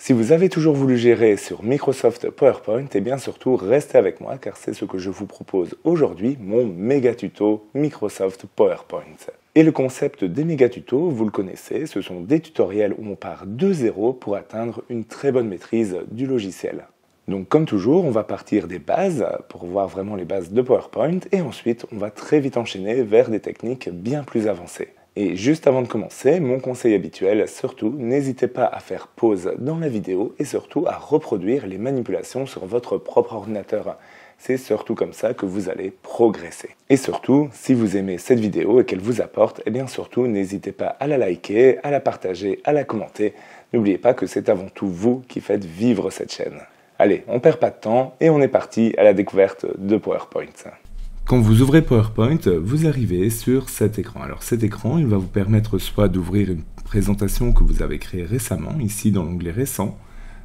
Si vous avez toujours voulu gérer sur Microsoft PowerPoint, eh bien surtout restez avec moi car c'est ce que je vous propose aujourd'hui, mon méga tuto Microsoft PowerPoint. Et le concept des méga tutos, vous le connaissez, ce sont des tutoriels où on part de zéro pour atteindre une très bonne maîtrise du logiciel. Donc comme toujours, on va partir des bases pour voir vraiment les bases de PowerPoint et ensuite on va très vite enchaîner vers des techniques bien plus avancées. Et juste avant de commencer, mon conseil habituel, surtout, n'hésitez pas à faire pause dans la vidéo et surtout à reproduire les manipulations sur votre propre ordinateur. C'est surtout comme ça que vous allez progresser. Et surtout, si vous aimez cette vidéo et qu'elle vous apporte, eh bien surtout, n'hésitez pas à la liker, à la partager, à la commenter. N'oubliez pas que c'est avant tout vous qui faites vivre cette chaîne. Allez, on perd pas de temps et on est parti à la découverte de PowerPoint. Quand vous ouvrez PowerPoint, vous arrivez sur cet écran. Alors cet écran, il va vous permettre soit d'ouvrir une présentation que vous avez créée récemment, ici dans l'onglet récent,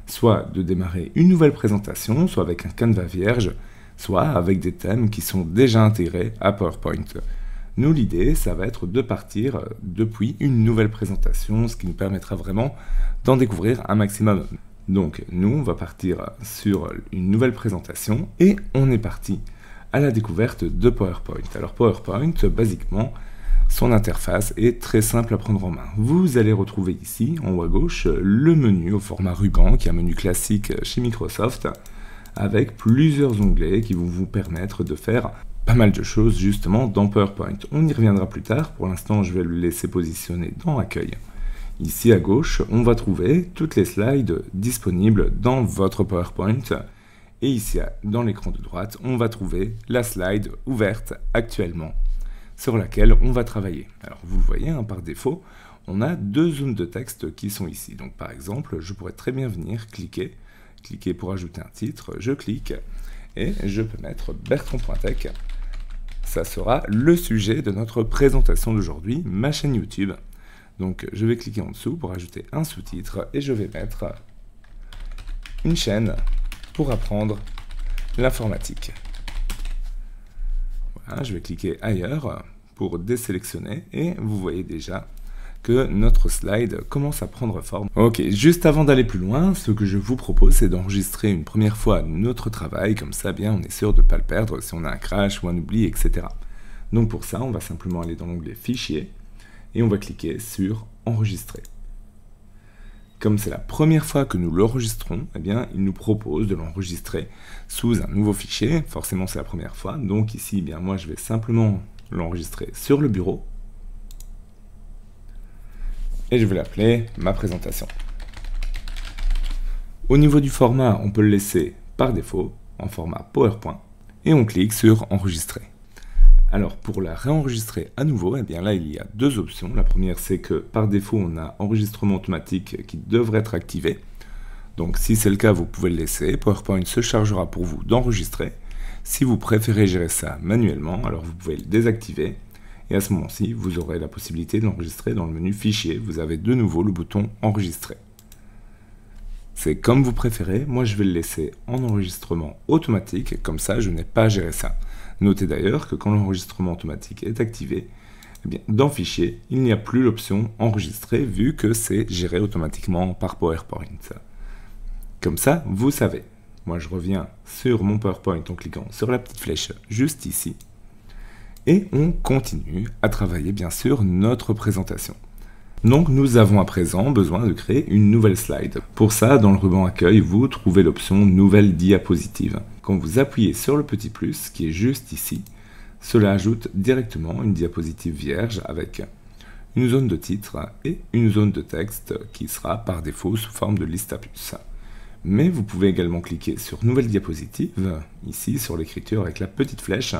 soit de démarrer une nouvelle présentation, soit avec un canevas vierge, soit avec des thèmes qui sont déjà intégrés à PowerPoint. Nous, l'idée, ça va être de partir depuis une nouvelle présentation, ce qui nous permettra vraiment d'en découvrir un maximum. Donc nous, on va partir sur une nouvelle présentation et on est parti à la découverte de PowerPoint. Alors PowerPoint, basiquement, son interface est très simple à prendre en main. Vous allez retrouver ici, en haut à gauche, le menu au format ruban, qui est un menu classique chez Microsoft, avec plusieurs onglets qui vont vous permettre de faire pas mal de choses justement dans PowerPoint. On y reviendra plus tard, pour l'instant je vais le laisser positionner dans Accueil. Ici à gauche, on va trouver toutes les slides disponibles dans votre PowerPoint. Et ici, dans l'écran de droite, on va trouver la slide ouverte actuellement sur laquelle on va travailler. Alors, vous le voyez, par défaut, on a deux zones de texte qui sont ici. Donc, par exemple, je pourrais très bien venir cliquer pour ajouter un titre. Je clique et je peux mettre Bertrand.tech. Ça sera le sujet de notre présentation d'aujourd'hui, ma chaîne YouTube. Donc, je vais cliquer en dessous pour ajouter un sous-titre et je vais mettre une chaîne pour apprendre l'informatique. Voilà, je vais cliquer ailleurs pour désélectionner et vous voyez déjà que notre slide commence à prendre forme. Ok, juste avant d'aller plus loin, ce que je vous propose, c'est d'enregistrer une première fois notre travail, comme ça, bien, on est sûr de ne pas le perdre si on a un crash ou un oubli, etc. Donc pour ça, on va simplement aller dans l'onglet Fichier et on va cliquer sur Enregistrer. Comme c'est la première fois que nous l'enregistrons, eh bien, il nous propose de l'enregistrer sous un nouveau fichier. Forcément, c'est la première fois. Donc ici, eh bien, moi, je vais simplement l'enregistrer sur le bureau. Et je vais l'appeler ma présentation. Au niveau du format, on peut le laisser par défaut en format PowerPoint. Et on clique sur Enregistrer. Alors, pour la réenregistrer à nouveau, eh bien là, il y a deux options. La première, c'est que par défaut, on a enregistrement automatique qui devrait être activé. Donc, si c'est le cas, vous pouvez le laisser. PowerPoint se chargera pour vous d'enregistrer. Si vous préférez gérer ça manuellement, alors vous pouvez le désactiver. Et à ce moment-ci, vous aurez la possibilité de l'enregistrer dans le menu Fichier. Vous avez de nouveau le bouton Enregistrer. C'est comme vous préférez. Moi, je vais le laisser en enregistrement automatique. Comme ça, je n'ai pas à gérer ça. Notez d'ailleurs que quand l'enregistrement automatique est activé, eh bien, dans Fichier, il n'y a plus l'option Enregistrer vu que c'est géré automatiquement par PowerPoint. Comme ça, vous savez. Moi, je reviens sur mon PowerPoint en cliquant sur la petite flèche juste ici. Et on continue à travailler, bien sûr, notre présentation. Donc, nous avons à présent besoin de créer une nouvelle slide. Pour ça, dans le ruban Accueil, vous trouvez l'option Nouvelle diapositive. Quand vous appuyez sur le petit plus, qui est juste ici, cela ajoute directement une diapositive vierge avec une zone de titre et une zone de texte qui sera par défaut sous forme de liste à puces. Mais vous pouvez également cliquer sur Nouvelle diapositive, ici sur l'écriture avec la petite flèche.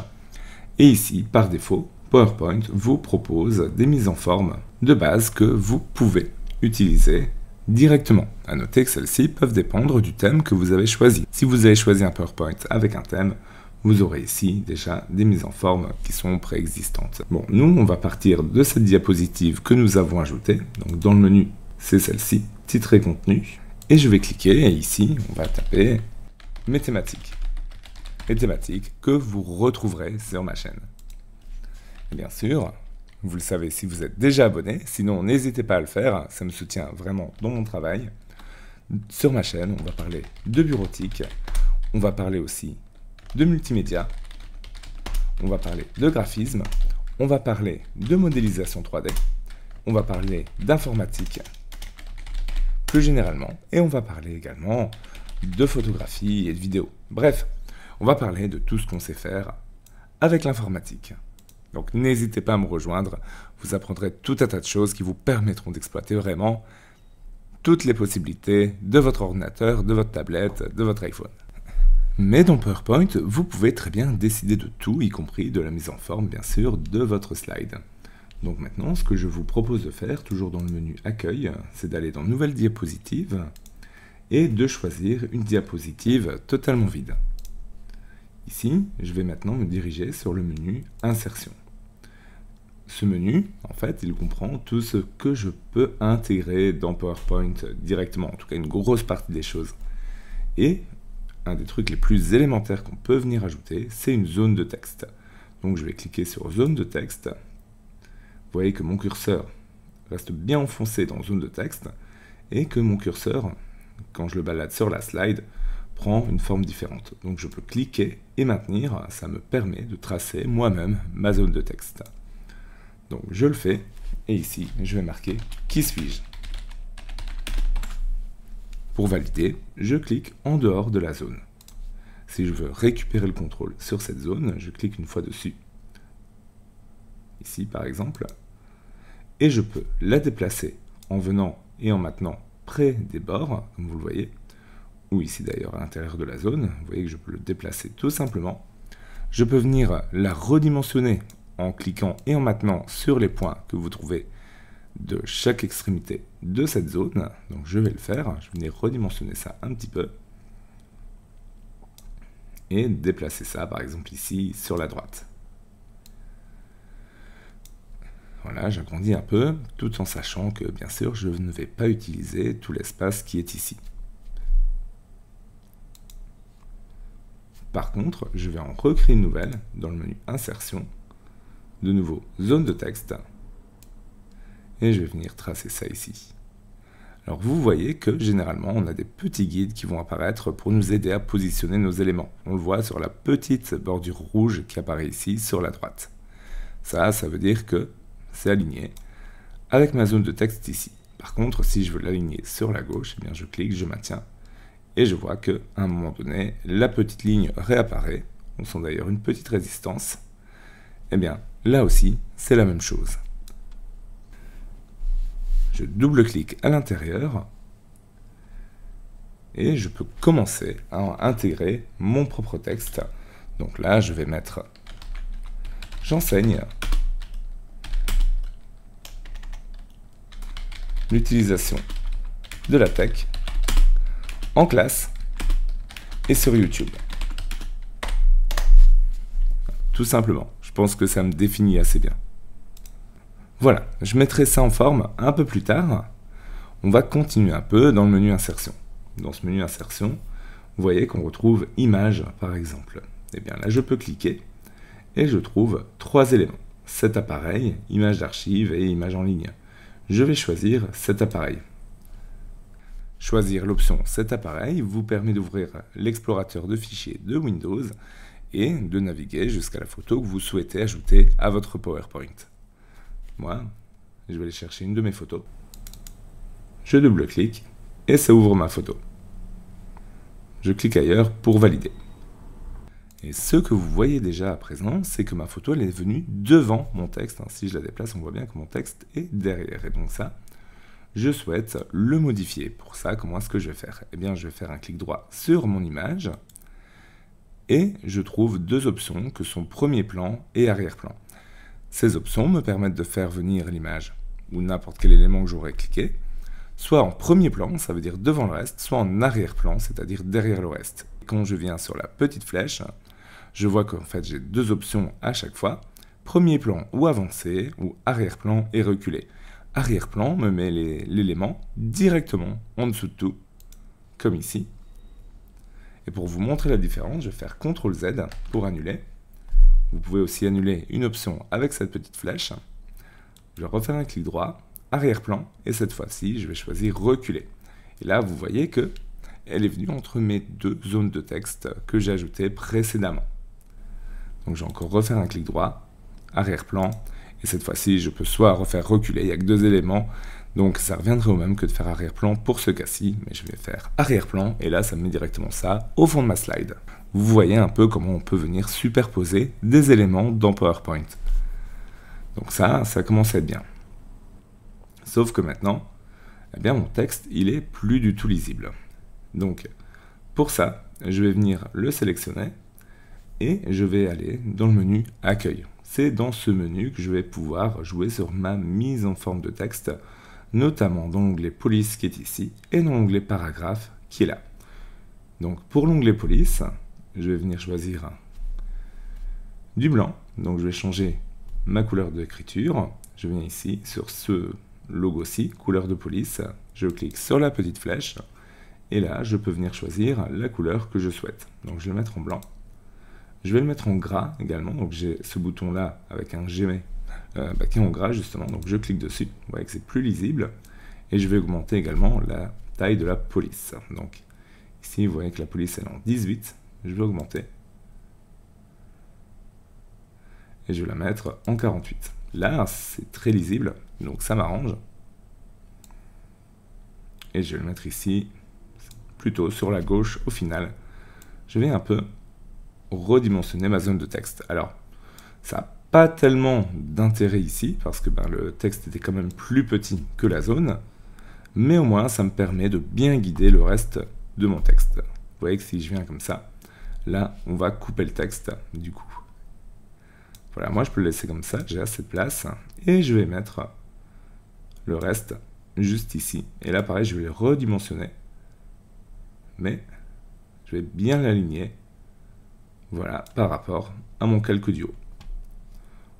Et ici, par défaut, PowerPoint vous propose des mises en forme de base que vous pouvez utiliser directement. À noter que celles-ci peuvent dépendre du thème que vous avez choisi. Si vous avez choisi un PowerPoint avec un thème, vous aurez ici déjà des mises en forme qui sont préexistantes. Bon, nous, on va partir de cette diapositive que nous avons ajoutée. Donc dans le menu, c'est celle-ci, titre et contenu. Et je vais cliquer et ici, on va taper mes thématiques. Les thématiques que vous retrouverez sur ma chaîne. Et bien sûr, vous le savez si vous êtes déjà abonné, sinon n'hésitez pas à le faire, ça me soutient vraiment dans mon travail. Sur ma chaîne, on va parler de bureautique, on va parler aussi de multimédia, on va parler de graphisme, on va parler de modélisation 3D, on va parler d'informatique plus généralement, et on va parler également de photographie et de vidéo. Bref, on va parler de tout ce qu'on sait faire avec l'informatique. Donc n'hésitez pas à me rejoindre, vous apprendrez tout un tas de choses qui vous permettront d'exploiter vraiment toutes les possibilités de votre ordinateur, de votre tablette, de votre iPhone. Mais dans PowerPoint, vous pouvez très bien décider de tout, y compris de la mise en forme, bien sûr, de votre slide. Donc maintenant, ce que je vous propose de faire, toujours dans le menu Accueil, c'est d'aller dans Nouvelle diapositive et de choisir une diapositive totalement vide. Ici, je vais maintenant me diriger sur le menu Insertion. Ce menu, en fait, il comprend tout ce que je peux intégrer dans PowerPoint directement, en tout cas une grosse partie des choses. Et un des trucs les plus élémentaires qu'on peut venir ajouter, c'est une zone de texte. Donc je vais cliquer sur Zone de texte. Vous voyez que mon curseur reste bien enfoncé dans Zone de texte et que mon curseur, quand je le balade sur la slide, prend une forme différente. Donc je peux cliquer et maintenir, ça me permet de tracer moi-même ma zone de texte. Donc je le fais, et ici, je vais marquer « Qui suis-je » Pour valider, je clique en dehors de la zone. Si je veux récupérer le contrôle sur cette zone, je clique une fois dessus. Ici, par exemple. Et je peux la déplacer en venant et en maintenant près des bords, comme vous le voyez, ou ici d'ailleurs à l'intérieur de la zone. Vous voyez que je peux le déplacer tout simplement. Je peux venir la redimensionner en cliquant et en maintenant sur les points que vous trouvez de chaque extrémité de cette zone. Donc je vais le faire, je vais venir redimensionner ça un petit peu et déplacer ça par exemple ici sur la droite. Voilà, j'agrandis un peu tout en sachant que bien sûr je ne vais pas utiliser tout l'espace qui est ici. Par contre, je vais en recréer une nouvelle dans le menu Insertion. De nouveau, zone de texte. Et je vais venir tracer ça ici. Alors vous voyez que généralement, on a des petits guides qui vont apparaître pour nous aider à positionner nos éléments. On le voit sur la petite bordure rouge qui apparaît ici sur la droite. Ça veut dire que c'est aligné avec ma zone de texte ici. Par contre, si je veux l'aligner sur la gauche, eh bien je clique, je maintiens. Et je vois qu'à un moment donné, la petite ligne réapparaît. On sent d'ailleurs une petite résistance. Eh bien, là aussi, c'est la même chose. Je double-clique à l'intérieur et je peux commencer à intégrer mon propre texte. Donc là, je vais mettre « J'enseigne l'utilisation de la tech en classe et sur YouTube. » Tout simplement. Je pense que ça me définit assez bien. Voilà, je mettrai ça en forme un peu plus tard. On va continuer un peu dans le menu Insertion. Dans ce menu Insertion, vous voyez qu'on retrouve Images, par exemple. Et bien là, je peux cliquer et je trouve 3 éléments. Cet appareil, image d'archive et image en ligne. Je vais choisir cet appareil. Choisir l'option cet appareil vous permet d'ouvrir l'explorateur de fichiers de Windows et de naviguer jusqu'à la photo que vous souhaitez ajouter à votre PowerPoint. Moi, je vais aller chercher une de mes photos. Je double-clique et ça ouvre ma photo. Je clique ailleurs pour valider. Et ce que vous voyez déjà à présent, c'est que ma photo elle est venue devant mon texte. Si je la déplace, on voit bien que mon texte est derrière. Et donc ça, je souhaite le modifier. Pour ça, comment est-ce que je vais faire? Eh bien, je vais faire un clic droit sur mon image. Et je trouve 2 options que sont premier plan et arrière-plan. Ces options me permettent de faire venir l'image ou n'importe quel élément que j'aurais cliqué, soit en premier plan, ça veut dire devant le reste, soit en arrière-plan, c'est-à-dire derrière le reste. Quand je viens sur la petite flèche, je vois qu'en fait j'ai 2 options à chaque fois, premier plan ou avancé, ou arrière-plan et reculé. Arrière-plan me met l'élément directement en dessous de tout, comme ici. Et pour vous montrer la différence, je vais faire CTRL-Z pour annuler. Vous pouvez aussi annuler une option avec cette petite flèche. Je vais refaire un clic droit, arrière-plan, et cette fois-ci, je vais choisir reculer. Et là, vous voyez que elle est venue entre mes deux zones de texte que j'ai ajoutées précédemment. Donc je vais encore refaire un clic droit, arrière-plan, et cette fois-ci, je peux soit refaire reculer, il n'y a que 2 éléments, donc ça reviendrait au même que de faire arrière-plan pour ce cas-ci, mais je vais faire arrière-plan, et là, ça me met directement ça au fond de ma slide. Vous voyez un peu comment on peut venir superposer des éléments dans PowerPoint. Donc ça commence à être bien. Sauf que maintenant, eh bien, mon texte, il est plus du tout lisible. Donc, pour ça, je vais venir le sélectionner et je vais aller dans le menu Accueil. C'est dans ce menu que je vais pouvoir jouer sur ma mise en forme de texte, notamment dans l'onglet Police qui est ici et dans l'onglet Paragraphe qui est là. Donc, pour l'onglet Police, je vais venir choisir du blanc. Donc, je vais changer ma couleur d'écriture. Je viens ici sur ce logo-ci, couleur de police. Je clique sur la petite flèche. Et là, je peux venir choisir la couleur que je souhaite. Donc, je vais le mettre en blanc. Je vais le mettre en gras également. Donc, j'ai ce bouton-là avec un G qui est en gras, justement. Donc, je clique dessus. Vous voyez que c'est plus lisible. Et je vais augmenter également la taille de la police. Donc, ici, vous voyez que la police est en 18. Je vais augmenter. Et je vais la mettre en 48. Là, c'est très lisible. Donc, ça m'arrange. Et je vais le mettre ici, plutôt sur la gauche au final. Je vais un peu redimensionner ma zone de texte. Alors, ça n'a pas tellement d'intérêt ici, parce que le texte était quand même plus petit que la zone, mais au moins ça me permet de bien guider le reste de mon texte. Vous voyez que si je viens comme ça, là, on va couper le texte du coup. Voilà, moi je peux le laisser comme ça, j'ai assez de place, et je vais mettre le reste juste ici. Et là, pareil, je vais le redimensionner. Mais je vais bien l'aligner, voilà, par rapport à mon calque du haut.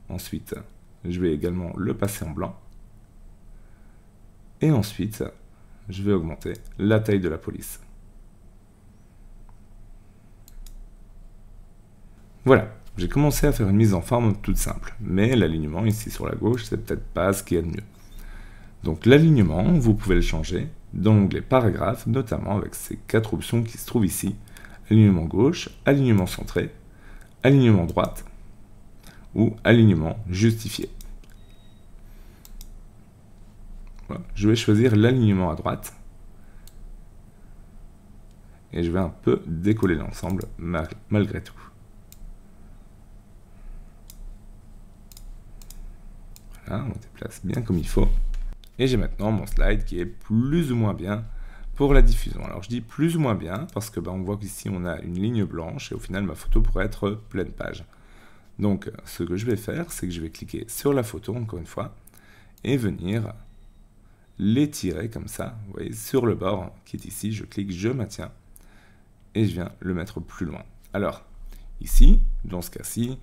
Ensuite, je vais également le passer en blanc. Et ensuite, je vais augmenter la taille de la police. Voilà, j'ai commencé à faire une mise en forme toute simple, mais l'alignement ici sur la gauche, c'est peut-être pas ce qu'il y a de mieux. Donc l'alignement, vous pouvez le changer dans l'onglet Paragraphe, notamment avec ces 4 options qui se trouvent ici. Alignement gauche, alignement centré, alignement droite ou alignement justifié. Voilà. Je vais choisir l'alignement à droite et je vais un peu décoller l'ensemble malgré tout. Voilà, on déplace bien comme il faut. Et j'ai maintenant mon slide qui est plus ou moins bien pour la diffusion. Alors je dis plus ou moins bien parce que on voit qu'ici on a une ligne blanche et au final ma photo pourrait être pleine page. Donc ce que je vais faire, c'est que je vais cliquer sur la photo encore une fois et venir l'étirer comme ça. Vous voyez sur le bord qui est ici, je clique, je maintiens et je viens le mettre plus loin. Alors ici, dans ce cas-ci,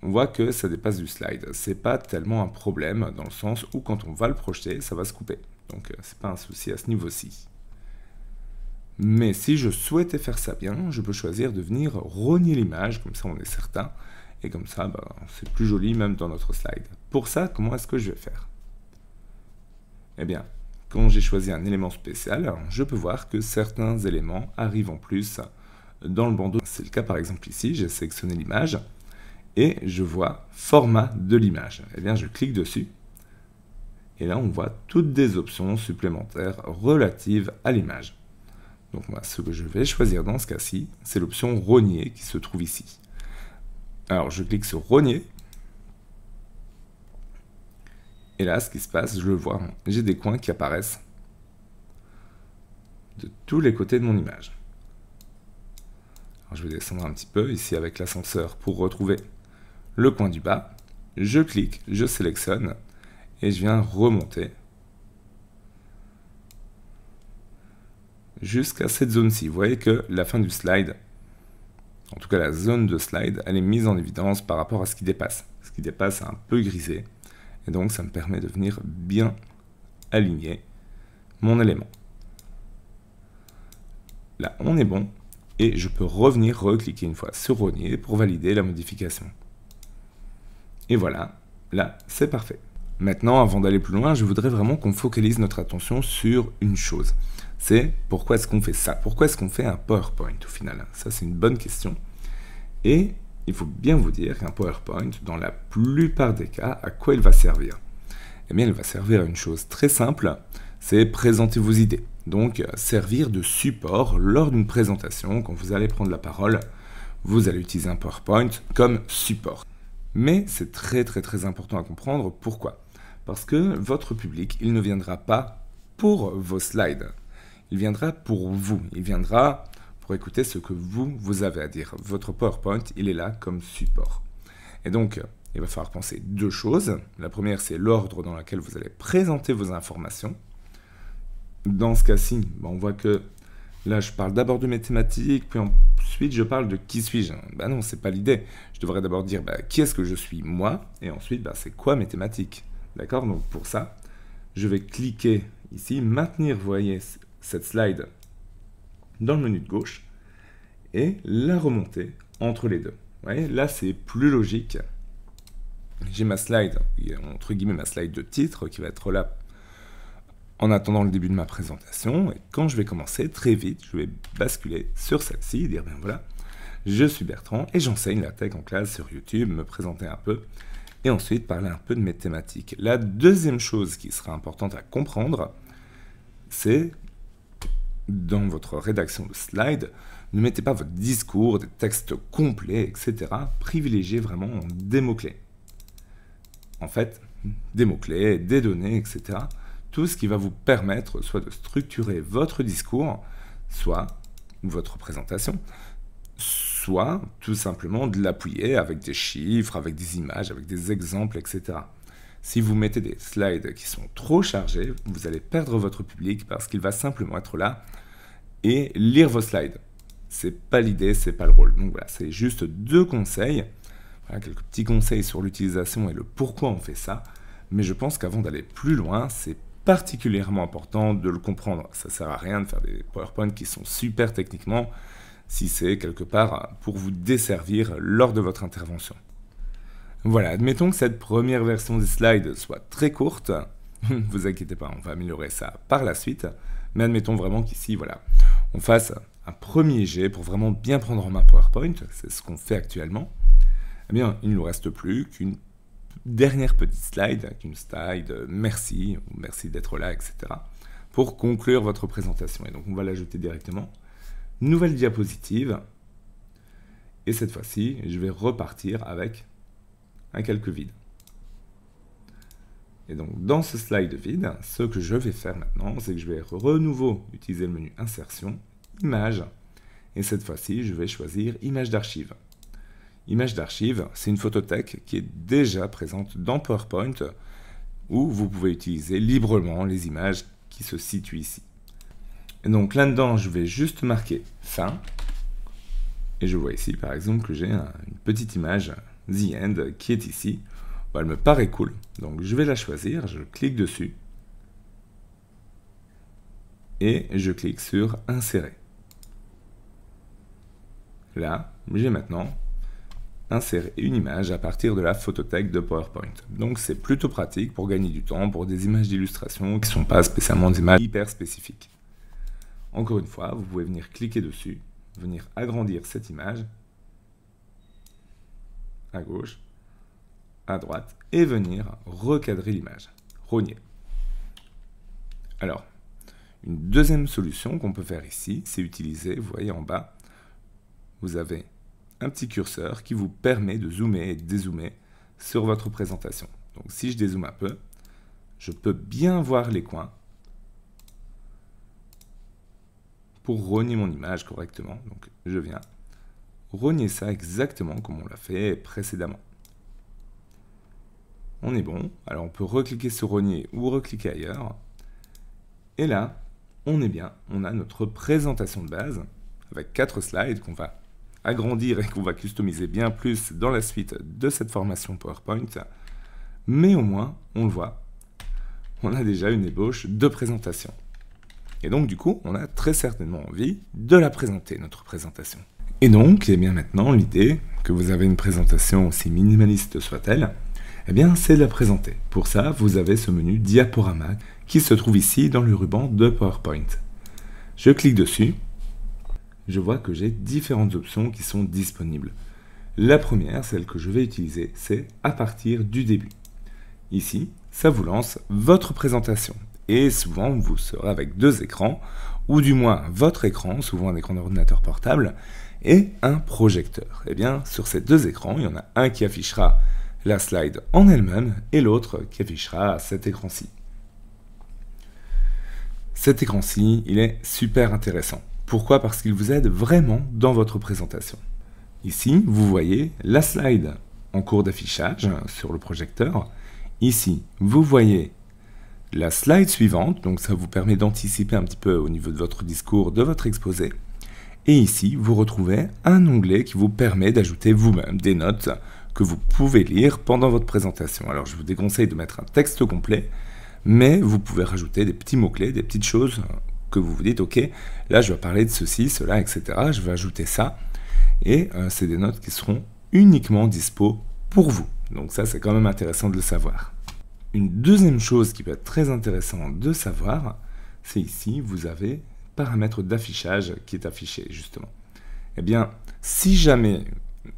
on voit que ça dépasse du slide. C'est pas tellement un problème dans le sens où quand on va le projeter, ça va se couper. Donc c'est pas un souci à ce niveau-ci. Mais si je souhaitais faire ça bien, je peux choisir de venir rogner l'image, comme ça on est certain, et comme ça c'est plus joli même dans notre slide. Pour ça, comment est-ce que je vais faire? Eh bien, quand j'ai choisi un élément spécial, je peux voir que certains éléments arrivent en plus dans le bandeau. C'est le cas par exemple ici, j'ai sélectionné l'image, et je vois format de l'image. Eh bien, je clique dessus. Et là, on voit toutes des options supplémentaires relatives à l'image. Donc, moi, ce que je vais choisir dans ce cas-ci, c'est l'option rogner qui se trouve ici. Alors, je clique sur rogner. Et là, ce qui se passe, je le vois, j'ai des coins qui apparaissent de tous les côtés de mon image. Alors, je vais descendre un petit peu ici avec l'ascenseur pour retrouver le coin du bas, je clique, je sélectionne et je viens remonter jusqu'à cette zone-ci. Vous voyez que la fin du slide, en tout cas la zone de slide, elle est mise en évidence par rapport à ce qui dépasse. Ce qui dépasse est un peu grisé et donc ça me permet de venir bien aligner mon élément. Là, on est bon et je peux revenir recliquer une fois sur rogner pour valider la modification. Et voilà, là, c'est parfait. Maintenant, avant d'aller plus loin, je voudrais vraiment qu'on focalise notre attention sur une chose. C'est pourquoi est-ce qu'on fait ça? Pourquoi est-ce qu'on fait un PowerPoint au final? Ça, c'est une bonne question. Et il faut bien vous dire qu'un PowerPoint, dans la plupart des cas, à quoi il va servir? Eh bien, il va servir à une chose très simple, c'est présenter vos idées. Donc, servir de support lors d'une présentation. Quand vous allez prendre la parole, vous allez utiliser un PowerPoint comme support. Mais c'est très important à comprendre. Pourquoi? Parce que votre public, il ne viendra pas pour vos slides. Il viendra pour vous. Il viendra pour écouter ce que vous avez à dire. Votre PowerPoint, il est là comme support. Et donc, il va falloir penser deux choses. La première, c'est l'ordre dans lequel vous allez présenter vos informations. Dans ce cas-ci, on voit que là, je parle d'abord de mes thématiques, puis ensuite, je parle de qui suis-je. Non, c'est pas l'idée. Je devrais d'abord dire qui est-ce que je suis moi, et ensuite, c'est quoi mes thématiques. D'accord? Donc, pour ça, je vais cliquer ici, maintenir, vous voyez, cette slide dans le menu de gauche, et la remonter entre les deux. Vous voyez, là, c'est plus logique. J'ai ma slide, entre guillemets, ma slide de titre, qui va être là en attendant le début de ma présentation, et quand je vais commencer, très vite, je vais basculer sur celle-ci et dire, voilà, je suis Bertrand et j'enseigne la tech en classe sur YouTube, me présenter un peu, et ensuite parler un peu de mes thématiques. La deuxième chose qui sera importante à comprendre, c'est, dans votre rédaction de slide, ne mettez pas votre discours, des textes complets, etc. Privilégiez vraiment des mots-clés. En fait, des mots-clés, des données, etc., tout ce qui va vous permettre soit de structurer votre discours, soit votre présentation, soit tout simplement de l'appuyer avec des chiffres, avec des images, avec des exemples, etc. Si vous mettez des slides qui sont trop chargés, vous allez perdre votre public parce qu'il va simplement être là et lire vos slides. C'est pas l'idée, c'est pas le rôle. Donc voilà, c'est juste deux conseils. Voilà, quelques petits conseils sur l'utilisation et le pourquoi on fait ça. Mais je pense qu'avant d'aller plus loin, c'est particulièrement important de le comprendre. Ça sert à rien de faire des PowerPoint qui sont super techniquement si c'est quelque part pour vous desservir lors de votre intervention. Voilà, admettons que cette première version des slides soit très courte. Ne vous inquiétez pas, on va améliorer ça par la suite. Mais admettons vraiment qu'ici, voilà, on fasse un premier jet pour vraiment bien prendre en main PowerPoint. C'est ce qu'on fait actuellement. Eh bien, il ne nous reste plus qu'une dernière petite slide, une slide merci, ou merci d'être là, etc. pour conclure votre présentation. Et donc, on va l'ajouter directement. Nouvelle diapositive. Et cette fois-ci, je vais repartir avec un calque vide. Et donc, dans ce slide vide, ce que je vais faire maintenant, c'est que je vais renouveau utiliser le menu Insertion, Images. Et cette fois-ci, je vais choisir Image d'archive. Image d'archive, c'est une photothèque qui est déjà présente dans PowerPoint où vous pouvez utiliser librement les images qui se situent ici. Et donc là-dedans, je vais juste marquer fin. Et je vois ici, par exemple, que j'ai une petite image, The End, qui est ici. Bon, elle me paraît cool, donc je vais la choisir, je clique dessus. Et je clique sur Insérer. Là, j'ai maintenant insérer une image à partir de la photothèque de PowerPoint. Donc c'est plutôt pratique pour gagner du temps pour des images d'illustration qui ne sont pas spécialement des images hyper spécifiques. Encore une fois, vous pouvez venir cliquer dessus, venir agrandir cette image à gauche, à droite, et venir recadrer l'image, rogner. Alors, une deuxième solution qu'on peut faire ici, c'est utiliser, vous voyez en bas, vous avez un petit curseur qui vous permet de zoomer et dézoomer sur votre présentation. Donc si je dézoome un peu, je peux bien voir les coins pour rogner mon image correctement. Donc je viens rogner ça exactement comme on l'a fait précédemment. On est bon. Alors on peut recliquer sur rogner ou recliquer ailleurs. Et là, on est bien. On a notre présentation de base avec 4 slides qu'on va agrandir et qu'on va customiser bien plus dans la suite de cette formation PowerPoint. Mais au moins, on le voit, on a déjà une ébauche de présentation. Et donc, du coup, on a très certainement envie de la présenter, notre présentation. Et donc, eh bien maintenant, l'idée que vous avez une présentation aussi minimaliste soit-elle, Eh bien, c'est de la présenter. Pour ça, vous avez ce menu diaporama qui se trouve ici dans le ruban de PowerPoint. Je clique dessus. Je vois que j'ai différentes options qui sont disponibles. La première, celle que je vais utiliser, c'est à partir du début. Ici, ça vous lance votre présentation. Et souvent, vous serez avec 2 écrans, ou du moins votre écran, souvent un écran d'ordinateur portable, et un projecteur. Eh bien, sur ces 2 écrans, il y en a un qui affichera la slide en elle-même, et l'autre qui affichera cet écran-ci. Cet écran-ci, il est super intéressant. Pourquoi? Parce qu'il vous aide vraiment dans votre présentation. Ici, vous voyez la slide en cours d'affichage sur le projecteur. Ici, vous voyez la slide suivante, donc ça vous permet d'anticiper un petit peu au niveau de votre discours, de votre exposé. Et ici, vous retrouvez un onglet qui vous permet d'ajouter vous-même des notes que vous pouvez lire pendant votre présentation. Alors, je vous déconseille de mettre un texte complet, mais vous pouvez rajouter des petits mots-clés, des petites choses que vous vous dites, ok, là je vais parler de ceci, cela, etc. Je vais ajouter ça. Et c'est des notes qui seront uniquement dispo pour vous. Donc ça, c'est quand même intéressant de le savoir. Une deuxième chose qui peut être très intéressante de savoir, c'est ici, vous avez paramètres d'affichage qui est affiché, justement. Eh bien, si jamais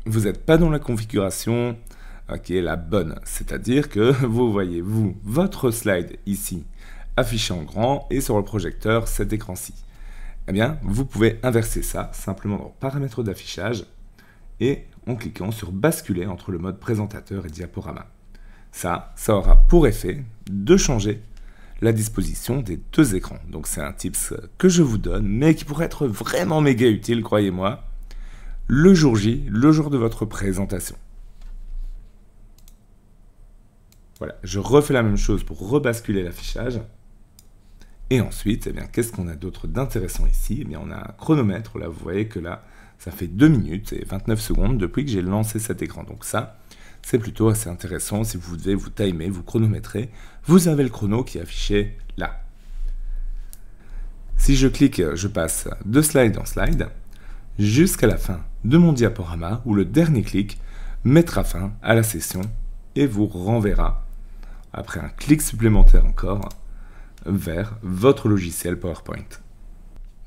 vous n'êtes pas dans la configuration qui est la bonne, c'est-à-dire que vous voyez, votre slide ici, affiché en grand, et sur le projecteur, cet écran-ci. Eh bien, vous pouvez inverser ça, simplement dans paramètres d'affichage, et en cliquant sur basculer entre le mode présentateur et diaporama. Ça aura pour effet de changer la disposition des 2 écrans. Donc c'est un tips que je vous donne, mais qui pourrait être vraiment méga utile, croyez-moi, le jour J, le jour de votre présentation. Voilà, je refais la même chose pour rebasculer l'affichage. Et ensuite, eh bien, qu'est-ce qu'on a d'autre d'intéressant ici? Eh bien, on a un chronomètre. Là, vous voyez que là, ça fait 2 minutes et 29 secondes depuis que j'ai lancé cet écran. Donc ça, c'est plutôt assez intéressant. Si vous devez vous timer, vous chronométrer, vous avez le chrono qui est affiché là. Si je clique, je passe de slide en slide jusqu'à la fin de mon diaporama où le dernier clic mettra fin à la session et vous renverra, après un clic supplémentaire encore, vers votre logiciel PowerPoint.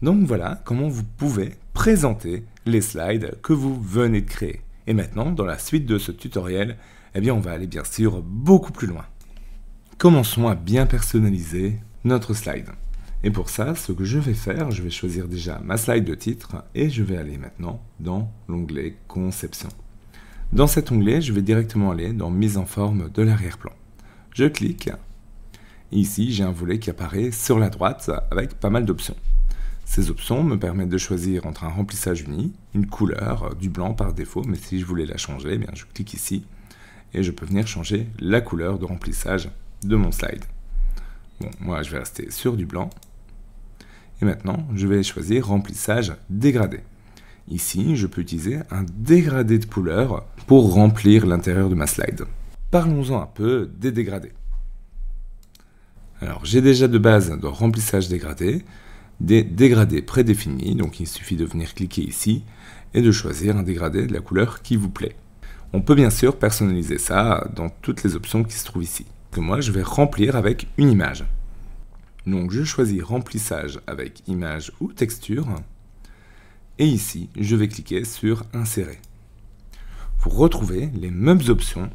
Donc voilà comment vous pouvez présenter les slides que vous venez de créer. Et maintenant, dans la suite de ce tutoriel, eh bien, on va aller bien sûr beaucoup plus loin. Commençons à bien personnaliser notre slide. Et pour ça, ce que je vais faire, je vais choisir déjà ma slide de titre et je vais aller maintenant dans l'onglet Conception. Dans cet onglet, je vais directement aller dans Mise en forme de l'arrière-plan. Je clique. Ici, j'ai un volet qui apparaît sur la droite avec pas mal d'options. Ces options me permettent de choisir entre un remplissage uni, une couleur, du blanc par défaut, mais si je voulais la changer, eh bien je clique ici et je peux venir changer la couleur de remplissage de mon slide. Bon, moi je vais rester sur du blanc. Et maintenant, je vais choisir remplissage dégradé. Ici, je peux utiliser un dégradé de couleur pour remplir l'intérieur de ma slide. Parlons-en un peu des dégradés. Alors, j'ai déjà de base de remplissage dégradé, des dégradés prédéfinis, donc il suffit de venir cliquer ici et de choisir un dégradé de la couleur qui vous plaît. On peut bien sûr personnaliser ça dans toutes les options qui se trouvent ici. Que moi, je vais remplir avec une image. Donc, je choisis remplissage avec image ou texture. Et ici, je vais cliquer sur Insérer. Vous retrouvez les mêmes options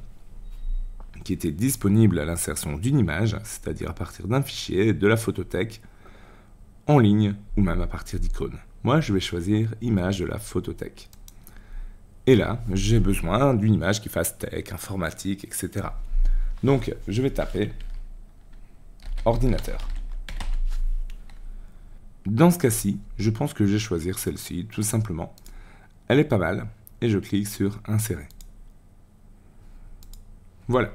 qui étaient disponibles à l'insertion d'une image, c'est-à-dire à partir d'un fichier, de la photothèque, en ligne ou même à partir d'icônes. Moi, je vais choisir image de la photothèque. Et là, j'ai besoin d'une image qui fasse tech, informatique, etc. Donc, je vais taper ordinateur. Dans ce cas-ci, je pense que je vais choisir celle-ci, tout simplement. Elle est pas mal, et je clique sur Insérer. Voilà.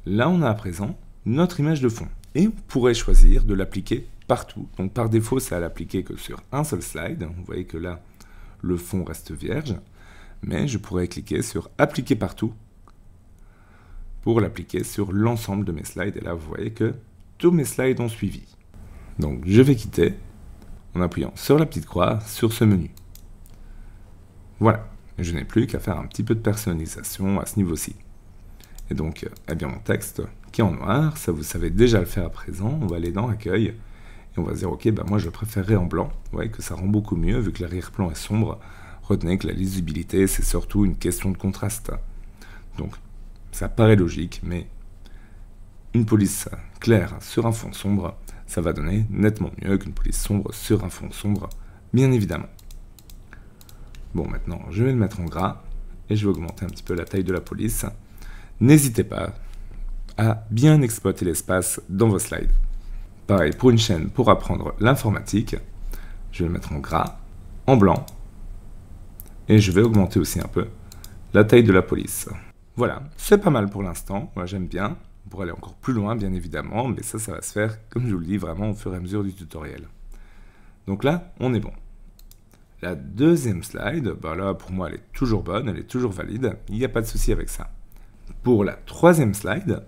Là, on a à présent notre image de fond. Et on pourrait choisir de l'appliquer partout. Donc par défaut, c'est à l'appliquer que sur un seul slide. Vous voyez que là, le fond reste vierge. Mais je pourrais cliquer sur Appliquer partout pour l'appliquer sur l'ensemble de mes slides. Et là, vous voyez que tous mes slides ont suivi. Donc je vais quitter en appuyant sur la petite croix sur ce menu. Voilà. Je n'ai plus qu'à faire un petit peu de personnalisation à ce niveau-ci. Et donc, eh bien, mon texte qui est en noir, ça vous savez déjà le faire à présent, on va aller dans Accueil, et on va se dire, ok, moi je le préférerais en blanc, vous voyez que ça rend beaucoup mieux, vu que l'arrière-plan est sombre. Retenez que la lisibilité, c'est surtout une question de contraste. Donc, ça paraît logique, mais une police claire sur un fond sombre, ça va donner nettement mieux qu'une police sombre sur un fond sombre, bien évidemment. Bon, maintenant, je vais le mettre en gras, et je vais augmenter un petit peu la taille de la police. N'hésitez pas à bien exploiter l'espace dans vos slides. Pareil, pour une chaîne pour apprendre l'informatique, je vais le mettre en gras, en blanc, et je vais augmenter aussi un peu la taille de la police. Voilà, c'est pas mal pour l'instant, moi j'aime bien. On pourrait aller encore plus loin, bien évidemment, mais ça va se faire, comme je vous le dis, vraiment au fur et à mesure du tutoriel. Donc là, on est bon. La deuxième slide, là, pour moi, elle est toujours bonne, elle est toujours valide, il n'y a pas de souci avec ça. Pour la troisième slide,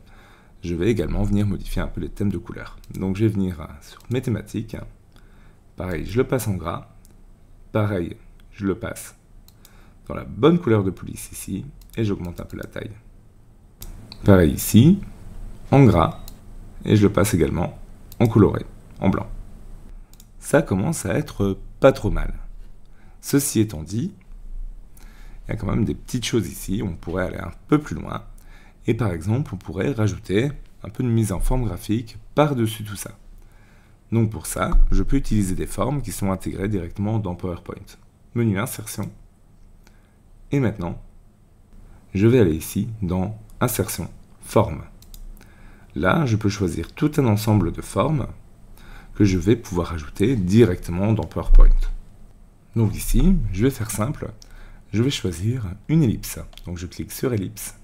je vais également venir modifier un peu les thèmes de couleurs. Donc je vais venir sur mes thématiques, pareil, je le passe en gras, pareil, je le passe dans la bonne couleur de police ici, et j'augmente un peu la taille. Pareil ici, en gras, et je le passe également en coloré, en blanc. Ça commence à être pas trop mal. Ceci étant dit, il y a quand même des petites choses ici, on pourrait aller un peu plus loin, et par exemple, on pourrait rajouter un peu de mise en forme graphique par-dessus tout ça. Donc pour ça, je peux utiliser des formes qui sont intégrées directement dans PowerPoint. Menu Insertion, et maintenant, je vais aller ici dans Insertion, Forme. Là, je peux choisir tout un ensemble de formes que je vais pouvoir ajouter directement dans PowerPoint. Donc ici, je vais faire simple, je vais choisir une ellipse. Donc je clique sur ellipse,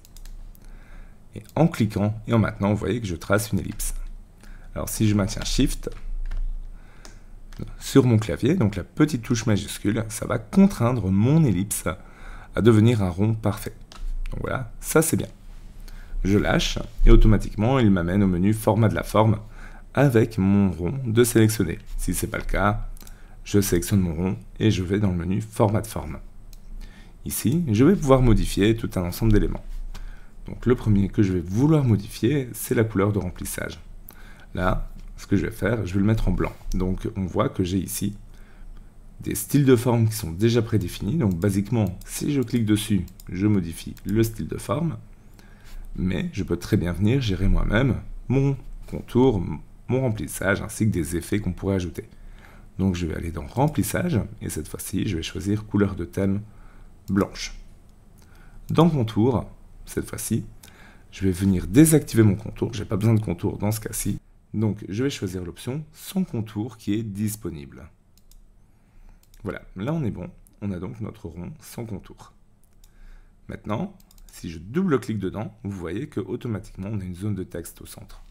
et en cliquant et en maintenant, vous voyez que je trace une ellipse. Alors si je maintiens Shift sur mon clavier, donc la petite touche majuscule, ça va contraindre mon ellipse à devenir un rond parfait. Donc voilà, ça c'est bien. Je lâche et automatiquement il m'amène au menu format de la forme avec mon rond de sélectionner. Si ce n'est pas le cas, je sélectionne mon rond et je vais dans le menu format de forme. Ici, je vais pouvoir modifier tout un ensemble d'éléments. Donc le premier que je vais vouloir modifier, c'est la couleur de remplissage. Là, ce que je vais faire, je vais le mettre en blanc. Donc on voit que j'ai ici des styles de forme qui sont déjà prédéfinis. Donc basiquement, si je clique dessus, je modifie le style de forme. Mais je peux très bien venir gérer moi-même mon contour, mon remplissage, ainsi que des effets qu'on pourrait ajouter. Donc je vais aller dans remplissage, et cette fois-ci, je vais choisir couleur de thème blanche. Dans contour, cette fois-ci, je vais venir désactiver mon contour. Je n'ai pas besoin de contour dans ce cas-ci. Donc je vais choisir l'option sans contour qui est disponible. Voilà, là on est bon. On a donc notre rond sans contour. Maintenant, si je double-clique dedans, vous voyez que automatiquement on a une zone de texte au centre.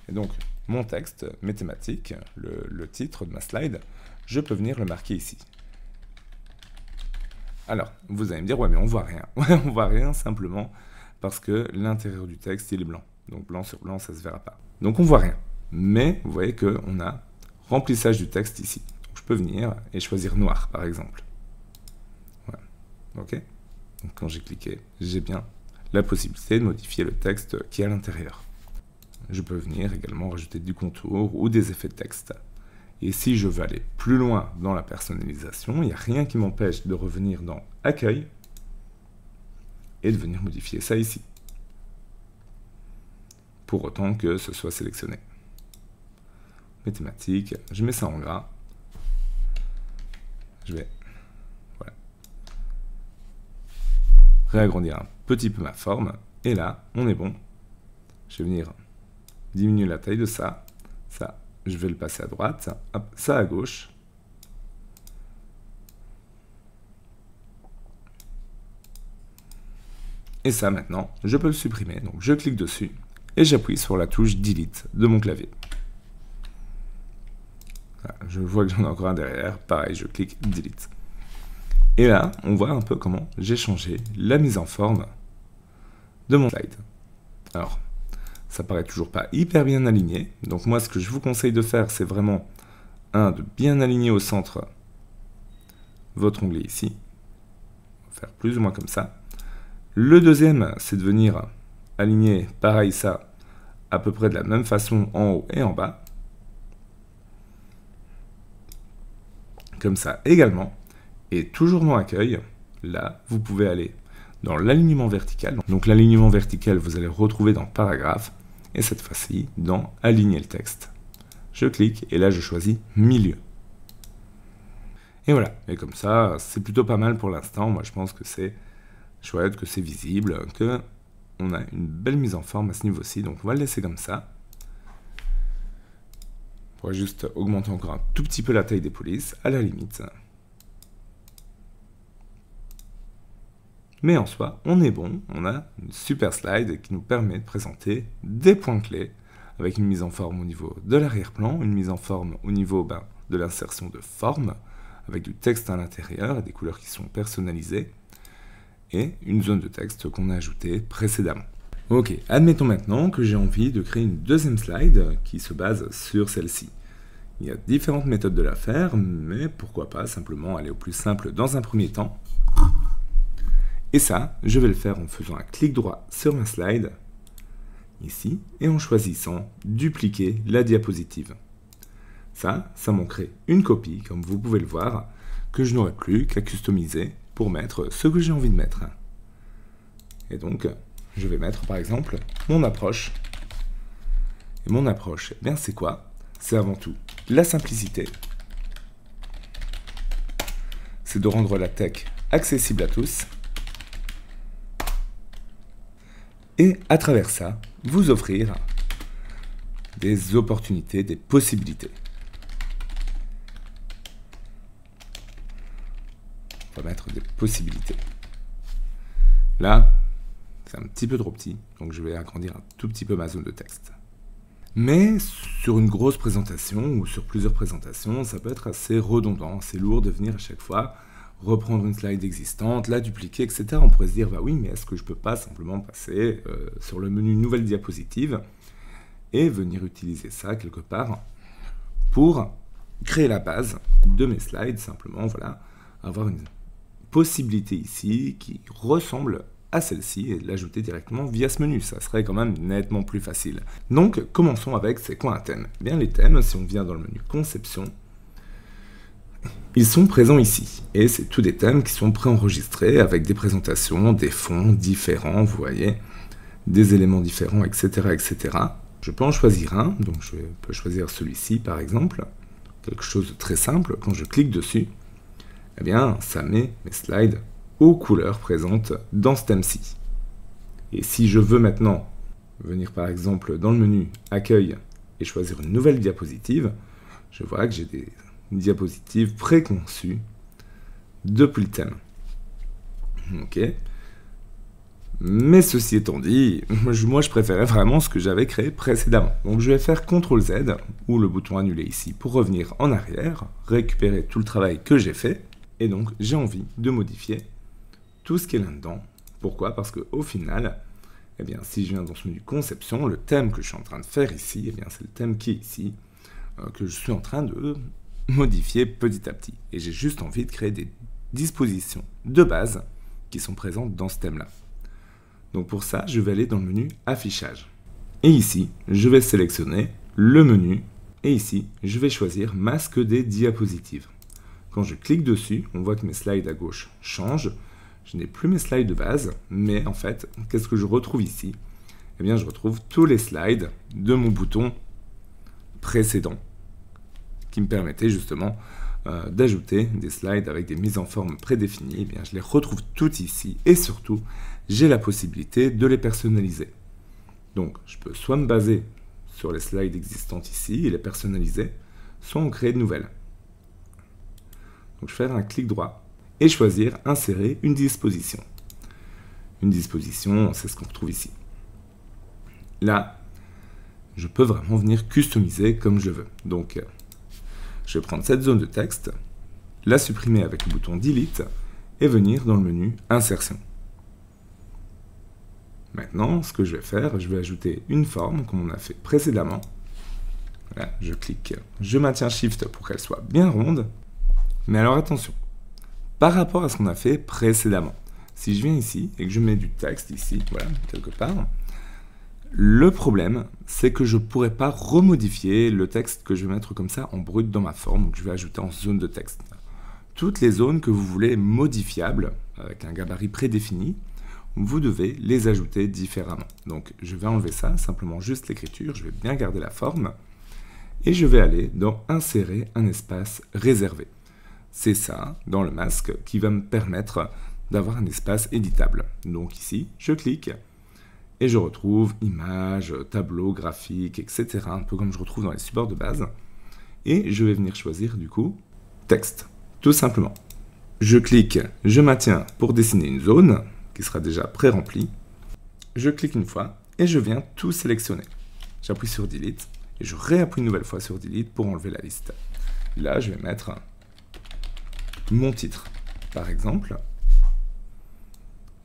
Et donc mon texte, mes thématiques, le titre de ma slide, je peux venir le marquer ici. Alors, vous allez me dire, ouais mais on voit rien. Ouais, on voit rien simplement parce que l'intérieur du texte il est blanc. Donc blanc sur blanc, ça ne se verra pas. Donc on voit rien. Mais vous voyez qu'on a remplissage du texte ici. Donc, je peux venir et choisir noir par exemple. Voilà. Ok. Donc quand j'ai cliqué, j'ai bien la possibilité de modifier le texte qui est à l'intérieur. Je peux venir également rajouter du contour ou des effets de texte. Et si je veux aller plus loin dans la personnalisation, il n'y a rien qui m'empêche de revenir dans Accueil et de venir modifier ça ici. Pour autant que ce soit sélectionné. Mes thématiques, je mets ça en gras. Je vais réagrandir un petit peu ma forme. Et là, on est bon. Je vais venir diminuer la taille de ça. Ça, je vais le passer à droite. Hop, ça à gauche. Et ça, maintenant, je peux le supprimer. Donc, je clique dessus et j'appuie sur la touche Delete de mon clavier. Voilà, je vois que j'en ai encore un derrière. Pareil, je clique Delete. Et là, on voit un peu comment j'ai changé la mise en forme de mon slide. Alors, ça paraît toujours pas hyper bien aligné. Donc moi, ce que je vous conseille de faire, c'est vraiment, de bien aligner au centre votre onglet ici. On va faire plus ou moins comme ça. Le deuxième, c'est de venir aligner pareil ça à peu près de la même façon en haut et en bas. Comme ça également. Et toujours dans Accueil, là, vous pouvez aller dans l'alignement vertical. Donc l'alignement vertical, vous allez le retrouver dans Paragraphe. Et cette fois-ci, dans Aligner le texte. Je clique et là, je choisis Milieu. Et voilà. Et comme ça, c'est plutôt pas mal pour l'instant. Moi, je pense que c'est chouette, que c'est visible, que on a une belle mise en forme à ce niveau-ci. Donc on va le laisser comme ça. On pourrait juste augmenter encore un tout petit peu la taille des polices, à la limite. Mais en soi, on est bon, on a une super slide qui nous permet de présenter des points clés avec une mise en forme au niveau de l'arrière-plan, une mise en forme au niveau de l'insertion de forme, avec du texte à l'intérieur et des couleurs qui sont personnalisées, et une zone de texte qu'on a ajoutée précédemment. Ok, admettons maintenant que j'ai envie de créer une deuxième slide qui se base sur celle-ci. Il y a différentes méthodes de la faire, mais pourquoi pas simplement aller au plus simple dans un premier temps. Et ça, je vais le faire en faisant un clic droit sur ma slide, ici, et en choisissant « Dupliquer la diapositive ». Ça m'en crée une copie, comme vous pouvez le voir, que je n'aurai plus qu'à customiser pour mettre ce que j'ai envie de mettre. Et donc, je vais mettre par exemple mon approche. Et mon approche, eh bien c'est quoi? C'est avant tout la simplicité. C'est de rendre la tech accessible à tous. Et à travers ça, vous offrir des opportunités, des possibilités. On va mettre des possibilités. Là, c'est un petit peu trop petit, donc je vais agrandir un tout petit peu ma zone de texte. Mais sur une grosse présentation ou sur plusieurs présentations, ça peut être assez redondant, assez lourd de venir à chaque fois reprendre une slide existante, la dupliquer, etc. On pourrait se dire, bah oui, mais est-ce que je peux pas simplement passer sur le menu Nouvelle diapositive et venir utiliser ça quelque part pour créer la base de mes slides, simplement, voilà, avoir une possibilité ici qui ressemble à celle-ci et l'ajouter directement via ce menu. Ça serait quand même nettement plus facile. Donc, commençons avec, c'est quoi un thème? Eh bien, les thèmes, si on vient dans le menu Conception, ils sont présents ici, et c'est tous des thèmes qui sont préenregistrés avec des présentations, des fonds différents, vous voyez, des éléments différents, etc., etc. Je peux en choisir un, donc je peux choisir celui-ci par exemple, quelque chose de très simple. Quand je clique dessus, eh bien, ça met mes slides aux couleurs présentes dans ce thème-ci. Et si je veux maintenant venir par exemple dans le menu Accueil et choisir une nouvelle diapositive, je vois que j'ai des diapositive préconçue depuis le thème. Ok. Mais ceci étant dit, moi je préférais vraiment ce que j'avais créé précédemment. Donc je vais faire CTRL-Z, ou le bouton annuler ici, pour revenir en arrière, récupérer tout le travail que j'ai fait, et donc j'ai envie de modifier tout ce qui est là-dedans. Pourquoi? Parce qu'au final, eh bien, si je viens dans ce menu Conception, le thème que je suis en train de faire ici, eh bien, c'est le thème qui est ici, que je suis en train de modifier petit à petit. Et j'ai juste envie de créer des dispositions de base qui sont présentes dans ce thème-là. Donc pour ça, je vais aller dans le menu Affichage. Et ici, je vais sélectionner le menu. Et ici, je vais choisir Masque des diapositives. Quand je clique dessus, on voit que mes slides à gauche changent. Je n'ai plus mes slides de base, mais en fait, qu'est-ce que je retrouve ici? Eh bien, je retrouve tous les slides de mon bouton précédent, qui me permettait justement d'ajouter des slides avec des mises en forme prédéfinies. Eh bien, je les retrouve toutes ici, et surtout, j'ai la possibilité de les personnaliser. Donc, je peux soit me baser sur les slides existantes ici et les personnaliser, soit en créer de nouvelles. Donc, je vais faire un clic droit et choisir Insérer une disposition. Une disposition, c'est ce qu'on retrouve ici. Là, je peux vraiment venir customiser comme je veux. Donc, je vais prendre cette zone de texte, la supprimer avec le bouton Delete et venir dans le menu Insertion. Maintenant, ce que je vais faire, je vais ajouter une forme comme on a fait précédemment. Voilà, je clique, je maintiens Shift pour qu'elle soit bien ronde. Mais alors attention, par rapport à ce qu'on a fait précédemment, si je viens ici et que je mets du texte ici, voilà, quelque part, Le problème, c'est que je ne pourrais pas remodifier le texte que je vais mettre comme ça en brut dans ma forme, que je vais ajouter en zone de texte. Toutes les zones que vous voulez modifiables, avec un gabarit prédéfini, vous devez les ajouter différemment. Donc je vais enlever ça, simplement juste l'écriture, je vais bien garder la forme, et je vais aller dans Insérer un espace réservé. C'est ça, dans le masque, qui va me permettre d'avoir un espace éditable. Donc ici, je clique, et je retrouve images, tableaux, graphiques, etc. Un peu comme je retrouve dans les supports de base. Et je vais venir choisir du coup texte, tout simplement. Je clique, je maintiens pour dessiner une zone qui sera déjà pré-remplie. Je clique une fois et je viens tout sélectionner. J'appuie sur Delete et je réappuie une nouvelle fois sur Delete pour enlever la liste. Là, je vais mettre mon titre. Par exemple,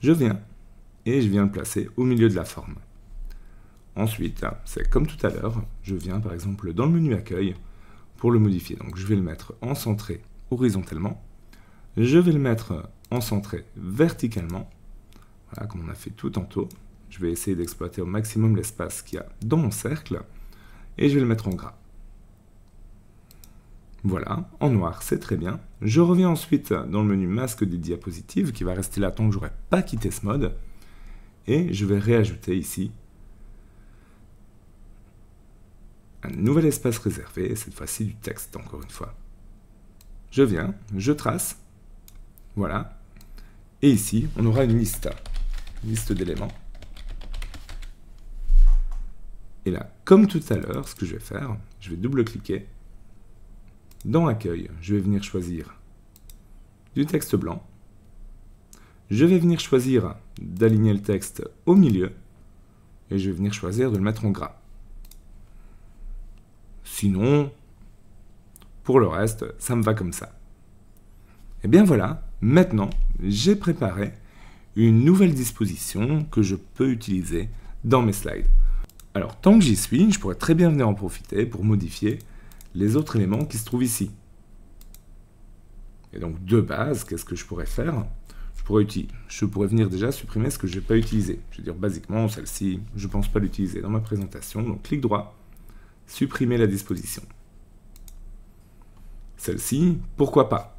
je viens et je viens le placer au milieu de la forme. Ensuite, c'est comme tout à l'heure, je viens par exemple dans le menu accueil pour le modifier. Donc je vais le mettre en centré horizontalement, je vais le mettre en centré verticalement, voilà, comme on a fait tout tantôt. Je vais essayer d'exploiter au maximum l'espace qu'il y a dans mon cercle, et je vais le mettre en gras. Voilà, en noir, c'est très bien. Je reviens ensuite dans le menu masque des diapositives, qui va rester là tant que je n'aurai pas quitté ce mode, et je vais réajouter ici un nouvel espace réservé, cette fois-ci du texte, encore une fois. Je viens, je trace, voilà, et ici, on aura une liste d'éléments. Et là, comme tout à l'heure, ce que je vais faire, je vais double-cliquer. Dans Accueil, je vais venir choisir du texte blanc. Je vais venir choisir d'aligner le texte au milieu. Et je vais venir choisir de le mettre en gras. Sinon, pour le reste, ça me va comme ça. Et bien voilà, maintenant, j'ai préparé une nouvelle disposition que je peux utiliser dans mes slides. Alors, tant que j'y suis, je pourrais très bien venir en profiter pour modifier les autres éléments qui se trouvent ici. Et donc, de base, qu'est-ce que je pourrais faire ? Je pourrais venir déjà supprimer ce que je n'ai pas utilisé. Je veux dire, basiquement, celle-ci, je ne pense pas l'utiliser dans ma présentation. Donc, clic droit, supprimer la disposition. Celle-ci, pourquoi pas ?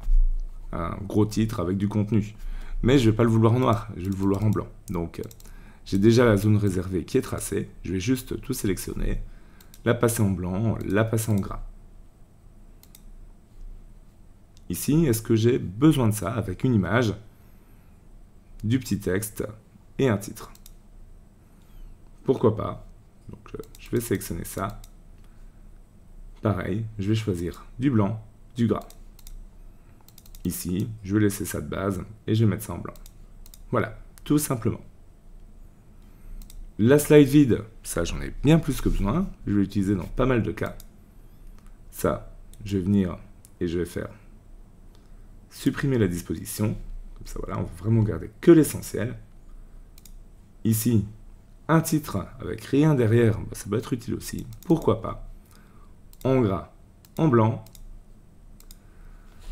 Un gros titre avec du contenu. Mais je ne vais pas le vouloir en noir, je vais le vouloir en blanc. Donc, j'ai déjà la zone réservée qui est tracée. Je vais juste tout sélectionner, la passer en blanc, la passer en gras. Ici, est-ce que j'ai besoin de ça avec une image, du petit texte et un titre? Pourquoi pas? Donc, je vais sélectionner ça. Pareil, je vais choisir du blanc, du gras. Ici, je vais laisser ça de base et je vais mettre ça en blanc. Voilà, tout simplement. La slide vide, ça j'en ai bien plus que besoin. Je vais l'utiliser dans pas mal de cas. Ça, je vais venir et je vais faire supprimer la disposition. Comme ça, voilà, on va vraiment garder que l'essentiel. Ici, un titre avec rien derrière, ça peut être utile aussi. Pourquoi pas? En gras, en blanc.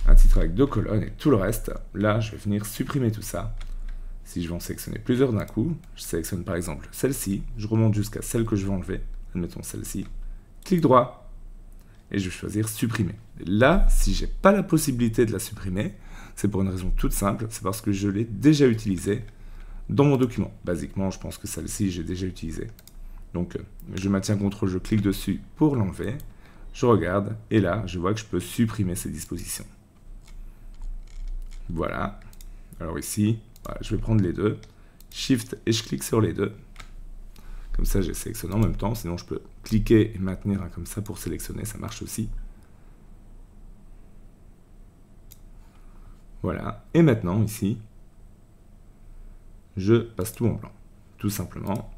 Un titre avec 2 colonnes et tout le reste. Là, je vais venir supprimer tout ça. Si je vais en sélectionner plusieurs d'un coup, je sélectionne par exemple celle-ci, je remonte jusqu'à celle que je veux enlever, admettons celle-ci, clic droit, et je vais choisir supprimer. Et là, si je n'ai pas la possibilité de la supprimer, c'est pour une raison toute simple, c'est parce que je l'ai déjà utilisée dans mon document. Basiquement, je pense que celle-ci, j'ai déjà utilisée. Donc, je maintiens CTRL, je clique dessus pour l'enlever, je regarde, et là, je vois que je peux supprimer ces dispositions. Voilà. Alors ici, voilà, je vais prendre les deux. Shift et je clique sur les deux. Comme ça, j'ai sélectionné en même temps. Sinon, je peux cliquer et maintenir comme ça pour sélectionner. Ça marche aussi. Voilà. Et maintenant, ici, je passe tout en blanc. Tout simplement.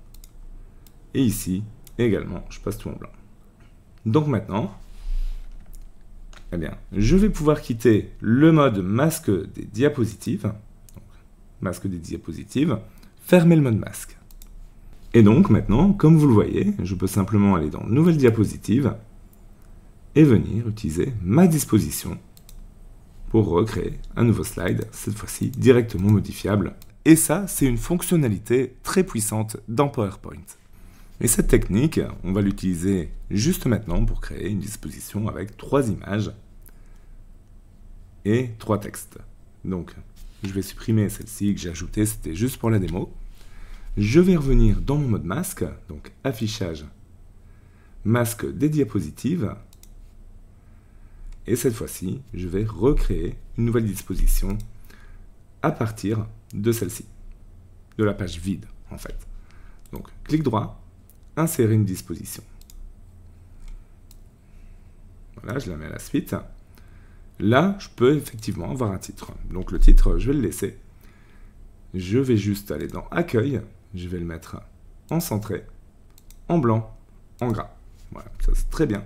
Et ici, également, je passe tout en blanc. Donc maintenant, eh bien, je vais pouvoir quitter le mode masque des diapositives. Donc, masque des diapositives. Fermer le mode masque. Et donc maintenant, comme vous le voyez, je peux simplement aller dans Nouvelle diapositive et venir utiliser ma disposition pour recréer un nouveau slide, cette fois-ci directement modifiable. Et ça, c'est une fonctionnalité très puissante dans PowerPoint. Et cette technique, on va l'utiliser juste maintenant pour créer une disposition avec 3 images et 3 textes. Donc, je vais supprimer celle-ci que j'ai ajoutée, c'était juste pour la démo. Je vais revenir dans mon mode masque, donc affichage, masque des diapositives. Et cette fois-ci, je vais recréer une nouvelle disposition à partir de celle-ci, de la page vide en fait. Donc, clic droit, insérer une disposition. Voilà, je la mets à la suite. Là, je peux effectivement avoir un titre. Donc le titre, je vais le laisser. Je vais juste aller dans Accueil. Je vais le mettre en centré, en blanc, en gras. Voilà, ça c'est très bien.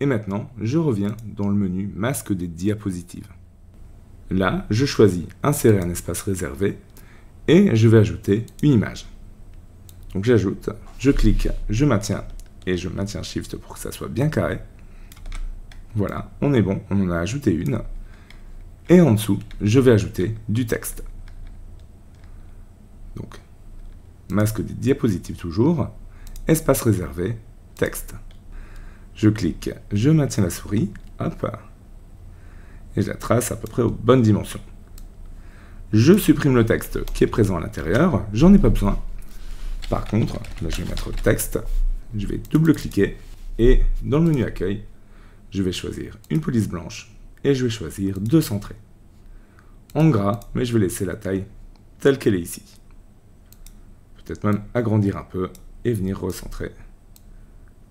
Et maintenant, je reviens dans le menu Masque des diapositives. Là, je choisis Insérer un espace réservé et je vais ajouter une image. Donc j'ajoute, je clique, je maintiens et je maintiens Shift pour que ça soit bien carré. Voilà, on est bon, on en a ajouté une. Et en dessous, je vais ajouter du texte. Donc, masque des diapositives toujours, espace réservé, texte. Je clique, je maintiens la souris, hop, et je la trace à peu près aux bonnes dimensions. Je supprime le texte qui est présent à l'intérieur, j'en ai pas besoin. Par contre, là je vais mettre texte, je vais double-cliquer, et dans le menu accueil, je vais choisir une police blanche, et je vais choisir de centrer. En gras, mais je vais laisser la taille telle qu'elle est ici. Peut-être même agrandir un peu, et venir recentrer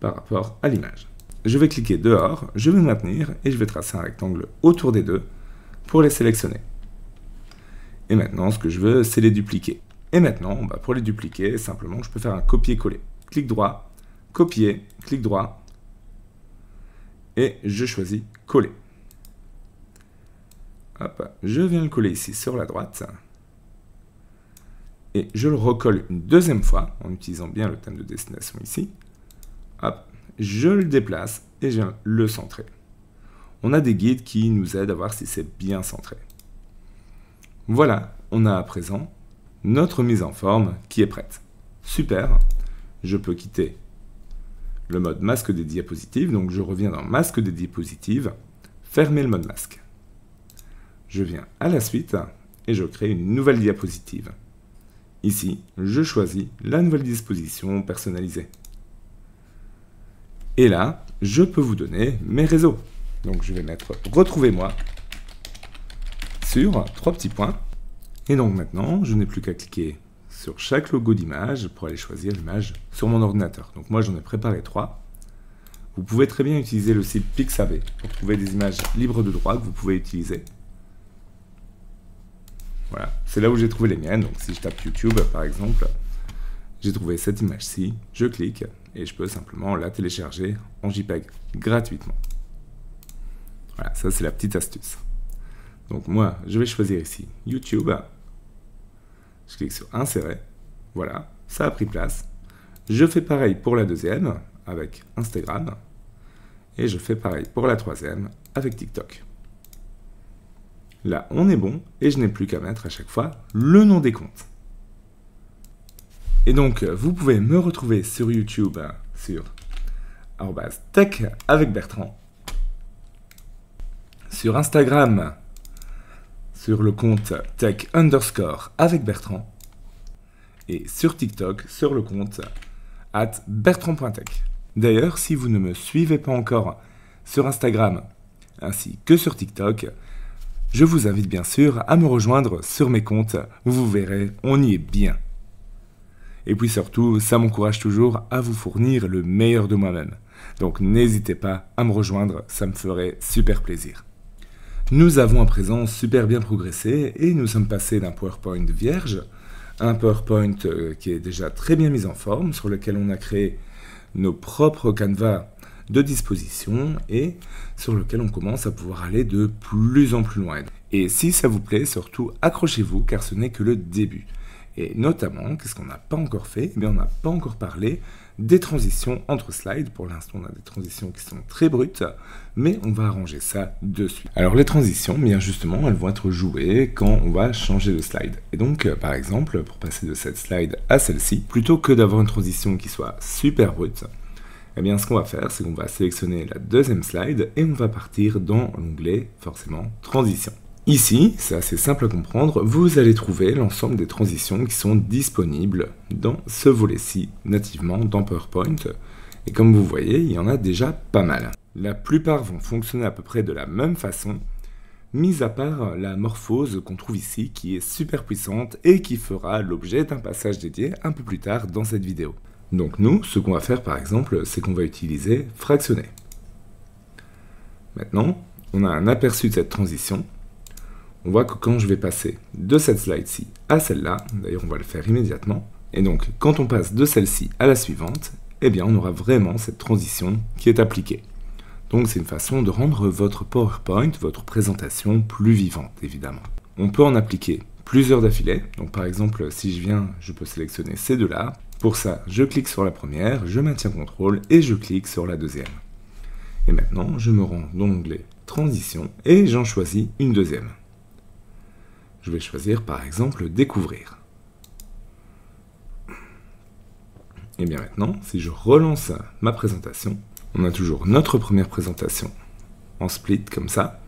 par rapport à l'image. Je vais cliquer dehors, je vais maintenir et je vais tracer un rectangle autour des deux pour les sélectionner. Et maintenant, ce que je veux, c'est les dupliquer. Et maintenant, pour les dupliquer, simplement, je peux faire un copier-coller. Clic droit, copier, clic droit, et je choisis coller. Hop, je viens le coller ici sur la droite. Et je le recolle une deuxième fois, en utilisant bien le thème de destination ici. Hop, je le déplace et je viens le centrer. On a des guides qui nous aident à voir si c'est bien centré. Voilà, on a à présent notre mise en forme qui est prête. Super, je peux quitter le mode masque des diapositives, donc je reviens dans masque des diapositives, fermer le mode masque. Je viens à la suite et je crée une nouvelle diapositive. Ici, je choisis la nouvelle disposition personnalisée. Et là, je peux vous donner mes réseaux. Donc je vais mettre « Retrouvez-moi » sur 3 petits points. Et donc maintenant, je n'ai plus qu'à cliquer sur chaque logo d'image pour aller choisir l'image sur mon ordinateur. Donc moi, j'en ai préparé 3. Vous pouvez très bien utiliser le site Pixabay pour trouver des images libres de droit que vous pouvez utiliser. Voilà, c'est là où j'ai trouvé les miennes. Donc si je tape YouTube, par exemple, j'ai trouvé cette image-ci, je clique et je peux simplement la télécharger en JPEG gratuitement. Voilà, ça c'est la petite astuce. Donc moi, je vais choisir ici YouTube. Je clique sur Insérer. Voilà, ça a pris place. Je fais pareil pour la deuxième avec Instagram. Et je fais pareil pour la troisième avec TikTok. Là, on est bon et je n'ai plus qu'à mettre à chaque fois le nom des comptes. Et donc, vous pouvez me retrouver sur YouTube sur @tech avec Bertrand. Sur Instagram, sur le compte tech _ avec Bertrand. Et sur TikTok, sur le compte @bertrand.tech. D'ailleurs, si vous ne me suivez pas encore sur Instagram ainsi que sur TikTok, je vous invite bien sûr à me rejoindre sur mes comptes. Vous verrez, on y est bien. Et puis surtout, ça m'encourage toujours à vous fournir le meilleur de moi-même. Donc n'hésitez pas à me rejoindre, ça me ferait super plaisir. Nous avons à présent super bien progressé et nous sommes passés d'un PowerPoint vierge à un PowerPoint qui est déjà très bien mis en forme, sur lequel on a créé nos propres canevas de disposition et sur lequel on commence à pouvoir aller de plus en plus loin. Et si ça vous plaît, surtout accrochez-vous car ce n'est que le début. Et notamment, qu'est-ce qu'on n'a pas encore fait? Eh bien, on n'a pas encore parlé des transitions entre slides. Pour l'instant, on a des transitions qui sont très brutes, mais on va arranger ça de suite. Alors les transitions, bien justement, elles vont être jouées quand on va changer de slide. Et donc, par exemple, pour passer de cette slide à celle-ci, plutôt que d'avoir une transition qui soit super brute, eh bien ce qu'on va faire, c'est qu'on va sélectionner la deuxième slide et on va partir dans l'onglet, forcément, transition. Ici, c'est assez simple à comprendre, vous allez trouver l'ensemble des transitions qui sont disponibles dans ce volet-ci, nativement dans PowerPoint. Et comme vous voyez, il y en a déjà pas mal. La plupart vont fonctionner à peu près de la même façon, mis à part la morphose qu'on trouve ici, qui est super puissante et qui fera l'objet d'un passage dédié un peu plus tard dans cette vidéo. Donc nous, ce qu'on va faire par exemple, c'est qu'on va utiliser fractionner. Maintenant, on a un aperçu de cette transition. On voit que quand je vais passer de cette slide-ci à celle-là, d'ailleurs on va le faire immédiatement, et donc quand on passe de celle-ci à la suivante, eh bien on aura vraiment cette transition qui est appliquée. Donc c'est une façon de rendre votre PowerPoint, votre présentation plus vivante évidemment. On peut en appliquer plusieurs d'affilée, donc par exemple si je peux sélectionner ces deux-là. Pour ça, je clique sur la première, je maintiens CTRL et je clique sur la deuxième. Et maintenant, je me rends dans l'onglet Transition et j'en choisis une deuxième. Je vais choisir par exemple Découvrir. Et bien maintenant, si je relance ma présentation, on a toujours notre première présentation en split comme ça,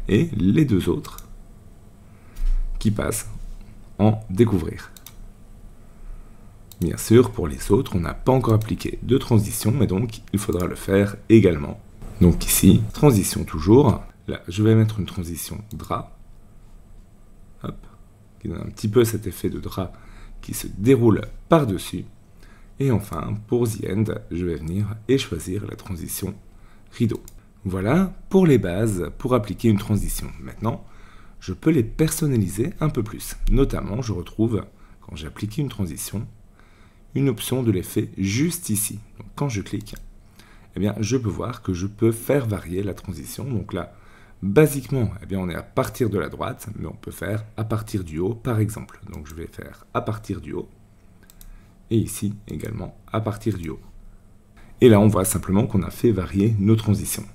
et les deux autres qui passent en Découvrir. Bien sûr, pour les autres, on n'a pas encore appliqué de transition, mais donc il faudra le faire également. Donc ici, transition toujours. Là, je vais mettre une transition drap. Hop, qui donne un petit peu cet effet de drap qui se déroule par-dessus. Et enfin, pour The End, je vais venir et choisir la transition rideau. Voilà pour les bases pour appliquer une transition. Maintenant, je peux les personnaliser un peu plus. Notamment, je retrouve, quand j'ai appliqué une transition, une option de l'effet juste ici. Donc, quand je clique, eh bien, je peux voir que je peux faire varier la transition. Donc là, basiquement, eh bien, on est à partir de la droite, mais on peut faire à partir du haut, par exemple. Donc je vais faire à partir du haut. Et ici, également, à partir du haut. Et là, on voit simplement qu'on a fait varier nos transitions.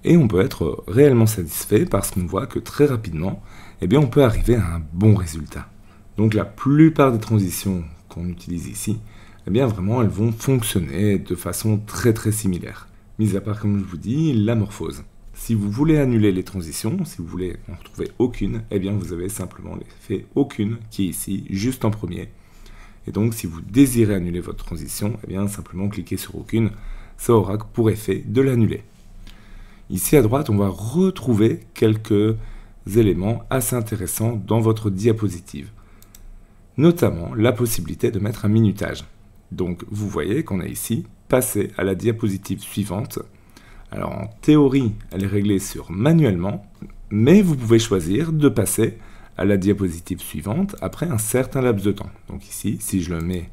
Et on peut être réellement satisfait parce qu'on voit que très rapidement, eh bien, on peut arriver à un bon résultat. Donc la plupart des transitions qu'on utilise ici, eh bien vraiment elles vont fonctionner de façon très similaire. Mis à part, comme je vous dis, la morphose. Si vous voulez annuler les transitions, si vous voulez en retrouver aucune, eh bien vous avez simplement l'effet aucune qui est ici, juste en premier. Et donc si vous désirez annuler votre transition, eh bien simplement cliquez sur aucune, ça aura pour effet de l'annuler. Ici à droite, on va retrouver quelques éléments assez intéressants dans votre diapositive. Notamment la possibilité de mettre un minutage. Donc vous voyez qu'on a ici passé à la diapositive suivante. Alors en théorie, elle est réglée sur manuellement, mais vous pouvez choisir de passer à la diapositive suivante après un certain laps de temps. Donc ici, si je le mets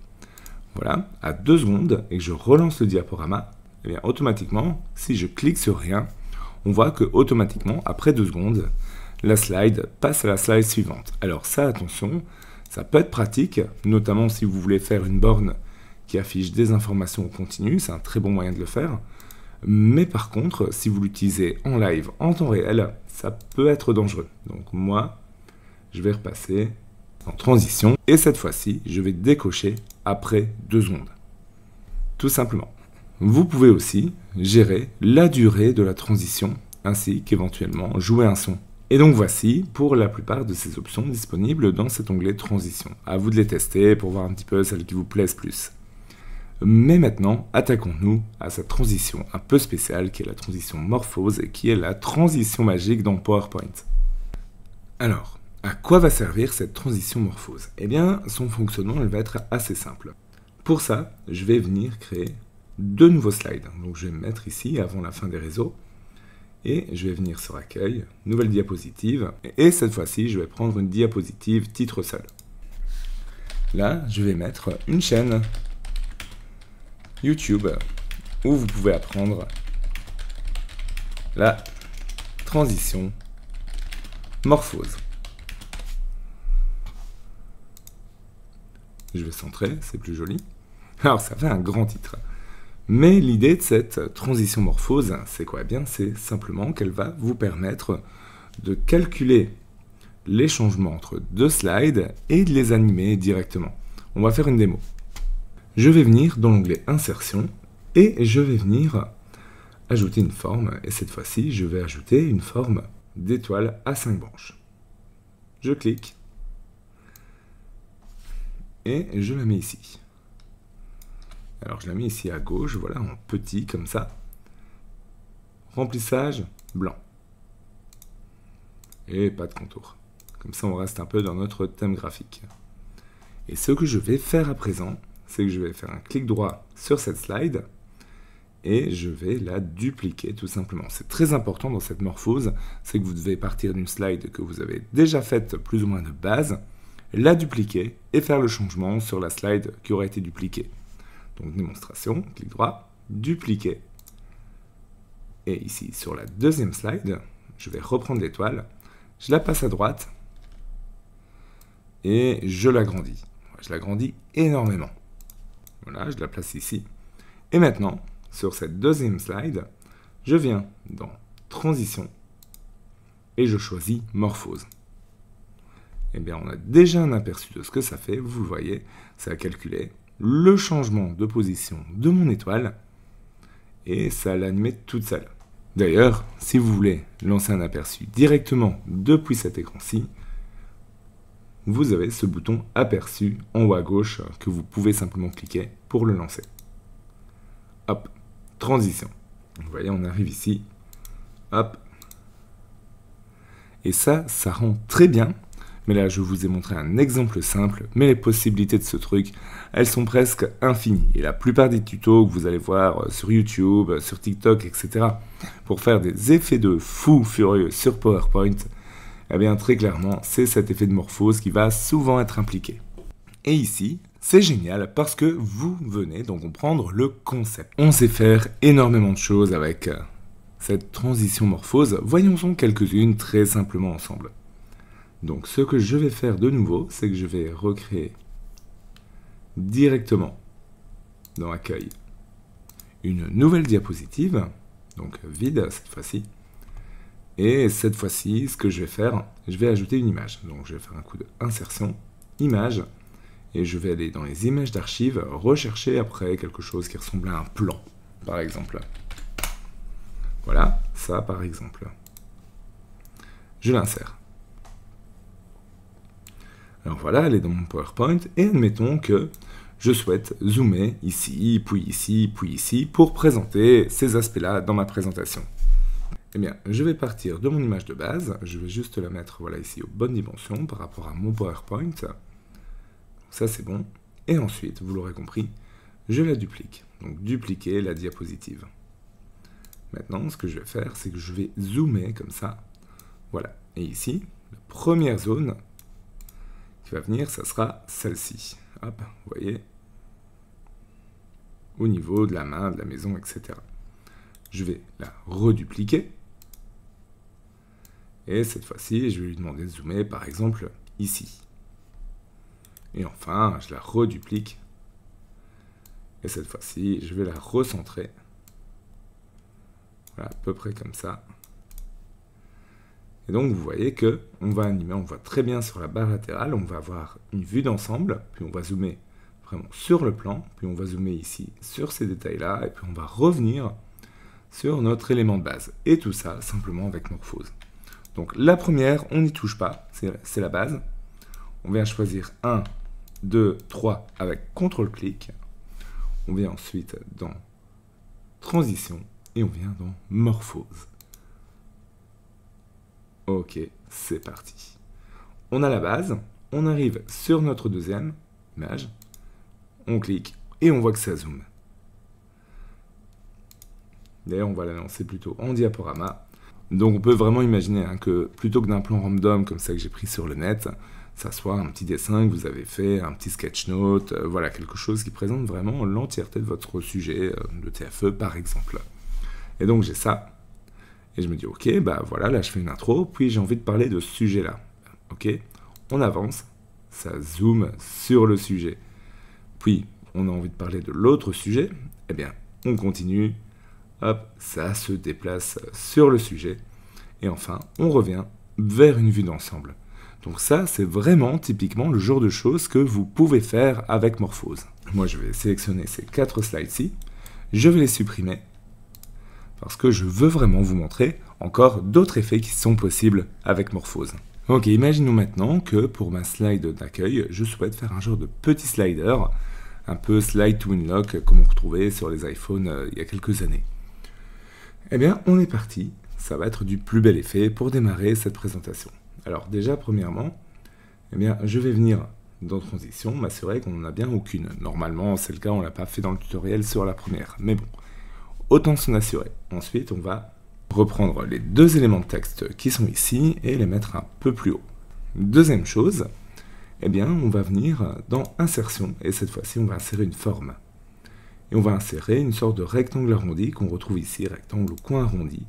voilà, à 2 secondes et que je relance le diaporama, eh bien automatiquement, si je clique sur rien, on voit que automatiquement, après 2 secondes, la slide passe à la slide suivante. Alors ça, attention, ça peut être pratique, notamment si vous voulez faire une borne qui affiche des informations en continu, c'est un très bon moyen de le faire. Mais par contre, si vous l'utilisez en live, en temps réel, ça peut être dangereux. Donc moi, je vais repasser en transition, et cette fois-ci, je vais décocher après 2 secondes. Tout simplement. Vous pouvez aussi gérer la durée de la transition, ainsi qu'éventuellement jouer un son. Et donc voici pour la plupart de ces options disponibles dans cet onglet transition. À vous de les tester pour voir un petit peu celles qui vous plaisent plus. Mais maintenant, attaquons-nous à cette transition un peu spéciale qui est la transition morphose et qui est la transition magique dans PowerPoint. Alors, à quoi va servir cette transition morphose? Eh bien, son fonctionnement elle va être assez simple. Pour ça, je vais venir créer 2 nouveaux slides. Donc je vais me mettre ici avant la fin des réseaux. Et je vais venir sur Accueil, Nouvelle diapositive. Et cette fois-ci, je vais prendre une diapositive titre seul. Là, je vais mettre une chaîne YouTube où vous pouvez apprendre la transition morphose. Je vais centrer, c'est plus joli. Alors ça fait un grand titre. Mais l'idée de cette transition morphose, c'est quoi? Eh bien, c'est simplement qu'elle va vous permettre de calculer les changements entre deux slides et de les animer directement. On va faire une démo. Je vais venir dans l'onglet Insertion et je vais venir ajouter une forme. Et cette fois-ci, je vais ajouter une forme d'étoile à 5 branches. Je clique et je la mets ici. Alors je la mets ici à gauche, voilà, en petit comme ça. Remplissage blanc. Et pas de contour. Comme ça on reste un peu dans notre thème graphique. Et ce que je vais faire à présent, c'est que je vais faire un clic droit sur cette slide et je vais la dupliquer tout simplement. C'est très important dans cette morphose, c'est que vous devez partir d'une slide que vous avez déjà faite plus ou moins de base, la dupliquer et faire le changement sur la slide qui aura été dupliquée. Donc démonstration, clic droit, dupliquer. Et ici, sur la deuxième slide, je vais reprendre l'étoile, je la passe à droite et je l'agrandis. Je l'agrandis énormément. Voilà, je la place ici. Et maintenant, sur cette deuxième slide, je viens dans Transition et je choisis Morphose. Eh bien, on a déjà un aperçu de ce que ça fait. Vous le voyez, ça a calculé le changement de position de mon étoile et ça l'a animé toute seule. D'ailleurs, si vous voulez lancer un aperçu directement depuis cet écran-ci, vous avez ce bouton aperçu en haut à gauche que vous pouvez simplement cliquer pour le lancer. Hop, transition. Vous voyez, on arrive ici. Hop. Et ça rend très bien. Mais là, je vous ai montré un exemple simple, mais les possibilités de ce truc, elles sont presque infinies. Et la plupart des tutos que vous allez voir sur YouTube, sur TikTok, etc., pour faire des effets de fou furieux sur PowerPoint, eh bien, très clairement, c'est cet effet de morphose qui va souvent être impliqué. Et ici, c'est génial parce que vous venez d'en comprendre le concept. On sait faire énormément de choses avec cette transition morphose. Voyons-en quelques-unes très simplement ensemble. Donc ce que je vais faire de nouveau, c'est que je vais recréer directement dans Accueil une nouvelle diapositive, donc vide cette fois-ci. Et cette fois-ci, ce que je vais faire, je vais ajouter une image. Donc je vais faire un coup d'insertion, image, et je vais aller dans les images d'archives, rechercher après quelque chose qui ressemble à un plan, par exemple. Voilà, ça par exemple. Je l'insère. Alors voilà, elle est dans mon PowerPoint, et admettons que je souhaite zoomer ici, puis ici, pour présenter ces aspects-là dans ma présentation. Eh bien, je vais partir de mon image de base, je vais juste la mettre voilà, ici aux bonnes dimensions par rapport à mon PowerPoint. Ça c'est bon. Et ensuite, vous l'aurez compris, je la duplique. Donc dupliquer la diapositive. Maintenant, ce que je vais faire, c'est que je vais zoomer comme ça. Voilà. Et ici, la première zone qui va venir, ça sera celle-ci. Hop, vous voyez, au niveau de la main, de la maison, etc. Je vais la redupliquer. Et cette fois-ci, je vais lui demander de zoomer, par exemple, ici. Et enfin, je la reduplique. Et cette fois-ci, je vais la recentrer. Voilà, à peu près comme ça. Et donc, vous voyez que on va animer, on voit très bien sur la barre latérale, on va avoir une vue d'ensemble, puis on va zoomer vraiment sur le plan, puis on va zoomer ici sur ces détails-là, et puis on va revenir sur notre élément de base. Et tout ça, simplement avec Morphose. Donc, la première, on n'y touche pas, c'est la base. On vient choisir 1, 2, 3 avec CTRL-clic. On vient ensuite dans Transition, et on vient dans Morphose. Ok, c'est parti. On a la base, on arrive sur notre deuxième image, on clique et on voit que ça zoome. D'ailleurs, on va la lancer plutôt en diaporama. Donc on peut vraiment imaginer que plutôt que d'un plan random comme ça que j'ai pris sur le net, ça soit un petit dessin que vous avez fait, un petit sketch note, voilà, quelque chose qui présente vraiment l'entièreté de votre sujet, de TFE par exemple. Et donc j'ai ça. Et je me dis, ok, bah voilà, là je fais une intro, puis j'ai envie de parler de ce sujet-là. Ok, on avance, ça zoome sur le sujet. Puis, on a envie de parler de l'autre sujet, eh bien, on continue, hop, ça se déplace sur le sujet, et enfin, on revient vers une vue d'ensemble. Donc ça, c'est vraiment typiquement le genre de choses que vous pouvez faire avec Morphose. Moi, je vais sélectionner ces 4 slides-ci, je vais les supprimer, parce que je veux vraiment vous montrer encore d'autres effets qui sont possibles avec Morphose. Ok, imaginons maintenant que pour ma slide d'accueil, je souhaite faire un genre de petit slider, un peu slide to unlock, comme on retrouvait sur les iPhones il y a quelques années. Eh bien, on est parti, ça va être du plus bel effet pour démarrer cette présentation. Alors déjà, premièrement, eh bien, je vais venir dans Transition, m'assurer qu'on n'en a bien aucune. Normalement, c'est le cas, on ne l'a pas fait dans le tutoriel sur la première, mais bon, autant s'en assurer. Ensuite, on va reprendre les 2 éléments de texte qui sont ici et les mettre un peu plus haut. Deuxième chose, eh bien, on va venir dans Insertion, et cette fois-ci, on va insérer une forme. Et on va insérer une sorte de rectangle arrondi qu'on retrouve ici, rectangle au coin arrondi.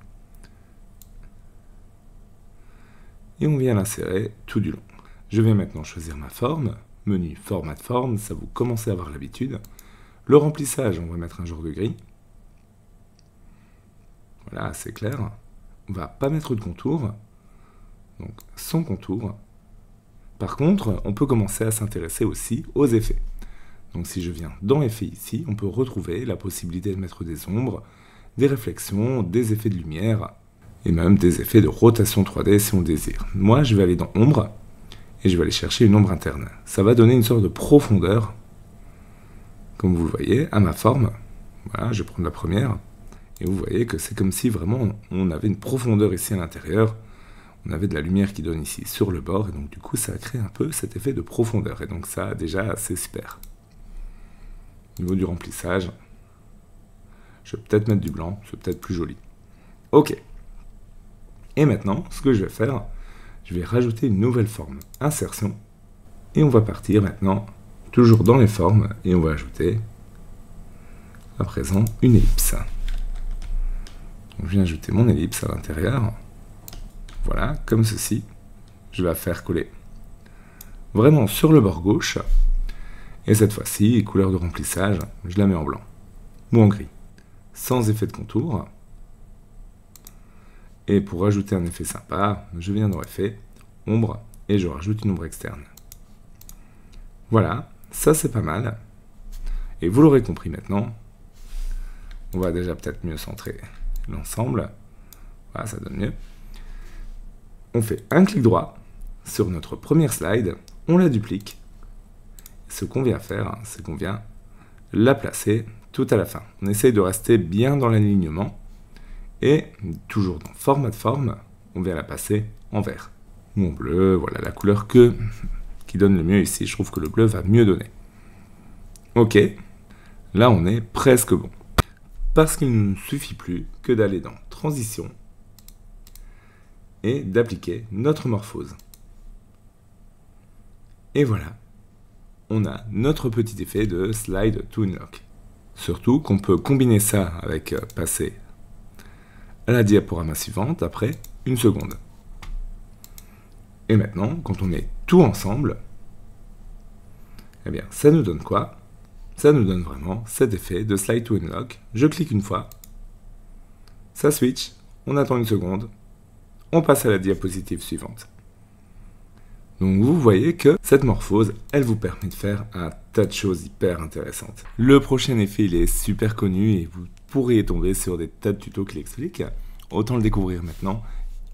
Et on vient l'insérer tout du long. Je vais maintenant choisir ma forme, menu Format de forme, ça vous commencez à avoir l'habitude. Le remplissage, on va mettre un genre de gris. Voilà, c'est clair. On va pas mettre de contour, donc sans contour. Par contre, on peut commencer à s'intéresser aussi aux effets. Donc si je viens dans Effets ici, on peut retrouver la possibilité de mettre des ombres, des réflexions, des effets de lumière, et même des effets de rotation 3D si on le désire. Moi, je vais aller dans Ombre, et je vais aller chercher une ombre interne. Ça va donner une sorte de profondeur, comme vous le voyez, à ma forme. Voilà, je vais prendre la première, et vous voyez que c'est comme si vraiment on avait une profondeur ici à l'intérieur, on avait de la lumière qui donne ici sur le bord, et donc du coup ça crée un peu cet effet de profondeur, et donc ça déjà c'est super. Au niveau du remplissage, je vais peut-être mettre du blanc, c'est peut-être plus joli. Ok. Et maintenant, ce que je vais faire, je vais rajouter une nouvelle forme, Insertion, et on va partir maintenant, toujours dans les formes, et on va ajouter, à présent, une ellipse. Donc, je viens ajouter mon ellipse à l'intérieur, voilà, comme ceci. Je vais la faire coller vraiment sur le bord gauche, et cette fois-ci, couleur de remplissage, je la mets en blanc, ou en gris, sans effet de contour. Et pour rajouter un effet sympa, je viens dans Effet, Ombre, et je rajoute une ombre externe. Voilà, ça c'est pas mal. Et vous l'aurez compris maintenant, on va déjà peut-être mieux centrer l'ensemble. Voilà, ça donne mieux. On fait un clic droit sur notre première slide, on la duplique. Ce qu'on vient faire, c'est qu'on vient la placer tout à la fin. On essaye de rester bien dans l'alignement. Et toujours dans Format de forme, on vient la passer en vert. Ou en bleu, voilà la couleur qui donne le mieux ici. Je trouve que le bleu va mieux donner. Ok, là on est presque bon. Parce qu'il ne nous suffit plus que d'aller dans Transition et d'appliquer notre morphose. Et voilà, on a notre petit effet de Slide to Unlock. Surtout qu'on peut combiner ça avec passer à la diaporama suivante après une seconde. Et maintenant, quand on met tout ensemble, eh bien, ça nous donne quoi? Ça nous donne vraiment cet effet de Slide to Unlock. Je clique une fois, ça switch, on attend une seconde, on passe à la diapositive suivante. Donc vous voyez que cette morphose, elle vous permet de faire un tas de choses hyper intéressantes. Le prochain effet, il est super connu et vous pourriez tomber sur des tas de tutos qui l'expliquent. Autant le découvrir maintenant,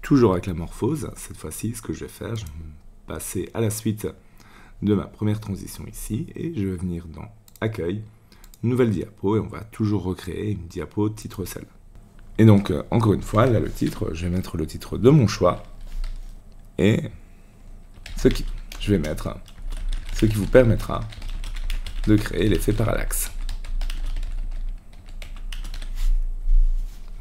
toujours avec la morphose. Cette fois-ci, ce que je vais faire, je vais passer à la suite de ma première transition ici et je vais venir dans Accueil, Nouvelle diapo et on va toujours recréer une diapo titre seul. Et donc, encore une fois, là le titre, je vais mettre le titre de mon choix et je vais mettre ce qui vous permettra de créer l'effet parallaxe.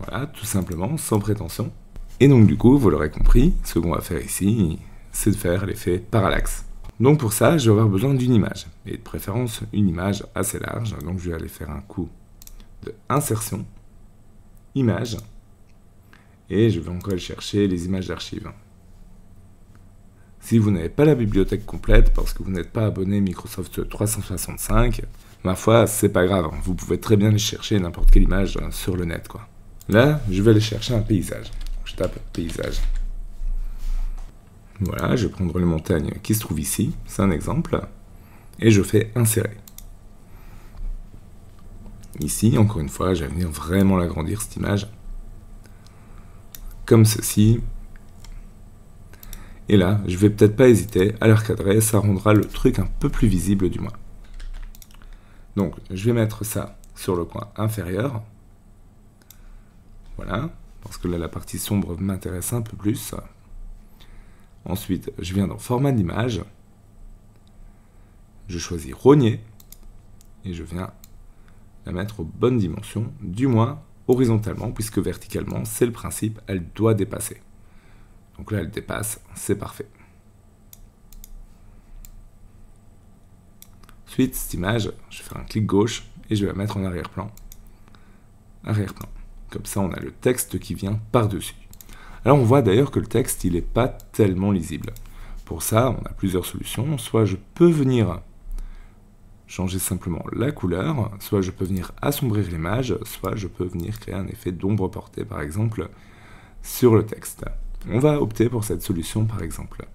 Voilà, tout simplement, sans prétention. Et donc du coup, vous l'aurez compris, ce qu'on va faire ici, c'est de faire l'effet parallaxe. Donc pour ça, je vais avoir besoin d'une image, et de préférence une image assez large. Donc je vais aller faire un coup de Insertion, Image, et je vais encore aller chercher les images d'archives. Si vous n'avez pas la bibliothèque complète parce que vous n'êtes pas abonné Microsoft 365, ma foi, c'est pas grave, vous pouvez très bien aller chercher n'importe quelle image sur le net, quoi. Là, je vais aller chercher un paysage. Donc, je tape paysage. Voilà, je vais prendre les montagnes qui se trouvent ici, c'est un exemple, et je fais insérer. Ici, encore une fois, je vais venir vraiment l'agrandir, cette image, comme ceci. Et là, je vais peut-être pas hésiter à la recadrer, ça rendra le truc un peu plus visible du moins. Donc, je vais mettre ça sur le coin inférieur. Voilà, parce que là, la partie sombre m'intéresse un peu plus. Ensuite, je viens dans format d'image, je choisis rogner, et je viens la mettre aux bonnes dimensions, du moins horizontalement, puisque verticalement, c'est le principe, elle doit dépasser. Donc là, elle dépasse, c'est parfait. Ensuite, cette image, je vais faire un clic gauche, et je vais la mettre en arrière-plan. Arrière-plan. Comme ça, on a le texte qui vient par-dessus. Alors on voit d'ailleurs que le texte, il n'est pas tellement lisible. Pour ça, on a plusieurs solutions. Soit je peux venir changer simplement la couleur, soit je peux venir assombrir l'image, soit je peux venir créer un effet d'ombre portée, par exemple, sur le texte. On va opter pour cette solution, par exemple.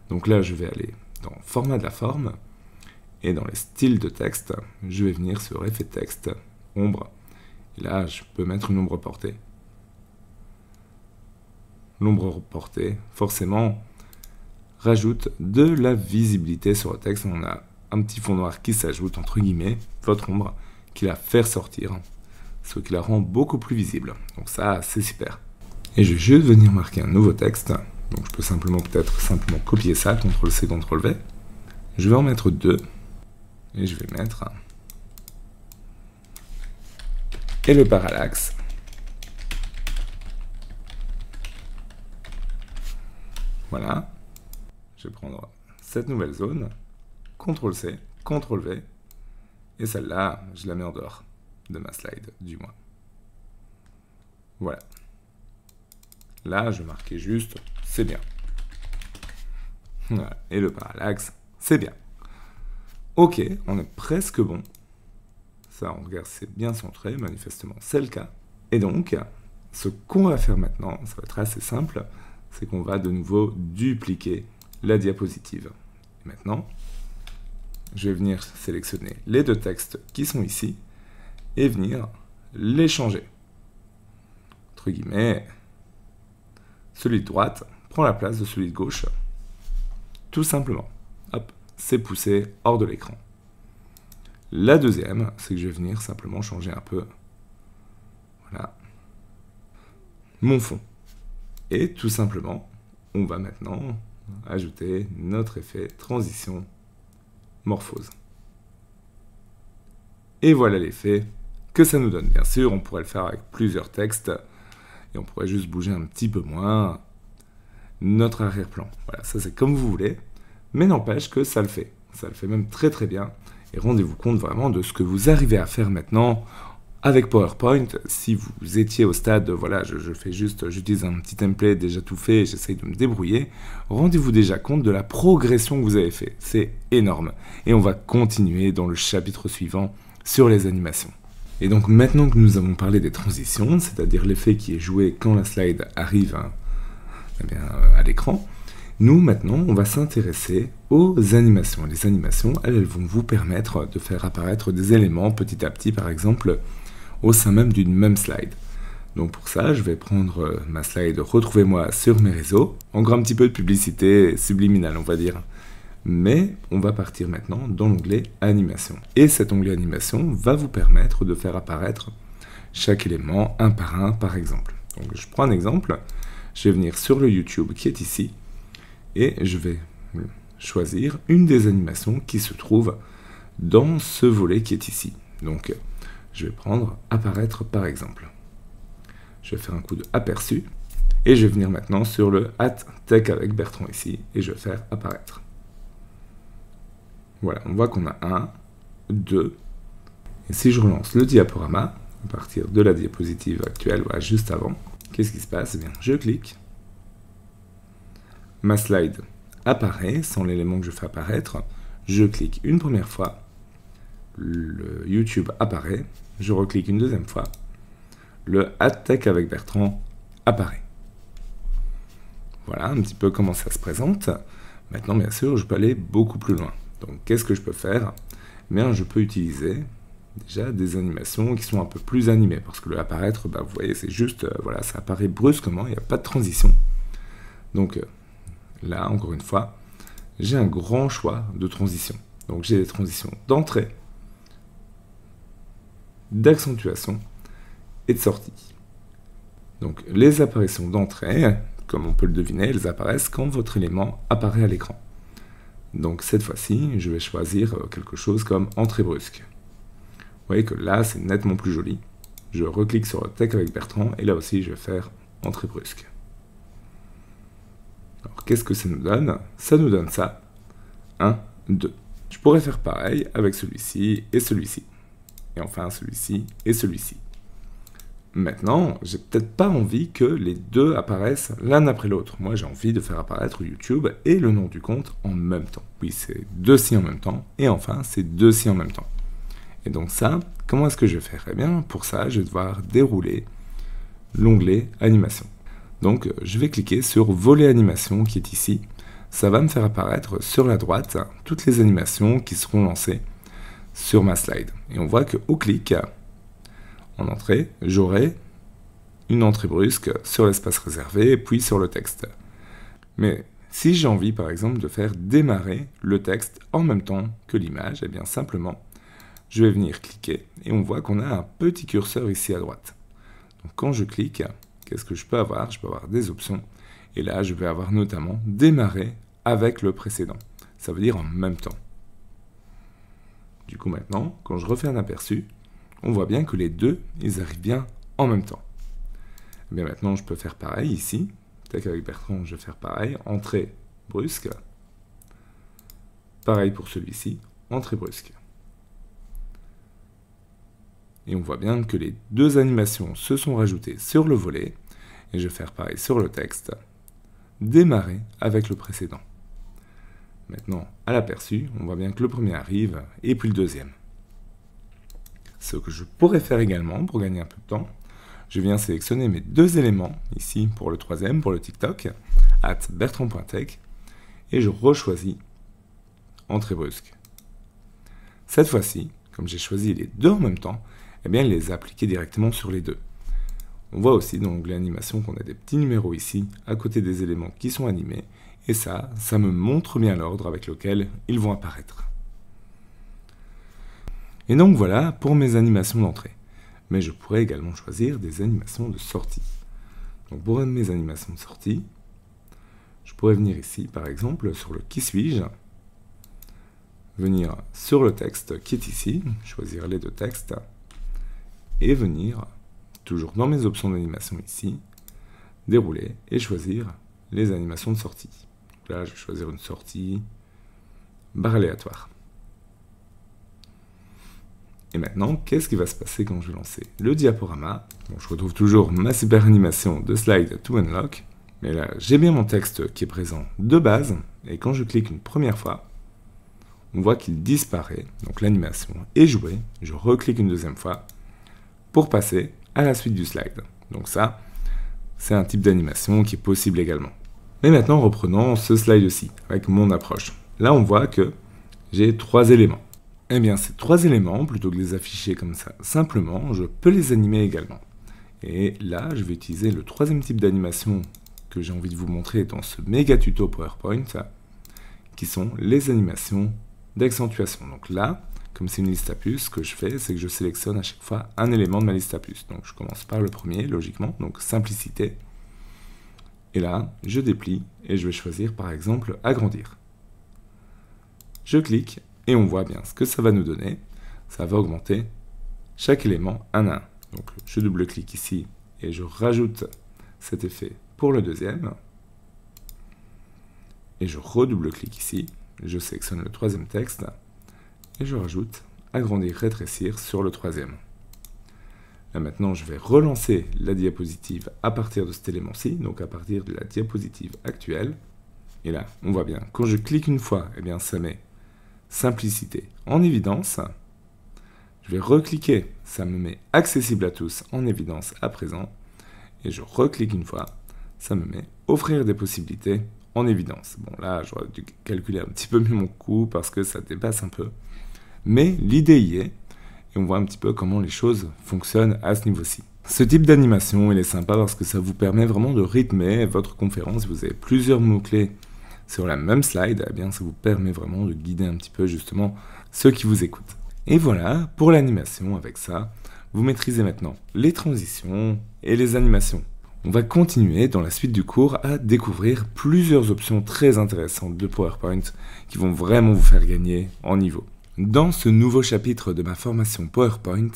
Donc là, je vais aller dans format de la forme, et dans les styles de texte, je vais venir sur effet texte, ombre, et là, je peux mettre une ombre portée. L'ombre portée, forcément, rajoute de la visibilité sur le texte. On a un petit fond noir qui s'ajoute, entre guillemets, votre ombre, qui la fait ressortir, ce qui la rend beaucoup plus visible. Donc ça, c'est super. Et je vais juste venir marquer un nouveau texte. Donc je peux peut-être simplement copier ça, CTRL-C, CTRL-V. Je vais en mettre 2. Et je vais mettre... Et le parallaxe. Voilà, je vais prendre cette nouvelle zone, CTRL-C, CTRL-V, et celle-là, je la mets en dehors de ma slide, du moins. Voilà. Là, je vais marquer juste, c'est bien. Voilà. Et le parallaxe, c'est bien. Ok, on est presque bon. Ça, on regarde, c'est bien centré, manifestement, c'est le cas. Et donc, ce qu'on va faire maintenant, ça va être assez simple, c'est qu'on va de nouveau dupliquer la diapositive. Et maintenant, je vais venir sélectionner les deux textes qui sont ici et venir les changer. Entre guillemets, celui de droite prend la place de celui de gauche. Tout simplement. Hop, c'est poussé hors de l'écran. La deuxième, c'est que je vais venir simplement changer un peu, voilà, mon fond. Et tout simplement, on va maintenant ajouter notre effet transition morphose. Et voilà l'effet que ça nous donne. Bien sûr, on pourrait le faire avec plusieurs textes et on pourrait juste bouger un petit peu moins notre arrière-plan. Voilà, ça c'est comme vous voulez, mais n'empêche que ça le fait. Ça le fait même très très bien. Et rendez-vous compte vraiment de ce que vous arrivez à faire maintenant avec PowerPoint. Si vous étiez au stade, voilà, j'utilise un petit template déjà tout fait, j'essaye de me débrouiller, rendez-vous déjà compte de la progression que vous avez fait. C'est énorme. Et on va continuer dans le chapitre suivant sur les animations. Et donc maintenant que nous avons parlé des transitions, c'est-à-dire l'effet qui est joué quand la slide arrive à l'écran, nous maintenant on va s'intéresser aux animations. Les animations, elles vont vous permettre de faire apparaître des éléments petit à petit, par exemple, au sein même d'une même slide. Donc pour ça, je vais prendre ma slide « Retrouvez-moi sur mes réseaux », encore un petit peu de publicité subliminale, on va dire. Mais on va partir maintenant dans l'onglet « Animation ». Et cet onglet « Animation » va vous permettre de faire apparaître chaque élément un par un, par exemple. Donc je prends un exemple, je vais venir sur le YouTube qui est ici, et je vais choisir une des animations qui se trouve dans ce volet qui est ici. Donc je vais prendre « Apparaître » par exemple. Je vais faire un coup de aperçu et je vais venir maintenant sur le @tech avec Bertrand ici et je vais faire apparaître. Voilà, on voit qu'on a 1, 2, et si je relance le diaporama, à partir de la diapositive actuelle, voilà, juste avant, qu'est-ce qui se passe? Eh bien, je clique, ma slide apparaît, sans l'élément que je fais apparaître, je clique une première fois, le YouTube apparaît, je reclique une deuxième fois, le @tech avec Bertrand apparaît. Voilà un petit peu comment ça se présente. Maintenant, bien sûr, je peux aller beaucoup plus loin. Donc, qu'est-ce que je peux faire? Eh bien, je peux utiliser déjà des animations qui sont un peu plus animées, parce que le apparaître, vous voyez, c'est juste, voilà, ça apparaît brusquement, il n'y a pas de transition. Donc, là, encore une fois, j'ai un grand choix de transitions. Donc, j'ai des transitions d'entrée, d'accentuation et de sortie. Donc, les apparitions d'entrée, comme on peut le deviner, elles apparaissent quand votre élément apparaît à l'écran. Donc, cette fois-ci, je vais choisir quelque chose comme entrée brusque. Vous voyez que là, c'est nettement plus joli. Je reclique sur le Tech avec Bertrand et là aussi, je vais faire entrée brusque. Alors, qu'est-ce que ça nous donne? Ça nous donne ça. 1, 2. Je pourrais faire pareil avec celui-ci et celui-ci. Et enfin, celui-ci et celui-ci. Maintenant, j'ai peut-être pas envie que les deux apparaissent l'un après l'autre. Moi, j'ai envie de faire apparaître YouTube et le nom du compte en même temps. Oui, c'est deux-ci en même temps. Et enfin, c'est deux-ci en même temps. Et donc ça, comment est-ce que je vais faire? Eh bien, pour ça, je vais devoir dérouler l'onglet Animation. Donc, je vais cliquer sur Volet Animation qui est ici. Ça va me faire apparaître sur la droite toutes les animations qui seront lancées sur ma slide. Et on voit qu'au clic, en entrée, j'aurai une entrée brusque sur l'espace réservé, puis sur le texte. Mais si j'ai envie, par exemple, de faire démarrer le texte en même temps que l'image, eh bien simplement, je vais venir cliquer et on voit qu'on a un petit curseur ici à droite. Donc quand je clique, qu'est-ce que je peux avoir? Je peux avoir des options. Et là, je vais avoir notamment démarrer avec le précédent. Ça veut dire en même temps. Du coup, maintenant, quand je refais un aperçu, on voit bien que les deux, ils arrivent bien en même temps. Et bien maintenant, je peux faire pareil ici. Peut-être qu'avec Bertrand, je vais faire pareil. Entrée brusque. Pareil pour celui-ci. Entrée brusque. Et on voit bien que les deux animations se sont rajoutées sur le volet. Et je vais faire pareil sur le texte. Démarrer avec le précédent. Maintenant, à l'aperçu, on voit bien que le premier arrive et puis le deuxième. Ce que je pourrais faire également, pour gagner un peu de temps, je viens sélectionner mes deux éléments, ici pour le troisième, pour le TikTok, @bertrand.tech, et je rechoisis entrée brusque. Cette fois-ci, comme j'ai choisi les deux en même temps, eh bien, les appliquer directement sur les deux. On voit aussi dans l'onglet animation qu'on a des petits numéros ici, à côté des éléments qui sont animés, et ça me montre bien l'ordre avec lequel ils vont apparaître. Et donc voilà pour mes animations d'entrée. Mais je pourrais également choisir des animations de sortie. Donc pour mes animations de sortie, je pourrais venir ici, par exemple, sur le Qui suis-je, venir sur le texte qui est ici, choisir les deux textes, et venir, toujours dans mes options d'animation ici, dérouler et choisir les animations de sortie. Donc là, je vais choisir une sortie, barre aléatoire. Et maintenant, qu'est-ce qui va se passer quand je vais lancer le diaporama? Bon, je retrouve toujours ma super animation de slide to unlock, mais là, j'ai bien mon texte qui est présent de base, et quand je clique une première fois, on voit qu'il disparaît, donc l'animation est jouée, je reclique une deuxième fois, pour passer à la suite du slide. Donc ça, c'est un type d'animation qui est possible également. Mais maintenant, reprenons ce slide-ci, avec mon approche. Là, on voit que j'ai trois éléments. Eh bien, ces trois éléments, plutôt que de les afficher comme ça, simplement, je peux les animer également. Et là, je vais utiliser le troisième type d'animation que j'ai envie de vous montrer dans ce méga tuto PowerPoint, qui sont les animations d'accentuation. Donc là, comme c'est une liste à puces, ce que je fais, c'est que je sélectionne à chaque fois un élément de ma liste à puces. Donc je commence par le premier, logiquement, donc simplicité. Et là, je déplie et je vais choisir par exemple agrandir. Je clique et on voit bien ce que ça va nous donner. Ça va augmenter chaque élément un à un. Donc je double-clique ici et je rajoute cet effet pour le deuxième. Et je redouble-clique ici. Je sélectionne le troisième texte et je rajoute agrandir, rétrécir sur le troisième. Là maintenant, je vais relancer la diapositive à partir de cet élément-ci, donc à partir de la diapositive actuelle. Et là, on voit bien, quand je clique une fois, eh bien, ça met simplicité en évidence. Je vais recliquer, ça me met accessible à tous en évidence à présent. Et je reclique une fois, ça me met offrir des possibilités en évidence. Bon là, j'aurais dû calculer un petit peu mieux mon coût parce que ça dépasse un peu. Mais l'idée y est, et on voit un petit peu comment les choses fonctionnent à ce niveau-ci. Ce type d'animation, il est sympa parce que ça vous permet vraiment de rythmer votre conférence. Si vous avez plusieurs mots-clés sur la même slide, eh bien ça vous permet vraiment de guider un petit peu justement ceux qui vous écoutent. Et voilà, pour l'animation, avec ça, vous maîtrisez maintenant les transitions et les animations. On va continuer dans la suite du cours à découvrir plusieurs options très intéressantes de PowerPoint qui vont vraiment vous faire gagner en niveau. Dans ce nouveau chapitre de ma formation PowerPoint,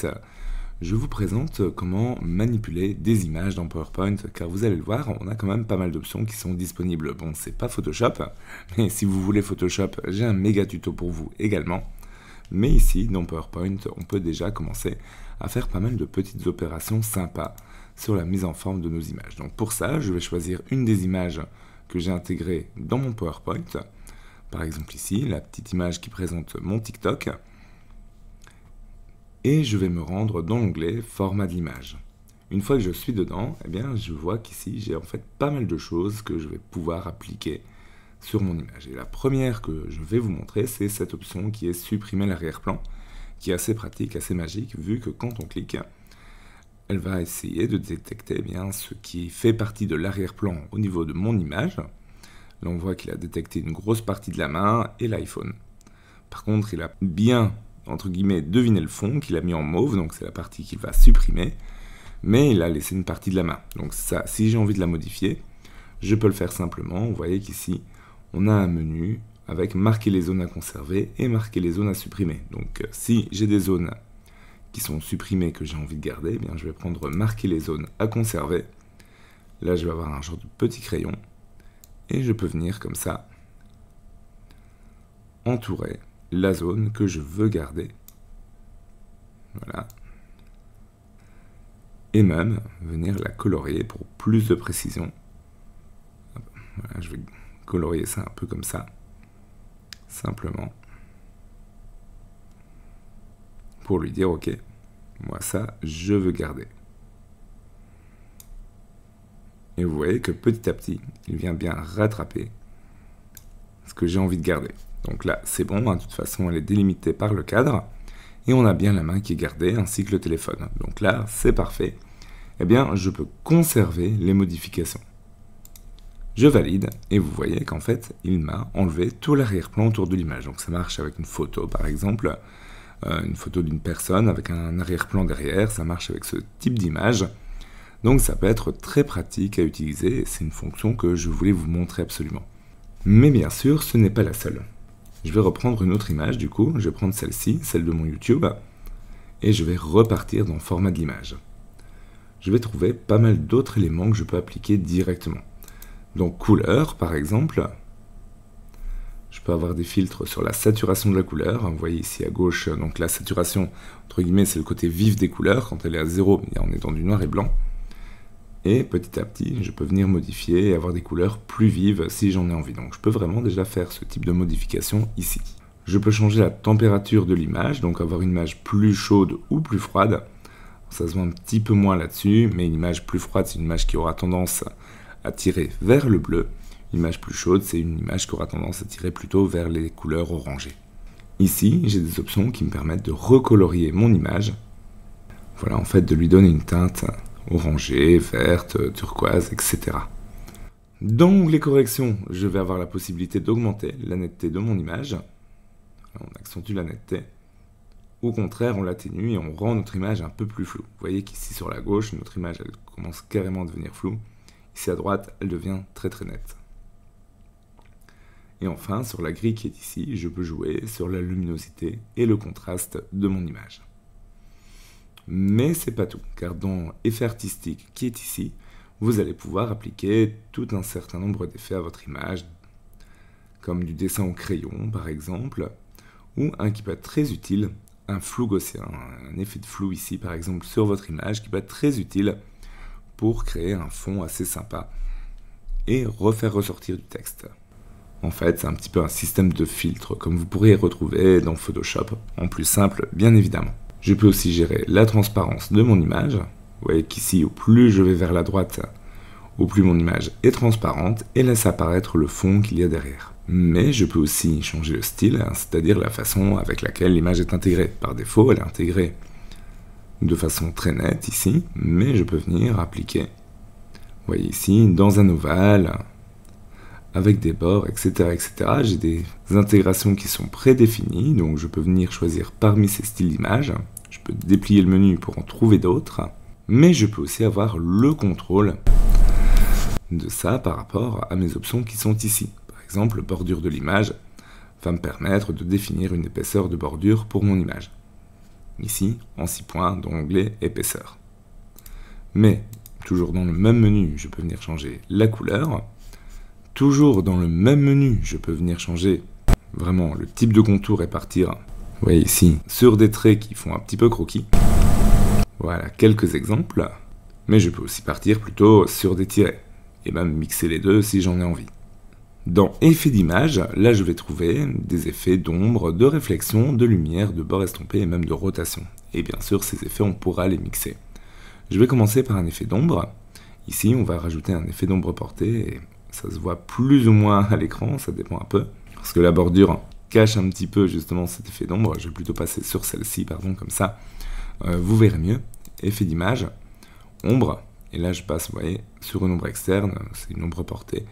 je vous présente comment manipuler des images dans PowerPoint, car vous allez le voir, on a quand même pas mal d'options qui sont disponibles. Bon, c'est pas Photoshop, mais si vous voulez Photoshop, j'ai un méga tuto pour vous également. Mais ici, dans PowerPoint, on peut déjà commencer à faire pas mal de petites opérations sympas sur la mise en forme de nos images. Donc pour ça, je vais choisir une des images que j'ai intégrées dans mon PowerPoint. Par exemple ici, la petite image qui présente mon TikTok. Et je vais me rendre dans l'onglet format de l'image. Une fois que je suis dedans, eh bien, je vois qu'ici, j'ai en fait pas mal de choses que je vais pouvoir appliquer sur mon image. Et la première que je vais vous montrer, c'est cette option qui est supprimer l'arrière-plan, qui est assez pratique, assez magique, vu que quand on clique, elle va essayer de détecter eh bien, ce qui fait partie de l'arrière-plan au niveau de mon image. Là, on voit qu'il a détecté une grosse partie de la main et l'iPhone. Par contre, il a bien, entre guillemets, deviné le fond, qu'il a mis en mauve, donc c'est la partie qu'il va supprimer, mais il a laissé une partie de la main. Donc ça, si j'ai envie de la modifier, je peux le faire simplement. Vous voyez qu'ici, on a un menu avec marquer les zones à conserver et marquer les zones à supprimer. Donc si j'ai des zones qui sont supprimées que j'ai envie de garder, eh bien, je vais prendre marquer les zones à conserver. Là, je vais avoir un genre de petit crayon et je peux venir comme ça entourer la zone que je veux garder. Voilà. Et même venir la colorier pour plus de précision. Voilà, je vais colorier ça un peu comme ça, simplement, pour lui dire ok, moi ça, je veux garder. Et vous voyez que petit à petit, il vient bien rattraper ce que j'ai envie de garder. Donc là, c'est bon, hein, de toute façon, elle est délimitée par le cadre, et on a bien la main qui est gardée, ainsi que le téléphone. Donc là, c'est parfait. Eh bien, je peux conserver les modifications. Je valide, et vous voyez qu'en fait, il m'a enlevé tout l'arrière-plan autour de l'image. Donc ça marche avec une photo, par exemple, une photo d'une personne avec un arrière-plan derrière, ça marche avec ce type d'image. Donc ça peut être très pratique à utiliser, et c'est une fonction que je voulais vous montrer absolument. Mais bien sûr, ce n'est pas la seule. Je vais reprendre une autre image, du coup, je vais prendre celle-ci, celle de mon YouTube, et je vais repartir dans le format de l'image. Je vais trouver pas mal d'autres éléments que je peux appliquer directement. Donc couleur, par exemple, je peux avoir des filtres sur la saturation de la couleur. Vous voyez ici à gauche, donc la saturation, entre guillemets, c'est le côté vif des couleurs. Quand elle est à 0, on est dans du noir et blanc. Et petit à petit, je peux venir modifier et avoir des couleurs plus vives si j'en ai envie. Donc je peux vraiment déjà faire ce type de modification ici. Je peux changer la température de l'image, donc avoir une image plus chaude ou plus froide. Ça se voit un petit peu moins là-dessus, mais une image plus froide, c'est une image qui aura tendance à tirer vers le bleu. Une image plus chaude, c'est une image qui aura tendance à tirer plutôt vers les couleurs orangées. Ici, j'ai des options qui me permettent de recolorier mon image. Voilà, en fait, de lui donner une teinte orangée, verte, turquoise, etc. Dans les corrections, je vais avoir la possibilité d'augmenter la netteté de mon image. On accentue la netteté. Au contraire, on l'atténue et on rend notre image un peu plus floue. Vous voyez qu'ici sur la gauche, notre image elle commence carrément à devenir floue. Ici à droite, elle devient très très nette. Et enfin, sur la grille qui est ici, je peux jouer sur la luminosité et le contraste de mon image. Mais c'est pas tout, car dans Effet artistique qui est ici, vous allez pouvoir appliquer tout un certain nombre d'effets à votre image, comme du dessin au crayon par exemple, ou un qui peut être très utile, un flou gaussien, un effet de flou ici par exemple sur votre image qui peut être très utile pour créer un fond assez sympa et refaire ressortir du texte. En fait, c'est un petit peu un système de filtre, comme vous pourriez retrouver dans Photoshop, en plus simple, bien évidemment. Je peux aussi gérer la transparence de mon image. Vous voyez qu'ici, au plus je vais vers la droite, au plus mon image est transparente et laisse apparaître le fond qu'il y a derrière. Mais je peux aussi changer le style, c'est-à-dire la façon avec laquelle l'image est intégrée. Par défaut, elle est intégrée de façon très nette ici, mais je peux venir appliquer, vous voyez ici, dans un ovale, avec des bords, etc. etc. J'ai des intégrations qui sont prédéfinies, donc je peux venir choisir parmi ces styles d'image. Je peux déplier le menu pour en trouver d'autres, mais je peux aussi avoir le contrôle de ça par rapport à mes options qui sont ici. Par exemple, bordure de l'image va me permettre de définir une épaisseur de bordure pour mon image. Ici, en 6 points, dans l'onglet épaisseur. Mais, toujours dans le même menu, je peux venir changer la couleur. Toujours dans le même menu, je peux venir changer vraiment le type de contour et partir, vous voyez ici, sur des traits qui font un petit peu croquis. Voilà quelques exemples. Mais je peux aussi partir plutôt sur des tirets, et même mixer les deux si j'en ai envie. Dans effets d'image, là je vais trouver des effets d'ombre, de réflexion, de lumière, de bord estompé et même de rotation. Et bien sûr, ces effets, on pourra les mixer. Je vais commencer par un effet d'ombre. Ici, on va rajouter un effet d'ombre porté, et ça se voit plus ou moins à l'écran, ça dépend un peu. Parce que la bordure cache un petit peu justement cet effet d'ombre. Je vais plutôt passer sur celle-ci, pardon, comme ça. Vous verrez mieux. Effet d'image, ombre. Et là, je passe, vous voyez, sur une ombre externe, c'est une ombre portée,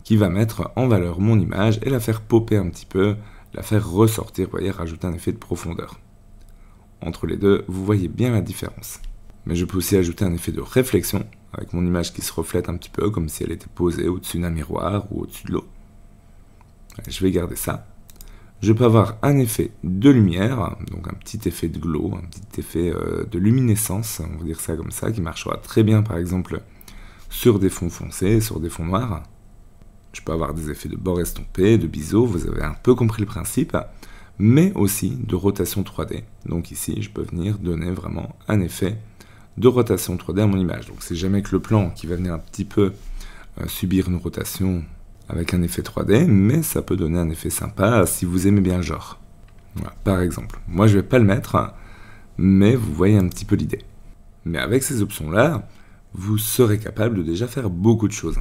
qui va mettre en valeur mon image et la faire popper un petit peu, la faire ressortir, vous voyez, rajouter un effet de profondeur. Entre les deux, vous voyez bien la différence. Mais je peux aussi ajouter un effet de réflexion, avec mon image qui se reflète un petit peu, comme si elle était posée au-dessus d'un miroir ou au-dessus de l'eau. Je vais garder ça. Je peux avoir un effet de lumière, donc un petit effet de glow, un petit effet de luminescence, on va dire ça comme ça, qui marchera très bien par exemple sur des fonds foncés, sur des fonds noirs. Je peux avoir des effets de bord estompé, de biseau, vous avez un peu compris le principe, mais aussi de rotation 3D. Donc ici, je peux venir donner vraiment un effet de rotation 3D à mon image. Donc c'est jamais que le plan qui va venir un petit peu subir une rotation avec un effet 3D, mais ça peut donner un effet sympa si vous aimez bien le genre. Voilà, par exemple. Moi, je vais pas le mettre, mais vous voyez un petit peu l'idée. Mais avec ces options-là, vous serez capable de déjà faire beaucoup de choses.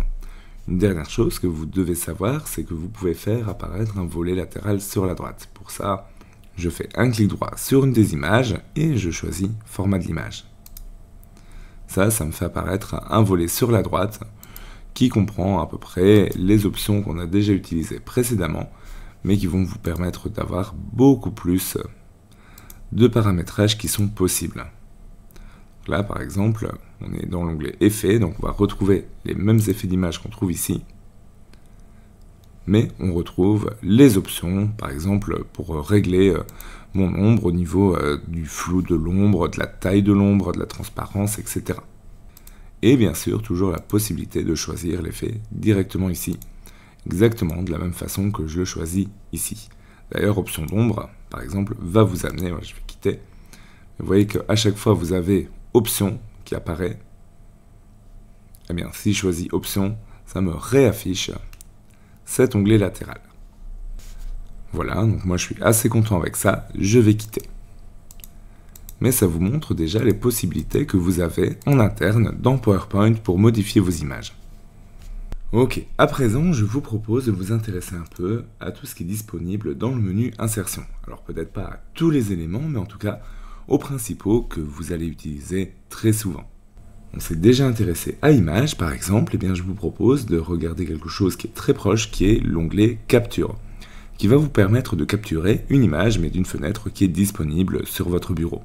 Une dernière chose que vous devez savoir, c'est que vous pouvez faire apparaître un volet latéral sur la droite. Pour ça, je fais un clic droit sur une des images et je choisis format de l'image. Ça me fait apparaître un volet sur la droite qui comprend à peu près les options qu'on a déjà utilisées précédemment, mais qui vont vous permettre d'avoir beaucoup plus de paramétrages qui sont possibles. Là, par exemple, on est dans l'onglet Effets, donc on va retrouver les mêmes effets d'image qu'on trouve ici, mais on retrouve les options, par exemple, pour régler mon ombre au niveau du flou de l'ombre, de la taille de l'ombre, de la transparence, etc. Et bien sûr, toujours la possibilité de choisir l'effet directement ici, exactement de la même façon que je le choisis ici. D'ailleurs, option d'ombre, par exemple, va vous amener, je vais quitter, vous voyez qu'à chaque fois vous avez option qui apparaît, eh bien si je choisis option, ça me réaffiche cet onglet latéral. Voilà, donc moi je suis assez content avec ça, je vais quitter. Mais ça vous montre déjà les possibilités que vous avez en interne dans PowerPoint pour modifier vos images. Ok, à présent je vous propose de vous intéresser un peu à tout ce qui est disponible dans le menu insertion. Alors peut-être pas à tous les éléments, mais en tout cas aux principaux que vous allez utiliser très souvent. On s'est déjà intéressé à images par exemple, et bien je vous propose de regarder quelque chose qui est très proche, qui est l'onglet capture, qui va vous permettre de capturer une image mais d'une fenêtre qui est disponible sur votre bureau.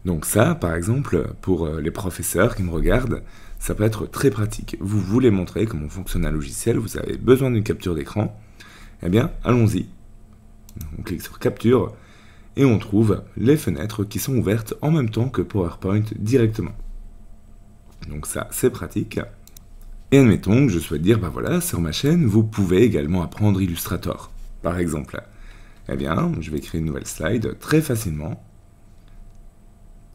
Donc ça, par exemple, pour les professeurs qui me regardent, ça peut être très pratique. Vous voulez montrer comment fonctionne un logiciel, vous avez besoin d'une capture d'écran, eh bien allons-y. On clique sur capture, et on trouve les fenêtres qui sont ouvertes en même temps que PowerPoint directement. Donc ça, c'est pratique. Et admettons que je souhaite dire, voilà, sur ma chaîne, vous pouvez également apprendre Illustrator. Par exemple, eh bien, je vais créer une nouvelle slide très facilement,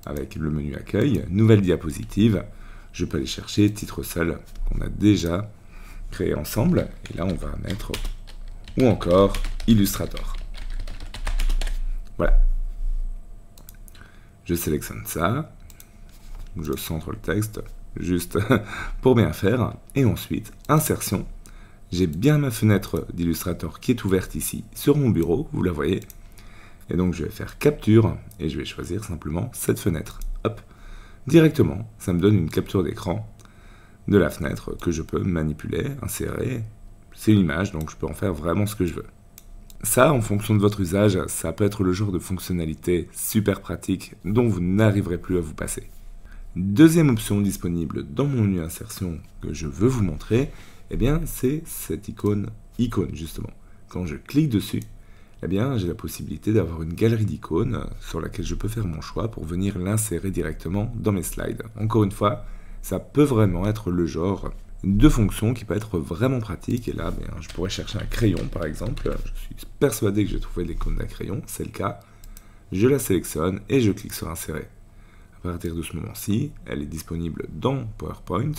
avec le menu accueil, nouvelle diapositive, je peux aller chercher titre seul, qu'on a déjà créé ensemble, et là on va mettre ou encore Illustrator. Voilà. Je sélectionne ça, je centre le texte, juste pour bien faire, et ensuite, insertion. J'ai bien ma fenêtre d'Illustrator qui est ouverte ici sur mon bureau, vous la voyez. Et donc je vais faire capture, et je vais choisir simplement cette fenêtre. Hop, directement, ça me donne une capture d'écran de la fenêtre que je peux manipuler, insérer. C'est une image, donc je peux en faire vraiment ce que je veux. Ça, en fonction de votre usage, ça peut être le genre de fonctionnalité super pratique dont vous n'arriverez plus à vous passer. Deuxième option disponible dans mon menu insertion que je veux vous montrer, eh bien, c'est cette icône justement. Quand je clique dessus, eh bien, j'ai la possibilité d'avoir une galerie d'icônes sur laquelle je peux faire mon choix pour venir l'insérer directement dans mes slides. Encore une fois, ça peut vraiment être le genre de fonction qui peut être vraiment pratique. Et là, bien, je pourrais chercher un crayon, par exemple. Je suis persuadé que j'ai trouvé l'icône d'un crayon. C'est le cas. Je la sélectionne et je clique sur Insérer. À partir de ce moment-ci, elle est disponible dans PowerPoint.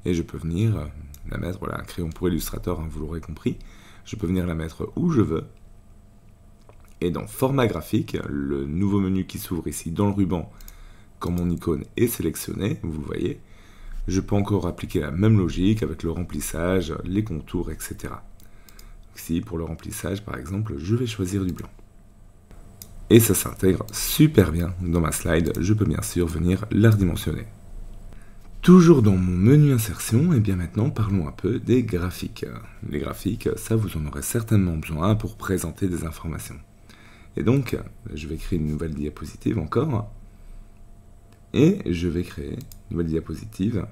Et je peux venir la mettre, voilà, un crayon pour Illustrator, hein, vous l'aurez compris. Je peux venir la mettre où je veux. Et dans Format graphique, le nouveau menu qui s'ouvre ici dans le ruban, quand mon icône est sélectionnée, vous le voyez, je peux encore appliquer la même logique avec le remplissage, les contours, etc. Ici, pour le remplissage, par exemple, je vais choisir du blanc. Et ça s'intègre super bien dans ma slide. Je peux bien sûr venir la redimensionner. Toujours dans mon menu insertion, et bien maintenant, parlons un peu des graphiques. Les graphiques, ça vous en aurez certainement besoin pour présenter des informations. Et donc, je vais créer une nouvelle diapositive encore. Et je vais créer une nouvelle diapositive,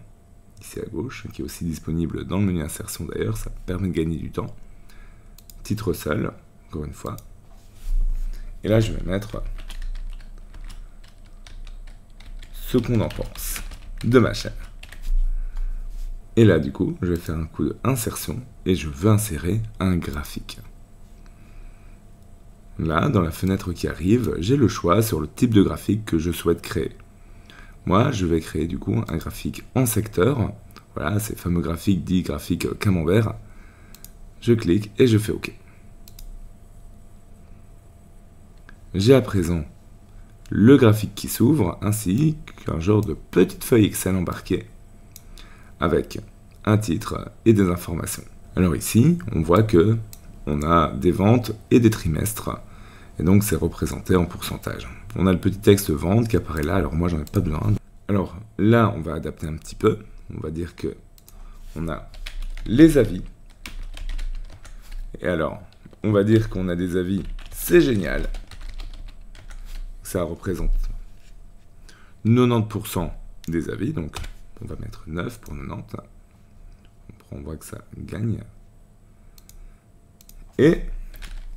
ici à gauche, qui est aussi disponible dans le menu insertion d'ailleurs, ça permet de gagner du temps. Titre seul, encore une fois. Et là, je vais mettre ce qu'on en pense de ma chaîne. Et là, du coup, je vais faire un coup d'insertion et je veux insérer un graphique. Là, dans la fenêtre qui arrive, j'ai le choix sur le type de graphique que je souhaite créer. Moi, je vais créer du coup un graphique en secteur. Voilà, ces fameux graphiques dits graphiques camembert. Je clique et je fais OK. J'ai à présent le graphique qui s'ouvre, ainsi qu'un genre de petite feuille Excel embarquée avec un titre et des informations. Alors ici, on voit que on a des ventes et des trimestres, et donc c'est représenté en pourcentage. On a le petit texte vente qui apparaît là, alors moi j'en ai pas besoin. Alors là, on va adapter un petit peu. On va dire que on a les avis. Et alors, on va dire qu'on a des avis, c'est génial. Ça représente 90% des avis, donc on va mettre 9 pour 90. On voit que ça gagne. Et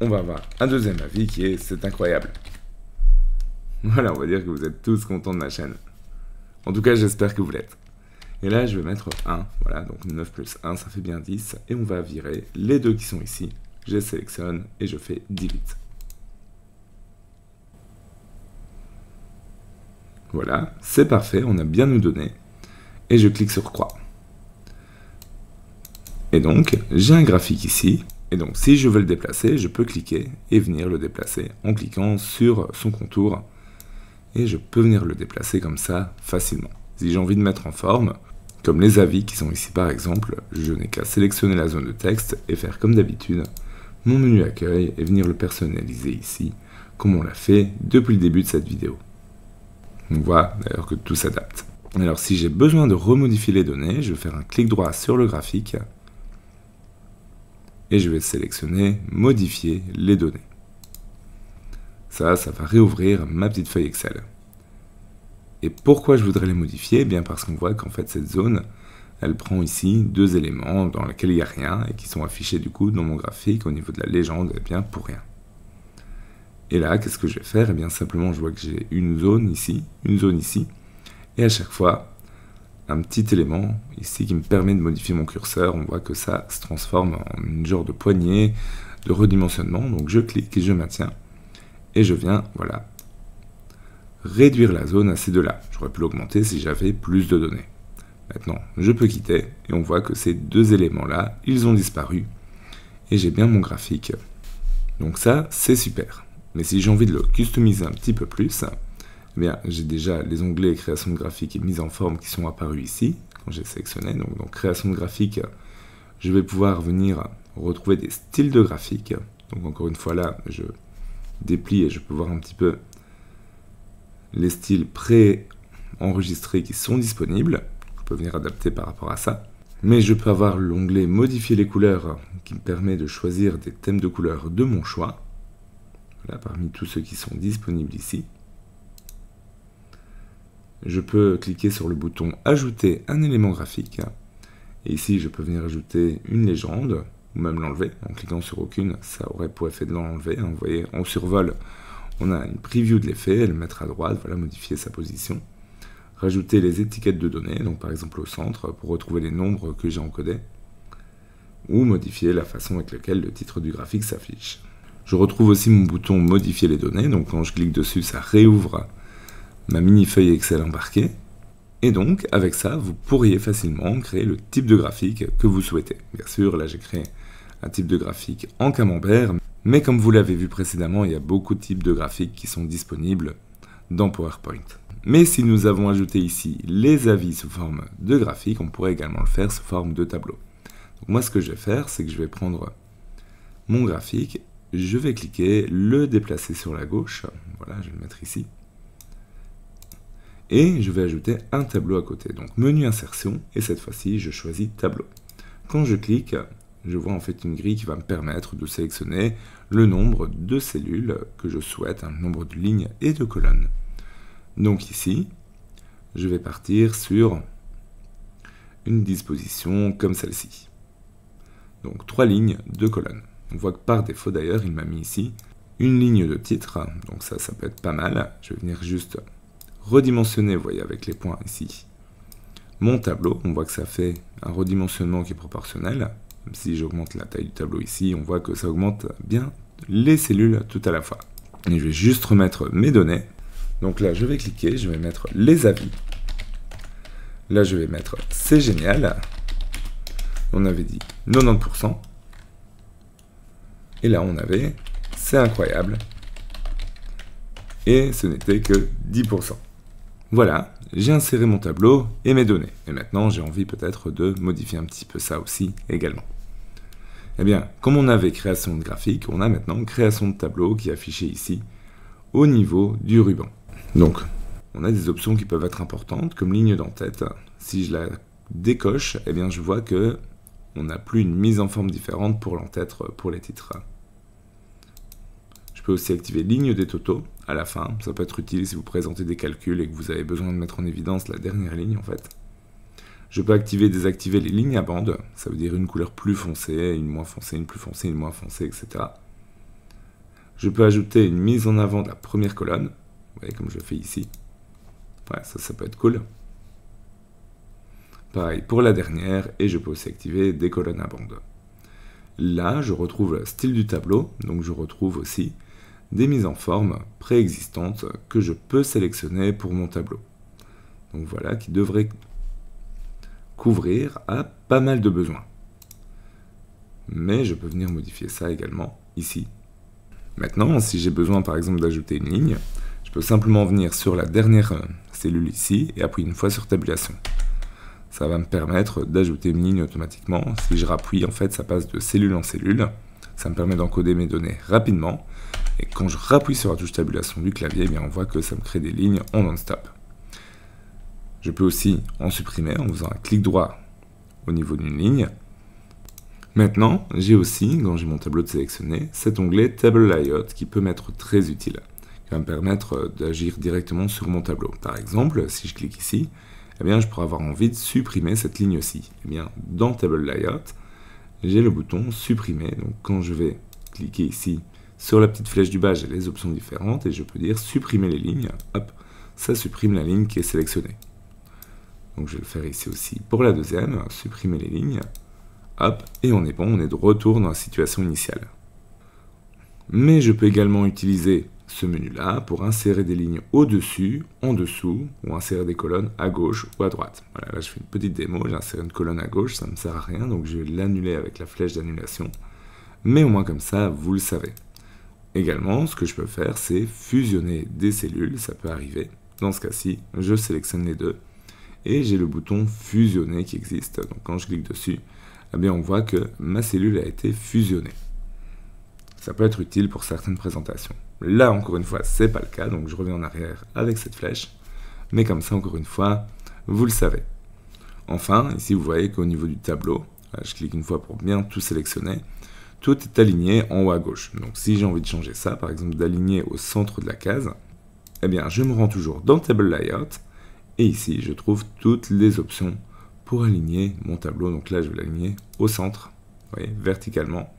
on va avoir un deuxième avis qui est « c'est incroyable ». Voilà, on va dire que vous êtes tous contents de ma chaîne. En tout cas, j'espère que vous l'êtes. Et là, je vais mettre 1. Voilà, donc 9 plus 1, ça fait bien 10. Et on va virer les deux qui sont ici. Je les sélectionne et je fais Delete. Voilà, c'est parfait, on a bien nos données. Et je clique sur croix. Et donc, j'ai un graphique ici. Et donc, si je veux le déplacer, je peux cliquer et venir le déplacer en cliquant sur son contour. Et je peux venir le déplacer comme ça facilement. Si j'ai envie de mettre en forme, comme les avis qui sont ici par exemple, je n'ai qu'à sélectionner la zone de texte et faire comme d'habitude mon menu accueil et venir le personnaliser ici, comme on l'a fait depuis le début de cette vidéo. On voit d'ailleurs que tout s'adapte. Alors si j'ai besoin de remodifier les données, je vais faire un clic droit sur le graphique et je vais sélectionner modifier les données. Ça va réouvrir ma petite feuille Excel. Et pourquoi je voudrais les modifier? Eh bien parce qu'on voit qu'en fait cette zone, elle prend ici deux éléments dans lesquels il n'y a rien et qui sont affichés du coup dans mon graphique au niveau de la légende, eh bien pour rien. Et là, qu'est-ce que je vais faire? Eh bien simplement, je vois que j'ai une zone ici, et à chaque fois, un petit élément ici qui me permet de modifier mon curseur. On voit que ça se transforme en une genre de poignée de redimensionnement. Donc je clique et je maintiens. Et je viens, voilà, réduire la zone à ces deux-là. J'aurais pu l'augmenter si j'avais plus de données. Maintenant, je peux quitter et on voit que ces deux éléments-là, ils ont disparu. et j'ai bien mon graphique. Donc ça, c'est super. Mais si j'ai envie de le customiser un petit peu plus, eh bien, j'ai déjà les onglets création de graphique et mise en forme qui sont apparus ici, quand j'ai sélectionné. Donc, dans création de graphique, je vais pouvoir venir retrouver des styles de graphique. Donc encore une fois là, je déplie et je peux voir un petit peu les styles pré-enregistrés qui sont disponibles. Je peux venir adapter par rapport à ça. Mais je peux avoir l'onglet modifier les couleurs qui me permet de choisir des thèmes de couleurs de mon choix. Voilà, parmi tous ceux qui sont disponibles ici. Je peux cliquer sur le bouton ajouter un élément graphique. Et ici, je peux venir ajouter une légende, ou même l'enlever. En cliquant sur aucune, ça aurait pour effet de l'enlever. Vous voyez, en survol, on a une preview de l'effet, le mettre à droite, voilà, modifier sa position. Rajouter les étiquettes de données, donc par exemple au centre, pour retrouver les nombres que j'ai encodés. Ou modifier la façon avec laquelle le titre du graphique s'affiche. Je retrouve aussi mon bouton modifier les données, donc quand je clique dessus, ça réouvre ma mini-feuille Excel embarquée. Et donc, avec ça, vous pourriez facilement créer le type de graphique que vous souhaitez. Bien sûr, là j'ai créé un type de graphique en camembert, mais comme vous l'avez vu précédemment, il y a beaucoup de types de graphiques qui sont disponibles dans PowerPoint. Mais si nous avons ajouté ici les avis sous forme de graphique, on pourrait également le faire sous forme de tableau. Donc moi, ce que je vais faire, c'est que je vais prendre mon graphique, je vais cliquer, le déplacer sur la gauche, voilà, je vais le mettre ici, et je vais ajouter un tableau à côté. Donc menu insertion, et cette fois-ci, je choisis tableau. Quand je clique, je vois en fait une grille qui va me permettre de sélectionner le nombre de cellules que je souhaite, un nombre de lignes et de colonnes. Donc ici, je vais partir sur une disposition comme celle-ci. Donc 3 lignes, 2 colonnes. On voit que par défaut d'ailleurs, il m'a mis ici une ligne de titre, donc ça peut être pas mal. Je vais venir juste redimensionner, vous voyez, avec les points ici, mon tableau. On voit que ça fait un redimensionnement qui est proportionnel. Même si j'augmente la taille du tableau ici, on voit que ça augmente bien les cellules tout à la fois. Et je vais juste remettre mes données. Donc là, je vais cliquer, je vais mettre les avis. Là, je vais mettre c'est génial. On avait dit 90%. Et là, on avait c'est incroyable. Et ce n'était que 10%. Voilà, j'ai inséré mon tableau et mes données. Et maintenant, j'ai envie peut-être de modifier un petit peu ça aussi également. Eh bien, comme on avait création de graphique, on a maintenant création de tableau qui est affichée ici au niveau du ruban. Donc, on a des options qui peuvent être importantes, comme ligne d'en-tête. Si je la décoche, eh bien, je vois que on n'a plus une mise en forme différente pour l'en-tête pour les titres. Je peux aussi activer ligne des totaux à la fin. Ça peut être utile si vous présentez des calculs et que vous avez besoin de mettre en évidence la dernière ligne en fait. Je peux activer et désactiver les lignes à bande. Ça veut dire une couleur plus foncée, une moins foncée, une plus foncée, une moins foncée, etc. Je peux ajouter une mise en avant de la première colonne. Vous voyez comme je le fais ici. Ouais, ça peut être cool. Pareil pour la dernière, et je peux aussi activer des colonnes à bande. Là, je retrouve le style du tableau, donc je retrouve aussi des mises en forme préexistantes que je peux sélectionner pour mon tableau. Donc voilà, qui devrait couvrir à pas mal de besoins. Mais je peux venir modifier ça également ici. Maintenant, si j'ai besoin par exemple d'ajouter une ligne, je peux simplement venir sur la dernière cellule ici et appuyer une fois sur tabulation. Ça va me permettre d'ajouter une ligne automatiquement. Si je rappuie, en fait, ça passe de cellule en cellule. Ça me permet d'encoder mes données rapidement. Et quand je rappuie sur la touche tabulation du clavier, eh bien, on voit que ça me crée des lignes en non-stop. Je peux aussi en supprimer en faisant un clic droit au niveau d'une ligne. Maintenant, j'ai aussi, quand j'ai mon tableau de sélectionné, cet onglet Table Layout qui peut m'être très utile. Qui va me permettre d'agir directement sur mon tableau. Par exemple, si je clique ici, eh bien, je pourrais avoir envie de supprimer cette ligne-ci. Eh bien, dans Table Layout, j'ai le bouton supprimer. Donc, quand je vais cliquer ici sur la petite flèche du bas, j'ai les options différentes et je peux dire supprimer les lignes. Hop, ça supprime la ligne qui est sélectionnée. Donc, je vais le faire ici aussi pour la deuxième, supprimer les lignes. Hop, et on est bon, on est de retour dans la situation initiale. Mais je peux également utiliser ce menu-là pour insérer des lignes au-dessus, en dessous, ou insérer des colonnes à gauche ou à droite. Voilà, là je fais une petite démo, j'ai inséré une colonne à gauche, ça ne me sert à rien, donc je vais l'annuler avec la flèche d'annulation. mais au moins comme ça, vous le savez. Également, ce que je peux faire, c'est fusionner des cellules, ça peut arriver. Dans ce cas-ci, je sélectionne les deux, et j'ai le bouton fusionner qui existe. Donc quand je clique dessus, eh bien on voit que ma cellule a été fusionnée. Ça peut être utile pour certaines présentations. Là, encore une fois, c'est pas le cas, donc je reviens en arrière avec cette flèche. Mais comme ça, encore une fois, vous le savez. Enfin, ici, vous voyez qu'au niveau du tableau, je clique une fois pour bien tout sélectionner, tout est aligné en haut à gauche. Donc si j'ai envie de changer ça, par exemple d'aligner au centre de la case, eh bien je me rends toujours dans Table Layout, et ici, je trouve toutes les options pour aligner mon tableau. Donc là, je vais l'aligner au centre, vous voyez, verticalement.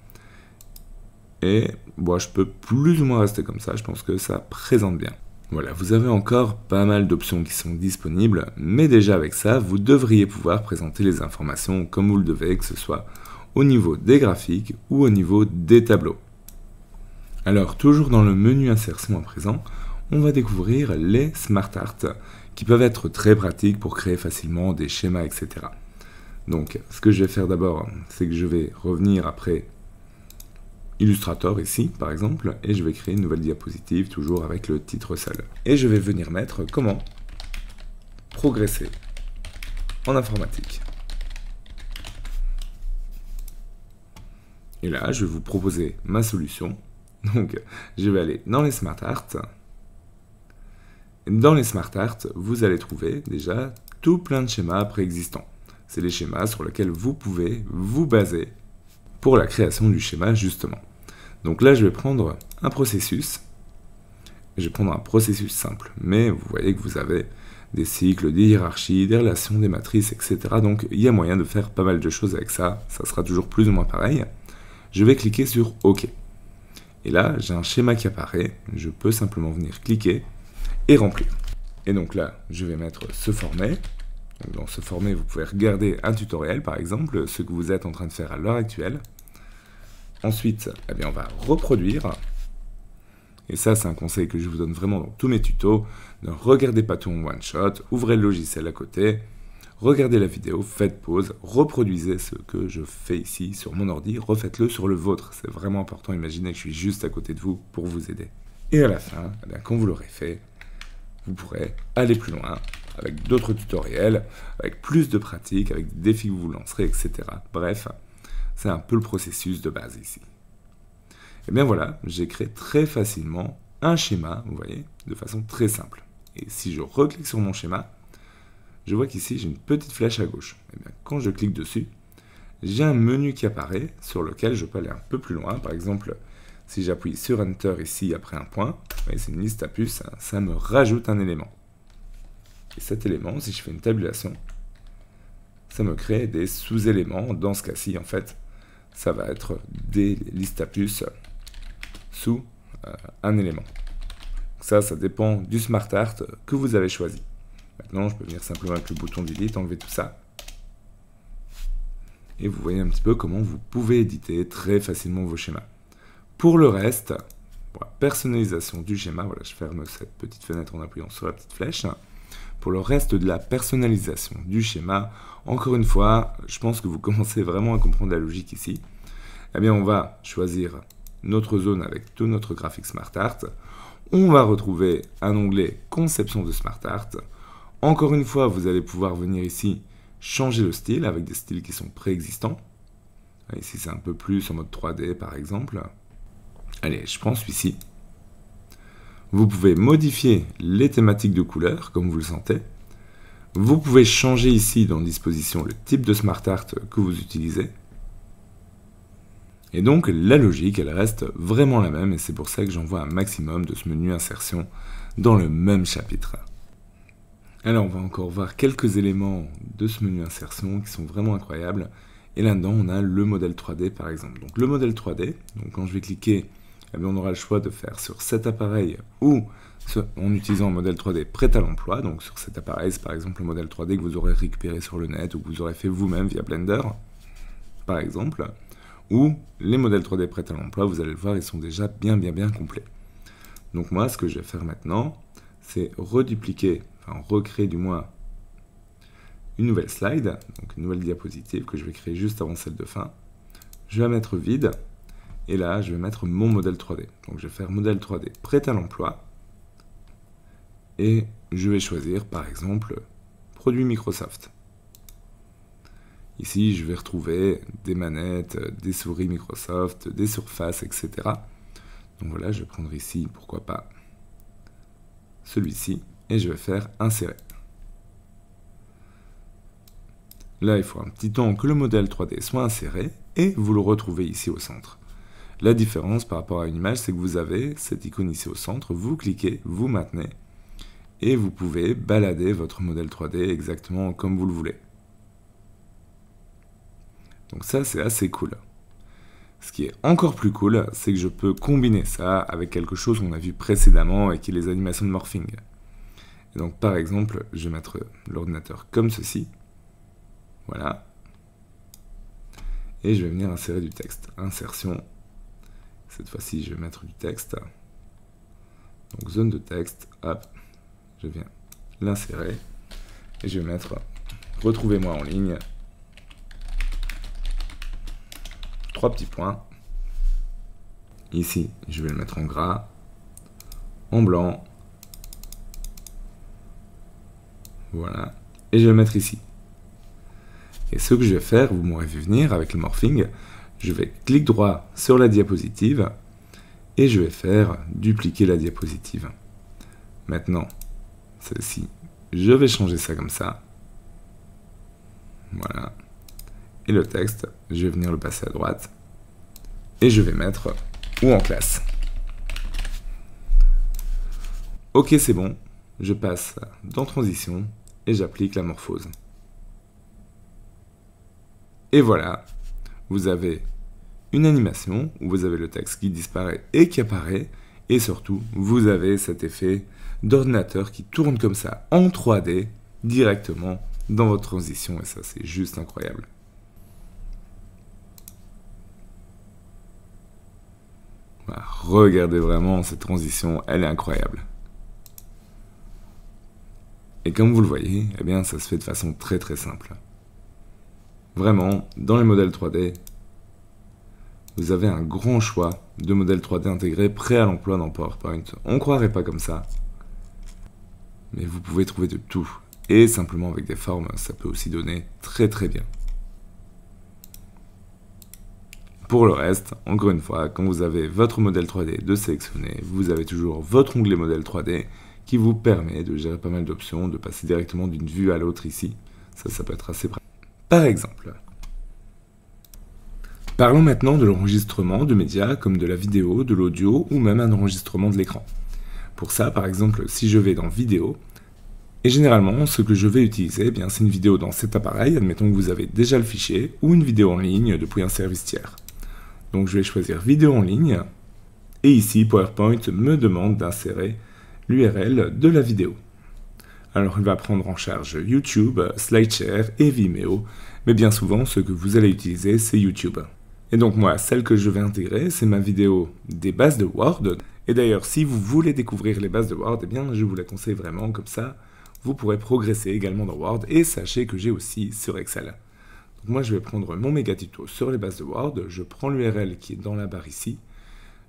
Et bon, je peux plus ou moins rester comme ça, je pense que ça présente bien. Voilà, vous avez encore pas mal d'options qui sont disponibles, mais déjà avec ça, vous devriez pouvoir présenter les informations comme vous le devez, que ce soit au niveau des graphiques ou au niveau des tableaux. Alors, toujours dans le menu insertion à présent, on va découvrir les Smart Art, qui peuvent être très pratiques pour créer facilement des schémas, etc. Donc, ce que je vais faire d'abord, c'est que je vais revenir après Illustrator ici, par exemple, et je vais créer une nouvelle diapositive, toujours avec le titre seul. Et je vais venir mettre comment progresser en informatique. Et là, je vais vous proposer ma solution. Donc, je vais aller dans les Smart Art. Dans les Smart Art, vous allez trouver déjà tout plein de schémas préexistants. C'est les schémas sur lesquels vous pouvez vous baser pour la création du schéma, justement. Donc là, je vais prendre un processus. Je vais prendre un processus simple. Mais vous voyez que vous avez des cycles, des hiérarchies, des relations, des matrices, etc. Donc il y a moyen de faire pas mal de choses avec ça. Ça sera toujours plus ou moins pareil. Je vais cliquer sur OK. Et là, j'ai un schéma qui apparaît. Je peux simplement venir cliquer et remplir. Et donc là, je vais mettre ce format. Donc dans ce format, vous pouvez regarder un tutoriel, par exemple, ce que vous êtes en train de faire à l'heure actuelle. Ensuite, eh bien, on va reproduire. Et ça, c'est un conseil que je vous donne vraiment dans tous mes tutos. Ne regardez pas tout en one shot, ouvrez le logiciel à côté, regardez la vidéo, faites pause, reproduisez ce que je fais ici sur mon ordi, refaites-le sur le vôtre. C'est vraiment important, imaginez que je suis juste à côté de vous pour vous aider. Et à la fin, eh bien, quand vous l'aurez fait, vous pourrez aller plus loin avec d'autres tutoriels, avec plus de pratiques, avec des défis que vous lancerez, etc. Bref, c'est un peu le processus de base ici. Et bien voilà, j'ai créé très facilement un schéma, vous voyez, de façon très simple. Et si je reclique sur mon schéma, je vois qu'ici j'ai une petite flèche à gauche. Et bien quand je clique dessus, j'ai un menu qui apparaît sur lequel je peux aller un peu plus loin. Par exemple, si j'appuie sur Enter ici après un point, c'est une liste à puces, ça me rajoute un élément. Et cet élément, si je fais une tabulation, ça me crée des sous-éléments. Dans ce cas-ci, en fait, ça va être des listes à puces sous un élément. Donc ça dépend du Smart Art que vous avez choisi. Maintenant, je peux venir simplement avec le bouton Delete, enlever tout ça. Et vous voyez un petit peu comment vous pouvez éditer très facilement vos schémas. Pour le reste, pour la personnalisation du schéma, voilà, je ferme cette petite fenêtre en appuyant sur la petite flèche. Pour le reste de la personnalisation du schéma, encore une fois, je pense que vous commencez vraiment à comprendre la logique ici. Eh bien, on va choisir notre zone avec tout notre graphique Smart Art. On va retrouver un onglet Conception de Smart Art. Encore une fois, vous allez pouvoir venir ici changer le style avec des styles qui sont préexistants. Ici, c'est un peu plus en mode 3D, par exemple. Allez, je prends celui-ci. Vous pouvez modifier les thématiques de couleurs, comme vous le sentez. Vous pouvez changer ici dans Disposition le type de Smart Art que vous utilisez. Et donc, la logique, elle reste vraiment la même, et c'est pour ça que j'envoie un maximum de ce menu insertion dans le même chapitre. Alors, on va encore voir quelques éléments de ce menu insertion qui sont vraiment incroyables. Et là-dedans, on a le modèle 3D, par exemple. Donc, le modèle 3D, donc quand je vais cliquer, eh bien, on aura le choix de faire sur cet appareil ou en utilisant un modèle 3D prêt à l'emploi. Donc, sur cet appareil, c'est par exemple le modèle 3D que vous aurez récupéré sur le net ou que vous aurez fait vous-même via Blender, par exemple. Ou les modèles 3D prêts à l'emploi, vous allez le voir, ils sont déjà bien complets. Donc moi, ce que je vais faire maintenant, c'est redupliquer, enfin recréer du moins une nouvelle slide, donc une nouvelle diapositive que je vais créer juste avant celle de fin. Je vais la mettre vide, Et là, je vais mettre mon modèle 3D. Donc je vais faire modèle 3D prêt à l'emploi. Et je vais choisir par exemple produit Microsoft. Ici, je vais retrouver des manettes, des souris Microsoft, des surfaces, etc. Donc voilà, je vais prendre ici, pourquoi pas, celui-ci, et je vais faire insérer. Là, il faut un petit temps que le modèle 3D soit inséré, et vous le retrouvez ici au centre. La différence par rapport à une image, c'est que vous avez cette icône ici au centre, vous cliquez, vous maintenez, et vous pouvez balader votre modèle 3D exactement comme vous le voulez. Donc ça, c'est assez cool. Ce qui est encore plus cool, c'est que je peux combiner ça avec quelque chose qu'on a vu précédemment et qui est les animations de morphing. Et donc par exemple, je vais mettre l'ordinateur comme ceci. Voilà. Et je vais venir insérer du texte. Insertion. Cette fois-ci, je vais mettre du texte. Donc zone de texte, hop, je viens l'insérer. Et je vais mettre retrouvez-moi en ligne. 3 petits points. Ici, je vais le mettre en gras, en blanc. Voilà. Et je vais le mettre ici. Et ce que je vais faire, vous m'aurez vu venir avec le morphing, je vais clic droit sur la diapositive et je vais faire dupliquer la diapositive. Maintenant, celle-ci, je vais changer ça comme ça. Voilà. Et le texte, je vais venir le passer à droite. Et je vais mettre ou en classe. Ok, c'est bon. Je passe dans transition et j'applique la morphose. Et voilà, vous avez une animation où vous avez le texte qui disparaît et qui apparaît. Et surtout, vous avez cet effet d'ordinateur qui tourne comme ça en 3D directement dans votre transition. Et ça, c'est juste incroyable. Voilà, regardez vraiment cette transition, elle est incroyable. Et comme vous le voyez, eh bien, ça se fait de façon très très simple. Vraiment, dans les modèles 3D, vous avez un grand choix de modèles 3D intégrés prêts à l'emploi dans PowerPoint. On ne croirait pas comme ça. Mais vous pouvez trouver de tout. Et simplement avec des formes, ça peut aussi donner très très bien. Pour le reste, encore une fois, quand vous avez votre modèle 3D de sélectionner, vous avez toujours votre onglet modèle 3D qui vous permet de gérer pas mal d'options, de passer directement d'une vue à l'autre ici. Ça peut être assez pratique. Par exemple, parlons maintenant de l'enregistrement de médias comme de la vidéo, de l'audio ou même un enregistrement de l'écran. Pour ça, par exemple, si je vais dans vidéo, et généralement, ce que je vais utiliser, eh bien, c'est une vidéo dans cet appareil, admettons que vous avez déjà le fichier, ou une vidéo en ligne depuis un service tiers. Donc je vais choisir vidéo en ligne, et ici PowerPoint me demande d'insérer l'URL de la vidéo. Alors il va prendre en charge YouTube, SlideShare et Vimeo, mais bien souvent ce que vous allez utiliser c'est YouTube. Et donc moi, celle que je vais intégrer, c'est ma vidéo des bases de Word. Et d'ailleurs, si vous voulez découvrir les bases de Word, eh bien je vous la conseille vraiment, comme ça vous pourrez progresser également dans Word, et sachez que j'ai aussi sur Excel. Donc moi, je vais prendre mon méga tuto sur les bases de Word, je prends l'URL qui est dans la barre ici,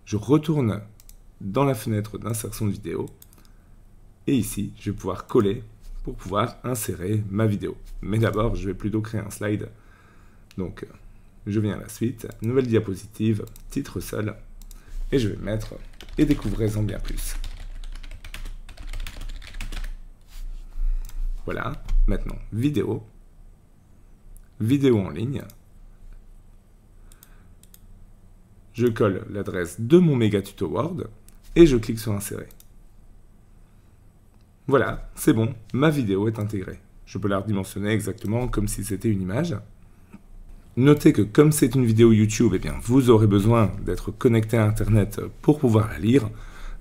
je retourne dans la fenêtre d'insertion de vidéo, et ici, je vais pouvoir coller pour pouvoir insérer ma vidéo. Mais d'abord, je vais plutôt créer un slide. Donc, je viens à la suite, nouvelle diapositive, titre seul, et je vais mettre « Et découvrez-en bien plus ». Voilà, maintenant, vidéo en ligne. Je colle l'adresse de mon méga tuto Word et je clique sur insérer. Voilà, c'est bon, ma vidéo est intégrée. Je peux la redimensionner exactement comme si c'était une image. Notez que comme c'est une vidéo YouTube, eh bien, vous aurez besoin d'être connecté à Internet pour pouvoir la lire.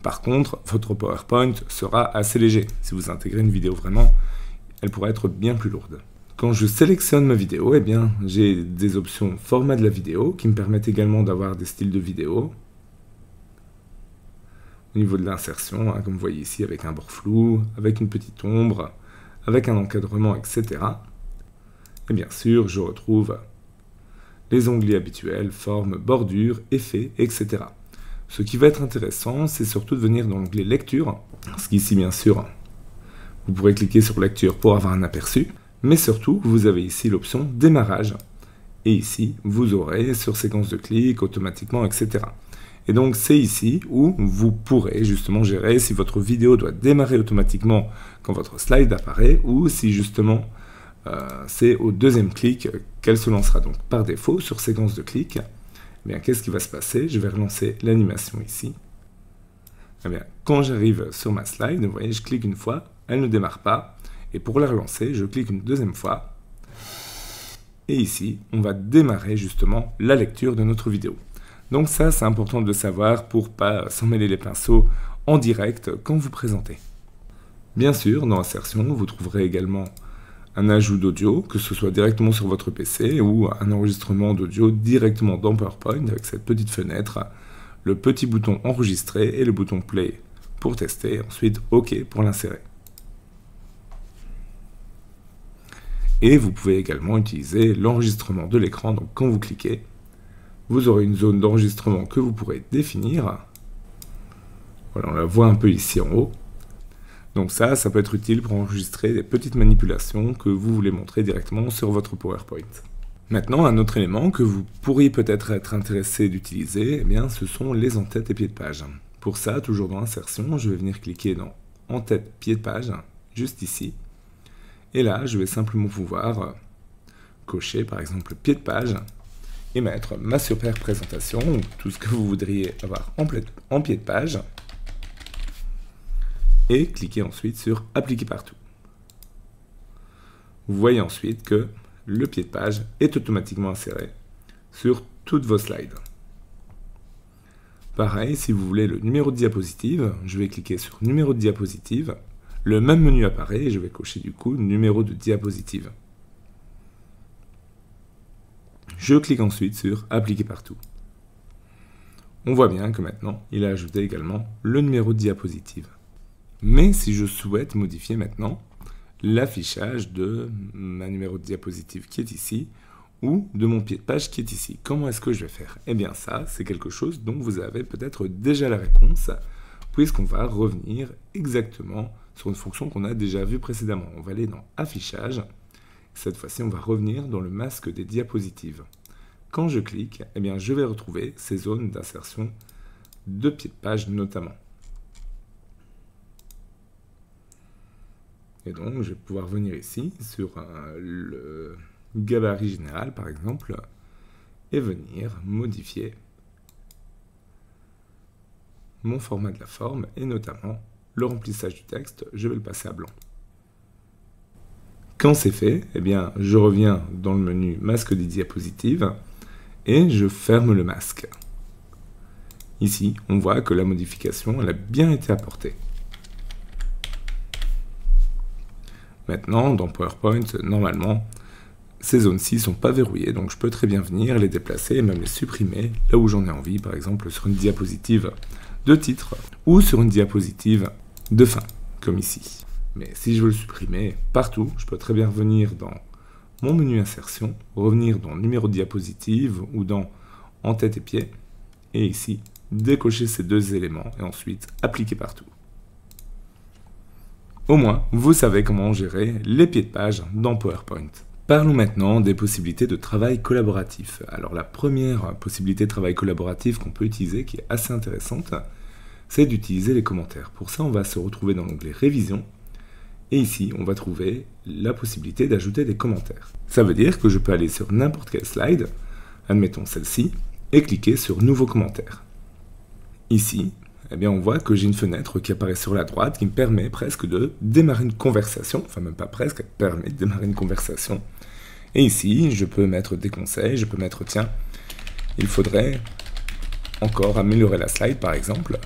Par contre, votre PowerPoint sera assez léger. Si vous intégrez une vidéo vraiment, elle pourra être bien plus lourde. Quand je sélectionne ma vidéo, eh bien, j'ai des options format de la vidéo qui me permettent également d'avoir des styles de vidéo. Au niveau de l'insertion, comme vous voyez ici, avec un bord flou, avec une petite ombre, avec un encadrement, etc. Et bien sûr, je retrouve les onglets habituels, formes, bordures, effets, etc. Ce qui va être intéressant, c'est surtout de venir dans l'onglet lecture, parce qu'ici bien sûr, vous pourrez cliquer sur lecture pour avoir un aperçu, mais surtout, vous avez ici l'option démarrage. Et ici, vous aurez sur séquence de clics, automatiquement, etc. Et donc, c'est ici où vous pourrez justement gérer si votre vidéo doit démarrer automatiquement quand votre slide apparaît, ou si justement, c'est au deuxième clic qu'elle se lancera. Donc, par défaut, sur séquence de clics, eh bien, qu'est-ce qui va se passer? Je vais relancer l'animation ici. Eh bien, quand j'arrive sur ma slide, vous voyez, je clique une fois, elle ne démarre pas. Et pour la relancer, je clique une deuxième fois. Et ici, on va démarrer justement la lecture de notre vidéo. Donc ça, c'est important de le savoir pour ne pas s'en mêler les pinceaux en direct quand vous présentez. Bien sûr, dans Insertion, vous trouverez également un ajout d'audio, que ce soit directement sur votre PC ou un enregistrement d'audio directement dans PowerPoint avec cette petite fenêtre, le petit bouton enregistrer et le bouton play pour tester, ensuite OK pour l'insérer. Et vous pouvez également utiliser l'enregistrement de l'écran. Donc quand vous cliquez, vous aurez une zone d'enregistrement que vous pourrez définir. Voilà, on la voit un peu ici en haut. Donc ça peut être utile pour enregistrer des petites manipulations que vous voulez montrer directement sur votre PowerPoint. Maintenant, un autre élément que vous pourriez peut-être être intéressé d'utiliser, eh bien, ce sont les en-tête et pieds de page. Pour ça, toujours dans Insertion, je vais venir cliquer dans En-tête, pied de page, juste ici. Et là, je vais simplement pouvoir cocher, par exemple, pied de page et mettre ma super présentation, ou tout ce que vous voudriez avoir en pied de page, et cliquer ensuite sur Appliquer partout. Vous voyez ensuite que le pied de page est automatiquement inséré sur toutes vos slides. Pareil, si vous voulez le numéro de diapositive, je vais cliquer sur Numéro de diapositive. Le même menu apparaît et je vais cocher du coup Numéro de diapositive. Je clique ensuite sur Appliquer partout. On voit bien que maintenant, il a ajouté également le numéro de diapositive. Mais si je souhaite modifier maintenant l'affichage de ma numéro de diapositive qui est ici, ou de mon pied de page qui est ici, comment est-ce que je vais faire? Eh bien ça, c'est quelque chose dont vous avez peut-être déjà la réponse, puisqu'on va revenir exactement sur une fonction qu'on a déjà vue précédemment. On va aller dans Affichage. Cette fois-ci, on va revenir dans le masque des diapositives. Quand je clique, eh bien, je vais retrouver ces zones d'insertion de pied de page notamment. Et donc, je vais pouvoir venir ici sur le gabarit général, par exemple, et venir modifier mon format de la forme et notamment le remplissage du texte. Je vais le passer à blanc. Quand c'est fait, eh bien, je reviens dans le menu masque des diapositives et je ferme le masque. Ici, on voit que la modification elle a bien été apportée. Maintenant, dans PowerPoint, normalement, ces zones-ci ne sont pas verrouillées, donc je peux très bien venir les déplacer et même les supprimer là où j'en ai envie, par exemple sur une diapositive de titre ou sur une diapositive de fin, comme ici. Mais si je veux le supprimer partout, je peux très bien revenir dans mon menu insertion, revenir dans numéro de diapositive ou dans en tête et pied, et ici, décocher ces deux éléments et ensuite appliquer partout. Au moins, vous savez comment gérer les pieds de page dans PowerPoint. Parlons maintenant des possibilités de travail collaboratif. Alors la première possibilité de travail collaboratif qu'on peut utiliser, qui est assez intéressante, c'est d'utiliser les commentaires. Pour ça, on va se retrouver dans l'onglet Révision. Et ici, on va trouver la possibilité d'ajouter des commentaires. Ça veut dire que je peux aller sur n'importe quelle slide, admettons celle-ci, et cliquer sur Nouveau commentaire. Ici, eh bien, on voit que j'ai une fenêtre qui apparaît sur la droite qui me permet presque de démarrer une conversation, enfin même pas presque, elle permet de démarrer une conversation. Et ici, je peux mettre des conseils, je peux mettre, tiens, il faudrait encore améliorer la slide par exemple.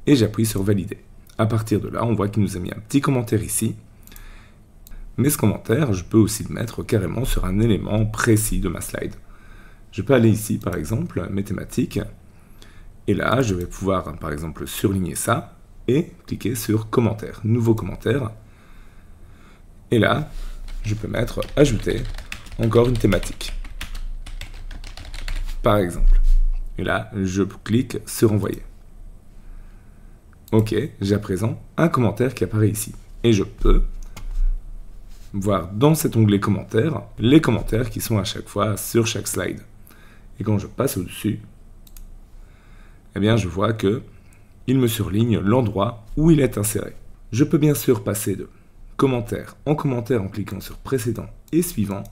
Et j'appuie sur Valider. À partir de là, on voit qu'il nous a mis un petit commentaire ici. Mais ce commentaire, je peux aussi le mettre carrément sur un élément précis de ma slide. Je peux aller ici, par exemple, mes thématiques, et là, je vais pouvoir, par exemple, surligner ça, et cliquer sur Commentaire, Nouveau commentaire. Et là, je peux mettre Ajouter encore une thématique. Par exemple. Et là, je clique sur envoyer. Ok, j'ai à présent un commentaire qui apparaît ici. Et je peux voir dans cet onglet commentaires, les commentaires qui sont à chaque fois sur chaque slide. Et quand je passe au-dessus, eh bien je vois que il me surligne l'endroit où il est inséré. Je peux bien sûr passer de commentaire en cliquant sur précédent et suivant.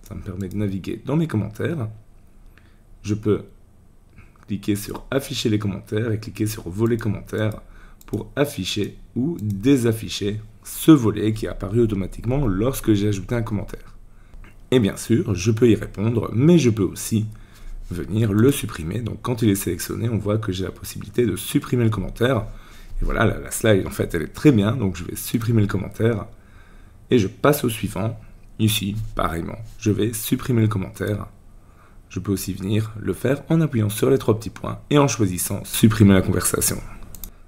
Ça me permet de naviguer dans mes commentaires. Je peux cliquer sur afficher les commentaires et cliquer sur volet commentaires pour afficher ou désafficher ce volet qui est apparu automatiquement lorsque j'ai ajouté un commentaire. Et bien sûr, je peux y répondre, mais je peux aussi venir le supprimer. Donc quand il est sélectionné, on voit que j'ai la possibilité de supprimer le commentaire. Et voilà, la slide, en fait, elle est très bien, donc je vais supprimer le commentaire. Et je passe au suivant. Ici, pareillement, je vais supprimer le commentaire. Je peux aussi venir le faire en appuyant sur les 3 petits points et en choisissant supprimer la conversation.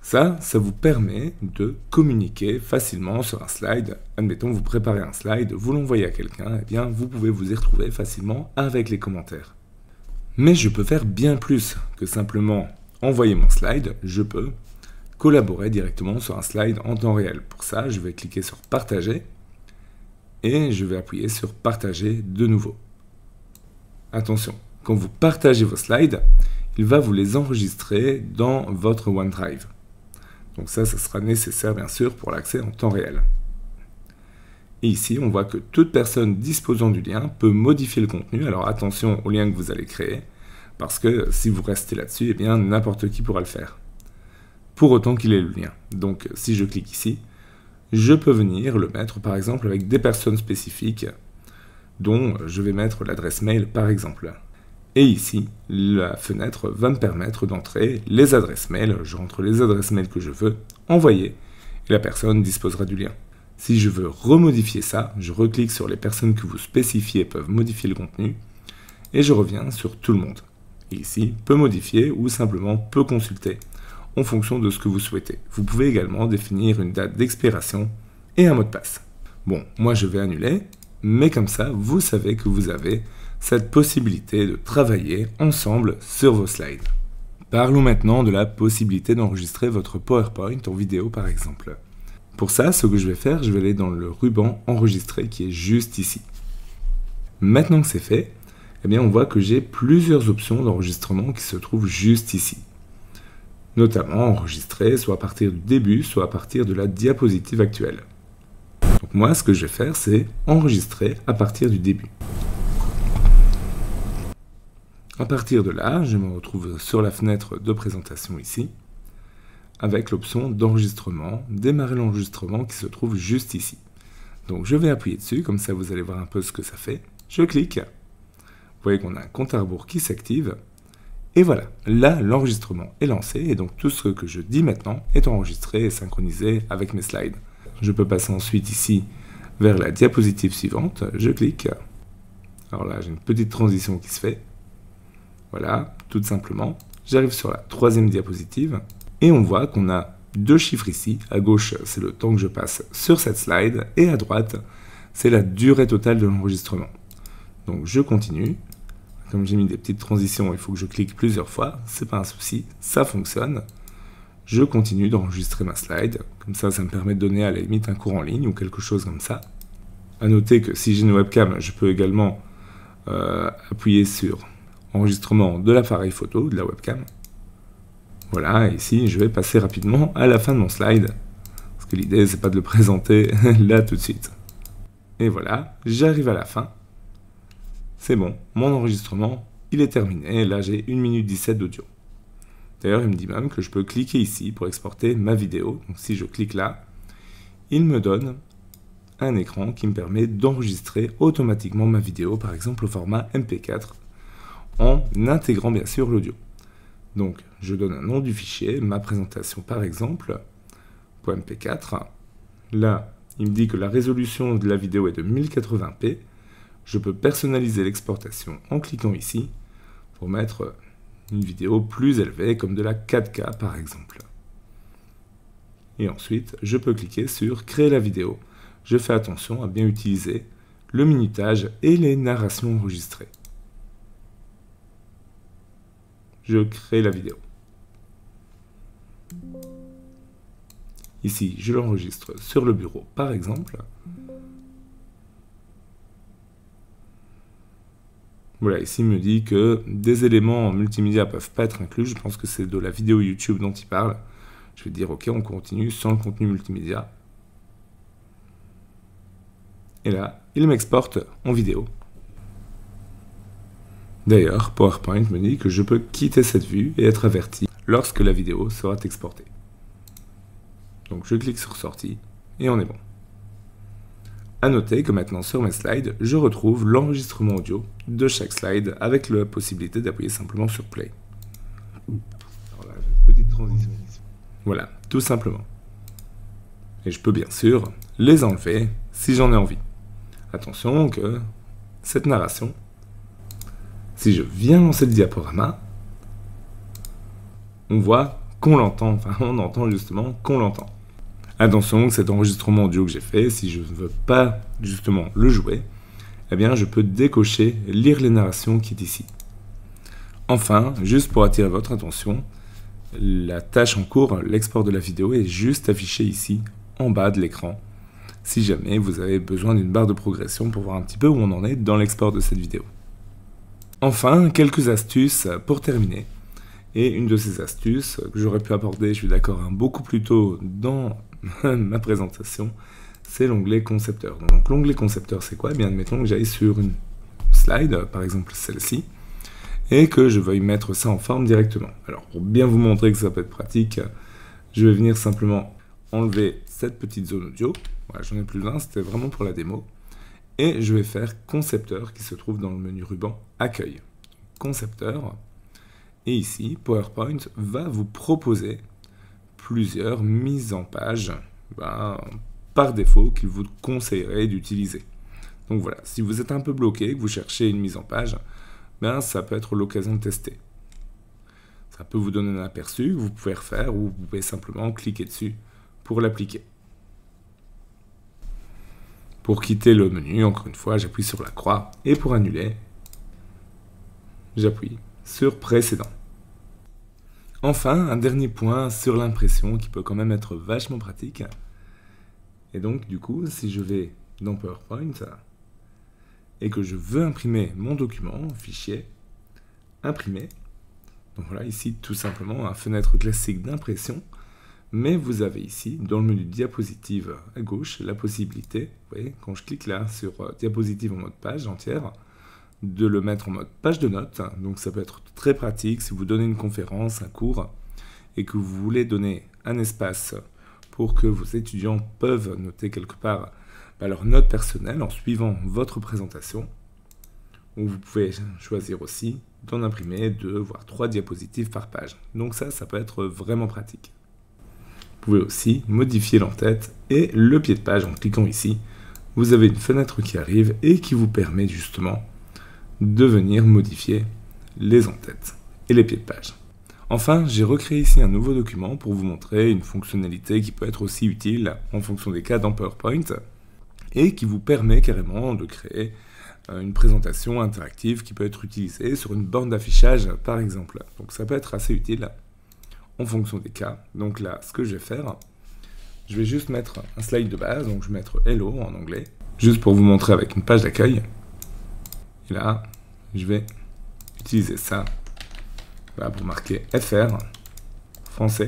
Ça vous permet de communiquer facilement sur un slide. Admettons, vous préparez un slide, vous l'envoyez à quelqu'un, eh bien, vous pouvez vous y retrouver facilement avec les commentaires. Mais je peux faire bien plus que simplement envoyer mon slide. Je peux collaborer directement sur un slide en temps réel. Pour ça, je vais cliquer sur partager et je vais appuyer sur partager de nouveau. Attention, quand vous partagez vos slides, il va vous les enregistrer dans votre OneDrive. Donc ça sera nécessaire bien sûr pour l'accès en temps réel. Et ici, on voit que toute personne disposant du lien peut modifier le contenu. Alors attention au lien que vous allez créer, parce que si vous restez là-dessus, eh bien n'importe qui pourra le faire. Pour autant qu'il ait le lien. Donc si je clique ici, je peux venir le mettre par exemple avec des personnes spécifiques, dont je vais mettre l'adresse mail par exemple. Et ici, la fenêtre va me permettre d'entrer les adresses mail. Je rentre les adresses mail que je veux envoyer et la personne disposera du lien. Si je veux remodifier ça, je reclique sur les personnes que vous spécifiez peuvent modifier le contenu et je reviens sur tout le monde. Et ici, peut modifier ou simplement peut consulter en fonction de ce que vous souhaitez. Vous pouvez également définir une date d'expiration et un mot de passe. Bon, moi je vais annuler, mais comme ça, vous savez que vous avez cette possibilité de travailler ensemble sur vos slides. Parlons maintenant de la possibilité d'enregistrer votre PowerPoint en vidéo par exemple. Pour ça, ce que je vais faire, je vais aller dans le ruban enregistrer qui est juste ici. Maintenant que c'est fait, eh bien on voit que j'ai plusieurs options d'enregistrement qui se trouvent juste ici. Notamment enregistrer soit à partir du début, soit à partir de la diapositive actuelle. Donc moi, ce que je vais faire, c'est enregistrer à partir du début. À partir de là, je me retrouve sur la fenêtre de présentation ici, avec l'option d'enregistrement, démarrer l'enregistrement qui se trouve juste ici. Donc je vais appuyer dessus, comme ça vous allez voir un peu ce que ça fait. Je clique, vous voyez qu'on a un compte à rebours qui s'active, et voilà, là l'enregistrement est lancé, et donc tout ce que je dis maintenant est enregistré et synchronisé avec mes slides. Je peux passer ensuite ici vers la diapositive suivante, je clique, alors là j'ai une petite transition qui se fait. Voilà, tout simplement. J'arrive sur la 3e diapositive et on voit qu'on a 2 chiffres ici. À gauche, c'est le temps que je passe sur cette slide et à droite, c'est la durée totale de l'enregistrement. Donc je continue. Comme j'ai mis des petites transitions, il faut que je clique plusieurs fois. C'est pas un souci, ça fonctionne. Je continue d'enregistrer ma slide. Comme ça me permet de donner à la limite un cours en ligne ou quelque chose comme ça. À noter que si j'ai une webcam, je peux également appuyer sur enregistrement de l'appareil photo, de la webcam. Voilà, ici je vais passer rapidement à la fin de mon slide, parce que l'idée c'est pas de le présenter là tout de suite. Et voilà, j'arrive à la fin. C'est bon, mon enregistrement, il est terminé, là j'ai 1 minute 17 d'audio. D'ailleurs, il me dit même que je peux cliquer ici pour exporter ma vidéo. Donc si je clique là, il me donne un écran qui me permet d'enregistrer automatiquement ma vidéo, par exemple au format MP4, en intégrant bien sûr l'audio. Donc je donne un nom du fichier, ma présentation par exemple, .mp4. Là, il me dit que la résolution de la vidéo est de 1080p. Je peux personnaliser l'exportation en cliquant ici pour mettre une vidéo plus élevée comme de la 4K par exemple. Et ensuite, je peux cliquer sur créer la vidéo. Je fais attention à bien utiliser le minutage et les narrations enregistrées. Je crée la vidéo. Ici, je l'enregistre sur le bureau, par exemple. Voilà, ici, il me dit que des éléments multimédia peuvent pas être inclus. Je pense que c'est de la vidéo YouTube dont il parle. Je vais dire, OK, on continue sans le contenu multimédia. Et là, il m'exporte en vidéo. D'ailleurs, PowerPoint me dit que je peux quitter cette vue et être averti lorsque la vidéo sera exportée. Donc je clique sur Sortie et on est bon. A noter que maintenant sur mes slides, je retrouve l'enregistrement audio de chaque slide avec la possibilité d'appuyer simplement sur Play. Alors là, j'ai une petite transition. Voilà, tout simplement. Et je peux bien sûr les enlever si j'en ai envie. Attention que cette narration, si je viens lancer le diaporama, on voit qu'on l'entend, enfin on entend justement qu'on l'entend. Attention que cet enregistrement audio que j'ai fait, si je ne veux pas justement le jouer, eh bien je peux décocher lire les narrations qui est ici. Enfin, juste pour attirer votre attention, la tâche en cours, l'export de la vidéo, est juste affichée ici, en bas de l'écran, si jamais vous avez besoin d'une barre de progression pour voir un petit peu où on en est dans l'export de cette vidéo. Enfin, quelques astuces pour terminer. Et une de ces astuces que j'aurais pu aborder, je suis d'accord, beaucoup plus tôt dans ma présentation, c'est l'onglet concepteur. Donc l'onglet concepteur, c'est quoi? Eh bien, admettons que j'aille sur une slide, par exemple celle-ci, et que je veuille mettre ça en forme directement. Alors pour bien vous montrer que ça peut être pratique, je vais venir simplement enlever cette petite zone audio. Voilà, j'en ai plus un, c'était vraiment pour la démo. Et je vais faire concepteur qui se trouve dans le menu ruban accueil. Concepteur. Et ici, PowerPoint va vous proposer plusieurs mises en page par défaut qu'il vous conseillerait d'utiliser. Donc voilà, si vous êtes un peu bloqué, que vous cherchez une mise en page, ça peut être l'occasion de tester. Ça peut vous donner un aperçu que vous pouvez refaire ou vous pouvez simplement cliquer dessus pour l'appliquer. Pour quitter le menu, encore une fois, j'appuie sur la croix et pour annuler, j'appuie sur précédent. Enfin, un dernier point sur l'impression qui peut quand même être vachement pratique. Et donc, du coup, si je vais dans PowerPoint et que je veux imprimer mon document, fichier, imprimer, donc voilà, ici, tout simplement, une fenêtre classique d'impression, mais vous avez ici, dans le menu diapositive à gauche, la possibilité, vous voyez, quand je clique là sur diapositive en mode page entière, de le mettre en mode page de notes. Donc ça peut être très pratique si vous donnez une conférence, un cours, et que vous voulez donner un espace pour que vos étudiants peuvent noter quelque part leurs notes personnelles en suivant votre présentation. Ou vous pouvez choisir aussi d'en imprimer 2 voire 3 diapositives par page. Donc ça peut être vraiment pratique. Vous pouvez aussi modifier l'entête et le pied de page en cliquant ici. Vous avez une fenêtre qui arrive et qui vous permet justement de venir modifier les entêtes et les pieds de page. Enfin, j'ai recréé ici un nouveau document pour vous montrer une fonctionnalité qui peut être aussi utile en fonction des cas dans PowerPoint et qui vous permet carrément de créer une présentation interactive qui peut être utilisée sur une borne d'affichage par exemple. Donc ça peut être assez utile en fonction des cas. Donc là, ce que je vais faire, je vais juste mettre un slide de base, donc je vais mettre Hello en anglais, juste pour vous montrer avec une page d'accueil. Et là, je vais utiliser ça pour marquer FR, français.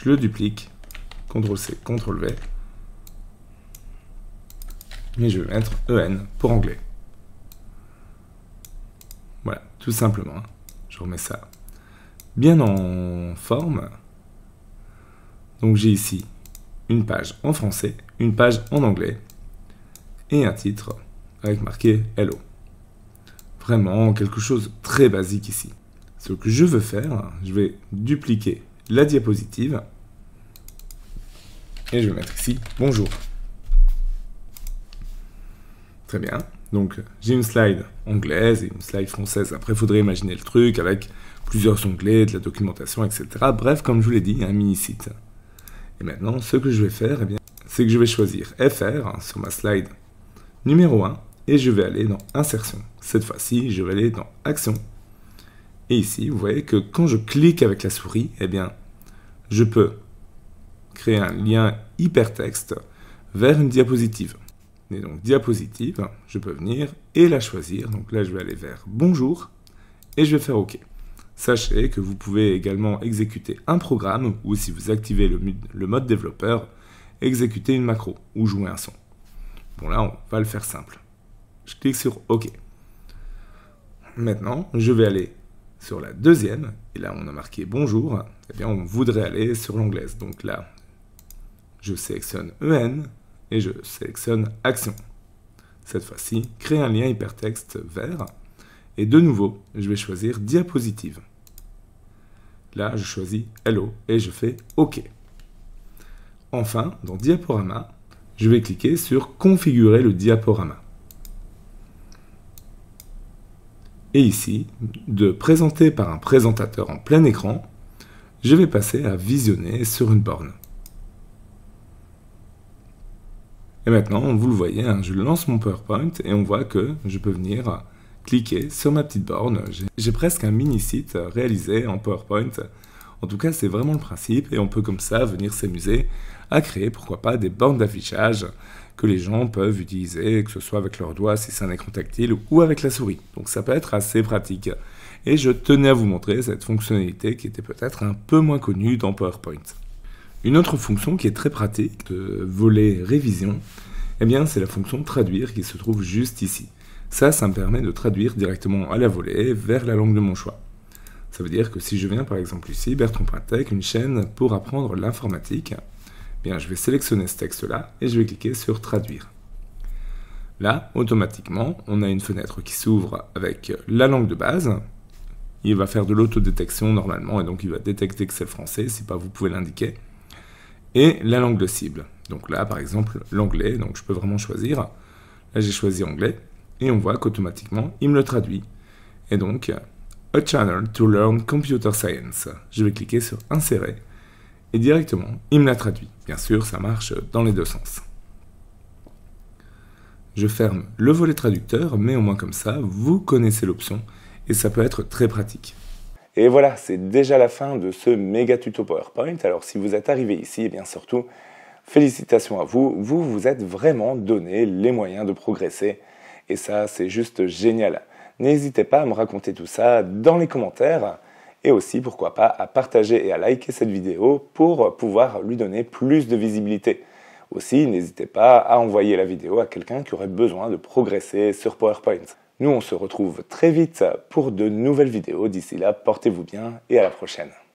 Je le duplique, CTRL-C, CTRL-V. Et je vais mettre EN pour anglais. Voilà, tout simplement. Je remets ça bien en forme. Donc j'ai ici une page en français, une page en anglais et un titre avec marqué Hello. Vraiment quelque chose de très basique ici. Ce que je veux faire, je vais dupliquer la diapositive et je vais mettre ici Bonjour. Très bien. Donc j'ai une slide anglaise et une slide française. Après, il faudrait imaginer le truc avec plusieurs onglets, de la documentation, etc. Bref, comme je vous l'ai dit, un mini-site. Et maintenant, ce que je vais faire, c'est que je vais choisir FR sur ma slide numéro 1 et je vais aller dans Insertion. Cette fois-ci, je vais aller dans Action. Et ici, vous voyez que quand je clique avec la souris, eh bien, je peux créer un lien hypertexte vers une diapositive. Et donc, diapositive, je peux venir et la choisir. Donc là, je vais aller vers Bonjour et je vais faire OK. Sachez que vous pouvez également exécuter un programme ou si vous activez le mode développeur, exécuter une macro ou jouer un son. Bon là, on va le faire simple. Je clique sur OK. Maintenant, je vais aller sur la deuxième, et là on a marqué Bonjour, eh bien on voudrait aller sur l'anglaise. Donc là, je sélectionne EN et je sélectionne Action. Cette fois-ci, créer un lien hypertexte vert. Et de nouveau, je vais choisir Diapositive. Là, je choisis Hello et je fais OK. Enfin, dans Diaporama, je vais cliquer sur Configurer le diaporama. Et ici, de présenter par un présentateur en plein écran, je vais passer à visionner sur une borne. Et maintenant, vous le voyez, je lance mon PowerPoint et on voit que je peux venir cliquer sur ma petite borne. J'ai presque un mini-site réalisé en PowerPoint. En tout cas, c'est vraiment le principe et on peut comme ça venir s'amuser à créer, pourquoi pas, des bornes d'affichage que les gens peuvent utiliser, que ce soit avec leurs doigts si c'est un écran tactile ou avec la souris. Donc ça peut être assez pratique. Et je tenais à vous montrer cette fonctionnalité qui était peut-être un peu moins connue dans PowerPoint. Une autre fonction qui est très pratique de volet révision, eh bien c'est la fonction traduire qui se trouve juste ici. Ça me permet de traduire directement à la volée vers la langue de mon choix. Ça veut dire que si je viens par exemple ici, Bertrand.tech, une chaîne pour apprendre l'informatique, bien, je vais sélectionner ce texte-là et je vais cliquer sur Traduire. Là, automatiquement, on a une fenêtre qui s'ouvre avec la langue de base. Il va faire de l'autodétection normalement et donc il va détecter que c'est le français, si pas vous pouvez l'indiquer. Et la langue de cible. Donc là, par exemple, l'anglais, donc je peux vraiment choisir. Là, j'ai choisi anglais et on voit qu'automatiquement, il me le traduit. Et donc, A Channel to Learn Computer Science. Je vais cliquer sur Insérer. Et directement, il me l'a traduit. Bien sûr, ça marche dans les deux sens. Je ferme le volet traducteur, mais au moins comme ça, vous connaissez l'option et ça peut être très pratique. Et voilà, c'est déjà la fin de ce méga tuto PowerPoint. Alors si vous êtes arrivé ici, et bien surtout, félicitations à vous. Vous vous êtes vraiment donné les moyens de progresser. Et ça, c'est juste génial. N'hésitez pas à me raconter tout ça dans les commentaires. Et aussi, pourquoi pas, à partager et à liker cette vidéo pour pouvoir lui donner plus de visibilité. Aussi, n'hésitez pas à envoyer la vidéo à quelqu'un qui aurait besoin de progresser sur PowerPoint. Nous, on se retrouve très vite pour de nouvelles vidéos. D'ici là, portez-vous bien et à la prochaine.